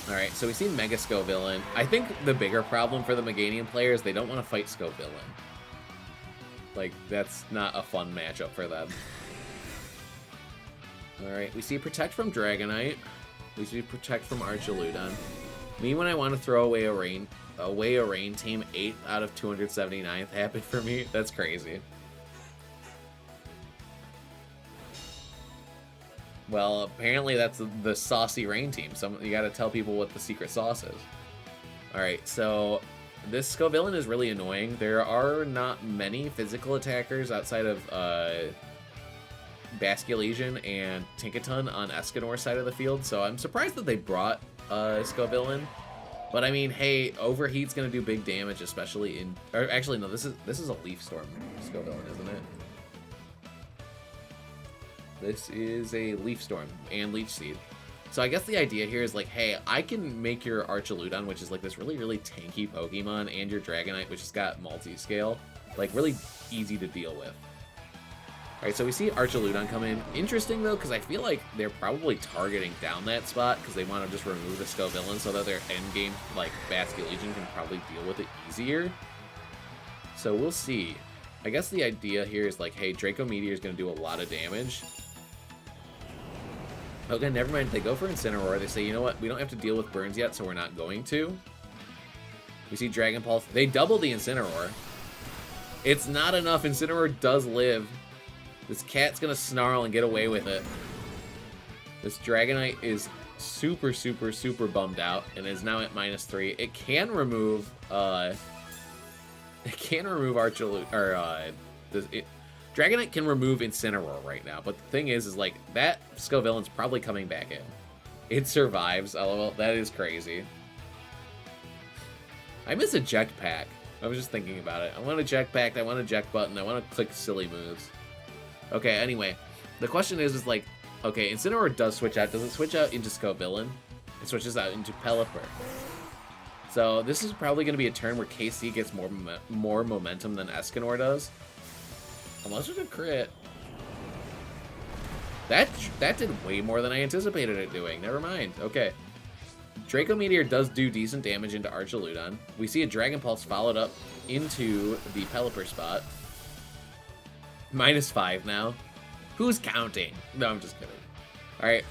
Alright, so we see Mega Scovillain. I think the bigger problem for the Meganium players, they don't want to fight Scovillain. Like, that's not a fun matchup for them. Alright, we see Protect from Dragonite. We see Protect from Archaludon. Me, when I want to throw away a rain team, 8 out of 279th happened for me. That's crazy. Well, apparently that's the saucy rain team. You gotta tell people what the secret sauce is. Alright, so this Scovillain is really annoying. There are not many physical attackers outside of Basculesian and Tinkaton on Escanor's side of the field, so I'm surprised that they brought Scovillain. But I mean, hey, Overheat's gonna do big damage, especially in... Or actually, no, this is a Leaf Storm Scovillain, isn't it? This is a Leaf Storm and Leech Seed. So I guess the idea here is like, hey, I can make your Archaludon, which is like this really, really tanky Pokemon, and your Dragonite, which has got multi-scale, like really easy to deal with. Alright, so we see Archaludon come in. Interesting, though, because I feel like they're probably targeting down that spot because they want to just remove the Scovillain so that their endgame, like, Basculesian can probably deal with it easier. So we'll see. I guess the idea here is like, hey, Draco Meteor is going to do a lot of damage. Okay, never mind. They go for Incineroar. They say, you know what? We don't have to deal with burns yet, so we're not going to. We see Dragon Pulse. They double the Incineroar. It's not enough. Incineroar does live. This cat's going to snarl and get away with it. This Dragonite is super, super, super bummed out and is now at -3. It can remove, Archaludon, or, Dragonite can remove Incineroar right now, but the thing is like, that Scovillain's probably coming back in. It survives, lol, that is crazy. I miss a Jetpack. I was just thinking about it. I want a Jetpack, I want a Jet button, I want to click silly moves. Okay, anyway, the question is like, okay, Incineroar does switch out. Does it switch out into Scovillain? It switches out into Pelipper. So this is probably going to be a turn where KC gets more momentum than Escanor does. Unless it's a crit. That did way more than I anticipated it doing. Never mind. Okay. Draco Meteor does do decent damage into Archaludon. We see a Dragon Pulse followed up into the Pelipper spot. -5 now. Who's counting? No, I'm just kidding. Alright.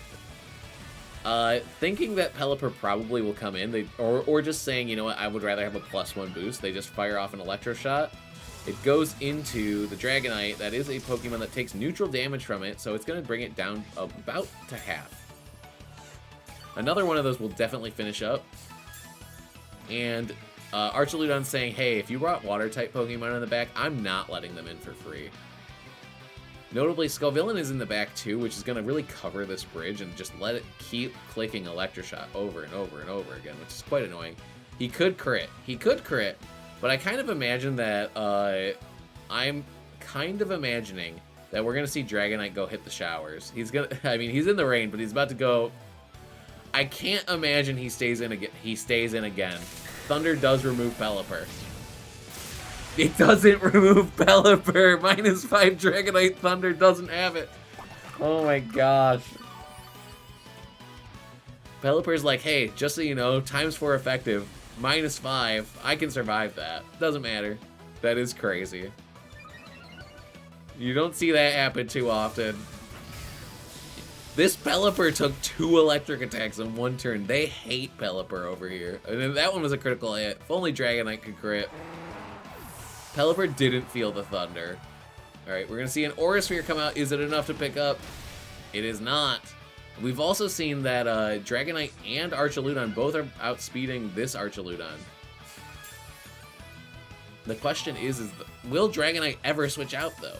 Thinking that Pelipper probably will come in, or just saying, you know what, I would rather have a +1 boost, they just fire off an Electro Shot. It goes into the Dragonite. That is a Pokemon that takes neutral damage from it, so it's going to bring it down about to half. Another one of those will definitely finish up. And Archaludon saying, hey, if you brought Water-type Pokemon in the back, I'm not letting them in for free. Notably, Scovillain is in the back too, which is going to really cover this bridge and just let it keep clicking Electroshot over and over and over again, which is quite annoying. He could crit. He could crit. But I kind of imagine that, I'm kind of imagining that we're going to see Dragonite go hit the showers. He's going to, I mean, he's in the rain, but he's about to go. I can't imagine he stays in again. Thunder does remove Pelipper. It doesn't remove Pelipper. -5 Dragonite Thunder doesn't have it. Oh my gosh. Pelipper's like, hey, just so you know, ×4 effective. -5. I can survive that. Doesn't matter. That is crazy. You don't see that happen too often. This Pelipper took 2 electric attacks in 1 turn. They hate Pelipper over here. And that one was a critical hit. If only Dragonite could crit. Pelipper didn't feel the thunder. Alright, we're going to see an Aura Sphere come out. Is it enough to pick up? It is not. We've also seen that Dragonite and Archaludon both are outspeeding this Archaludon. The question is will Dragonite ever switch out, though?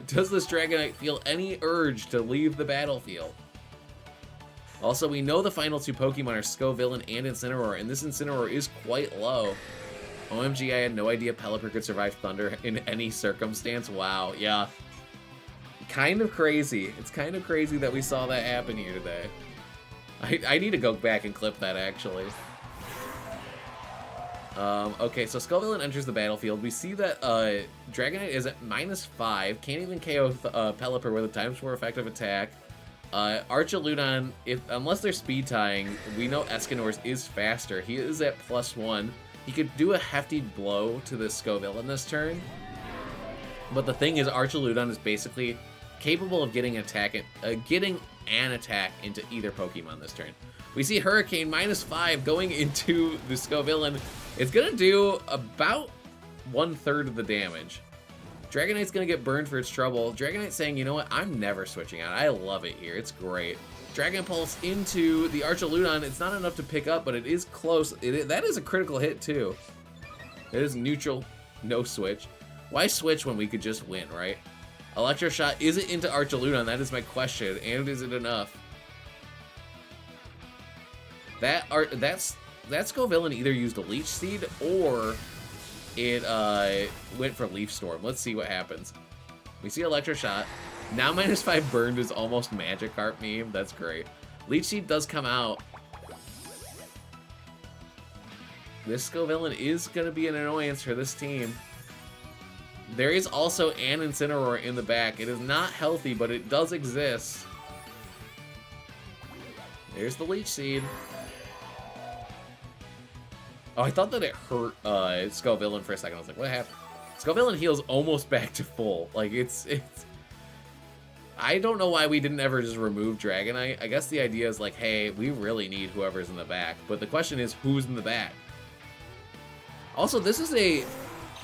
Does this Dragonite feel any urge to leave the battlefield? Also, we know the final 2 Pokemon are Scovillain and Incineroar, and this Incineroar is quite low. OMG, I had no idea Pelipper could survive Thunder in any circumstance. Wow, yeah. Kind of crazy. It's kind of crazy that we saw that happen here today. I need to go back and clip that, actually. Okay, so Scovillain enters the battlefield. We see that Dragonite is at -5. Can't even KO Pelipper with a ×4 effective attack. Archaludon, unless they're speed tying, we know Escanor's is faster. He is at +1. He could do a hefty blow to the Scovillain this turn. But the thing is, Archaludon is basically capable of getting an attack into either Pokemon this turn. We see Hurricane -5 going into the Scovillain. It's going to do about 1/3 of the damage. Dragonite's going to get burned for its trouble. Dragonite's saying, you know what, I'm never switching out. I love it here. It's great. Dragon Pulse into the Archaludon. It's not enough to pick up, but it is close. That is a critical hit, too. It is neutral. No switch. Why switch when we could just win, right? Electro Shot, is it into Archaludon? That is my question. And is it enough? That Scovillain either used a Leech Seed or it went for Leaf Storm. Let's see what happens. We see Electro Shot. Now -5 burned is almost Magikarp meme. That's great. Leech Seed does come out. This Scovillain is going to be an annoyance for this team. There is also an Incineroar in the back. It is not healthy, but it does exist. There's the Leech Seed. Oh, I thought that it hurt Scovillain for a second. I was like, what happened? Scovillain heals almost back to full. Like, it's... I don't know why we didn't ever just remove Dragonite. I guess the idea is like, hey, we really need whoever's in the back. But the question is, who's in the back? Also, this is a...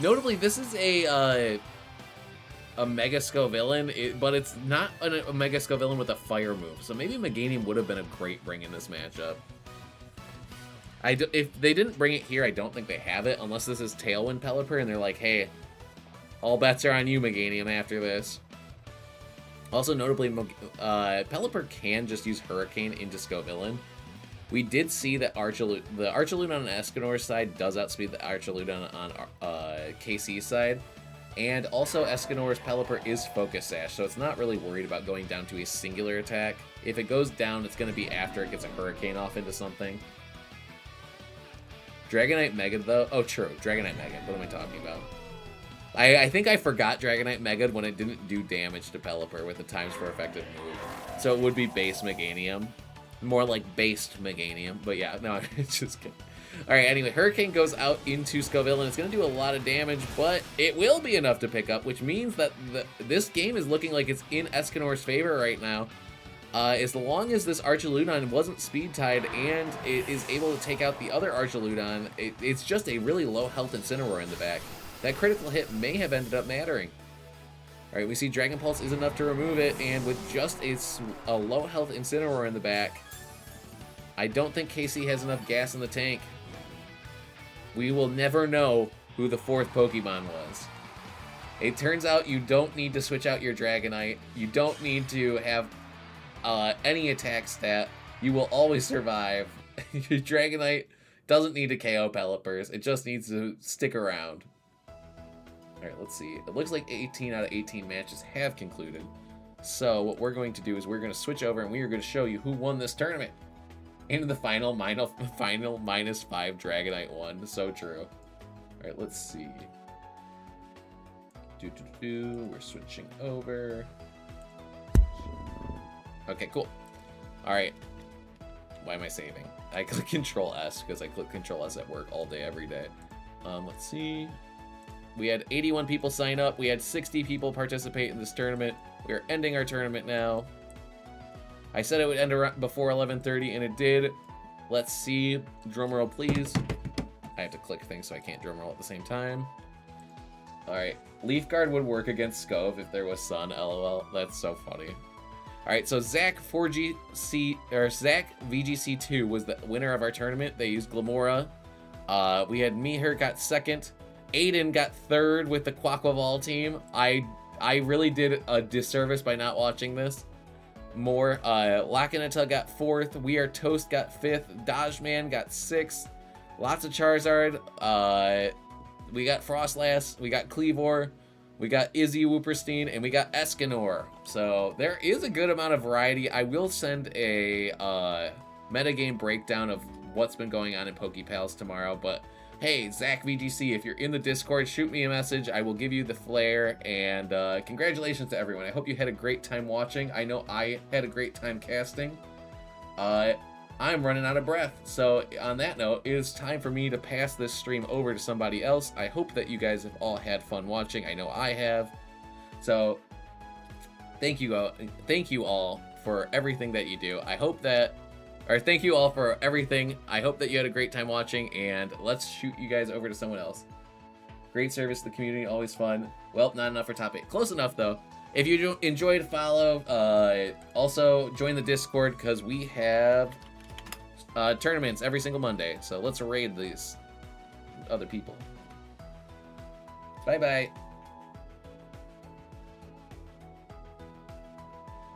Notably, this is a Mega Scovillain, but it's not a Mega Scovillain with a fire move. So maybe Meganium would have been a great bring in this matchup. If they didn't bring it here, I don't think they have it, unless this is Tailwind Pelipper, and they're like, hey, all bets are on you, Meganium, after this. Also, notably, Pelipper can just use Hurricane into Scovillain. We did see that the Archaludon on Escanor's side does outspeed the Archaludon on KC's side. And also, Escanor's Pelipper is Focus Sash, so it's not really worried about going down to a singular attack. If it goes down, it's going to be after it gets a Hurricane off into something. Dragonite Mega, though. Oh, true. Dragonite Mega. What am I talking about? I think I forgot Dragonite Mega when it didn't do damage to Pelipper with the times per effective move. So it would be base Meganium. More like based Meganium. But yeah, no, it's just kidding. Alright, anyway, Hurricane goes out into Scoville, and it's going to do a lot of damage, but it will be enough to pick up, which means that this game is looking like it's in Escanor's favor right now. As long as this Archaludon wasn't speed-tied and it is able to take out the other Archaludon, it's just a really low health Incineroar in the back. That critical hit may have ended up mattering. Alright, we see Dragon Pulse is enough to remove it, and with just a low health Incineroar in the back, I don't think KC has enough gas in the tank. We will never know who the fourth Pokemon was. It turns out you don't need to switch out your Dragonite. You don't need to have any attack stat. You will always survive. Your Dragonite doesn't need to KO Pelipper's. It just needs to stick around. Alright, let's see. It looks like 18 out of 18 matches have concluded. So what we're going to do is we're going to switch over and we are going to show you who won this tournament. Into the final -5 Dragonite won. So true. Alright, let's see. We're switching over. Okay, cool. Alright. Why am I saving? I click Control S because I click Control S at work all day, every day. Let's see. We had 81 people sign up. We had 60 people participate in this tournament. We are ending our tournament now. I said it would end around before 11:30, and it did. Let's see. Drumroll, please. I have to click things, so I can't drumroll at the same time. Alright. Leaf Guard would work against Scove if there was Sun, lol. That's so funny. Alright, so Zach VGC2 was the winner of our tournament. They used Glamora. We had Mihir got second. Aiden got third with the Quaquaval team. I really did a disservice by not watching this more. Lakanata got fourth. We Are Toast got fifth. Dodgeman got sixth. Lots of Charizard. We got Frostlass. We got Cleavor. We got Izzy Wooperstein. And we got Escanor. So there is a good amount of variety. I will send a metagame breakdown of what's been going on in PokePals tomorrow. But hey, Zach VGC, if you're in the Discord, shoot me a message. I will give you the flair, and congratulations to everyone. I hope you had a great time watching. I know I had a great time casting. I'm running out of breath, so on that note, it is time for me to pass this stream over to somebody else. I hope that you guys have all had fun watching. I know I have. So thank you all for everything that you do. Thank you all for everything. I hope that you had a great time watching, and let's shoot you guys over to someone else. Great service to the community, always fun. Well, not enough for top 8. Close enough, though. If you enjoyed, follow. Also, join the Discord, because we have tournaments every single Monday. So let's raid these other people. Bye-bye.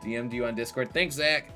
DM'd you on Discord. Thanks, Zach.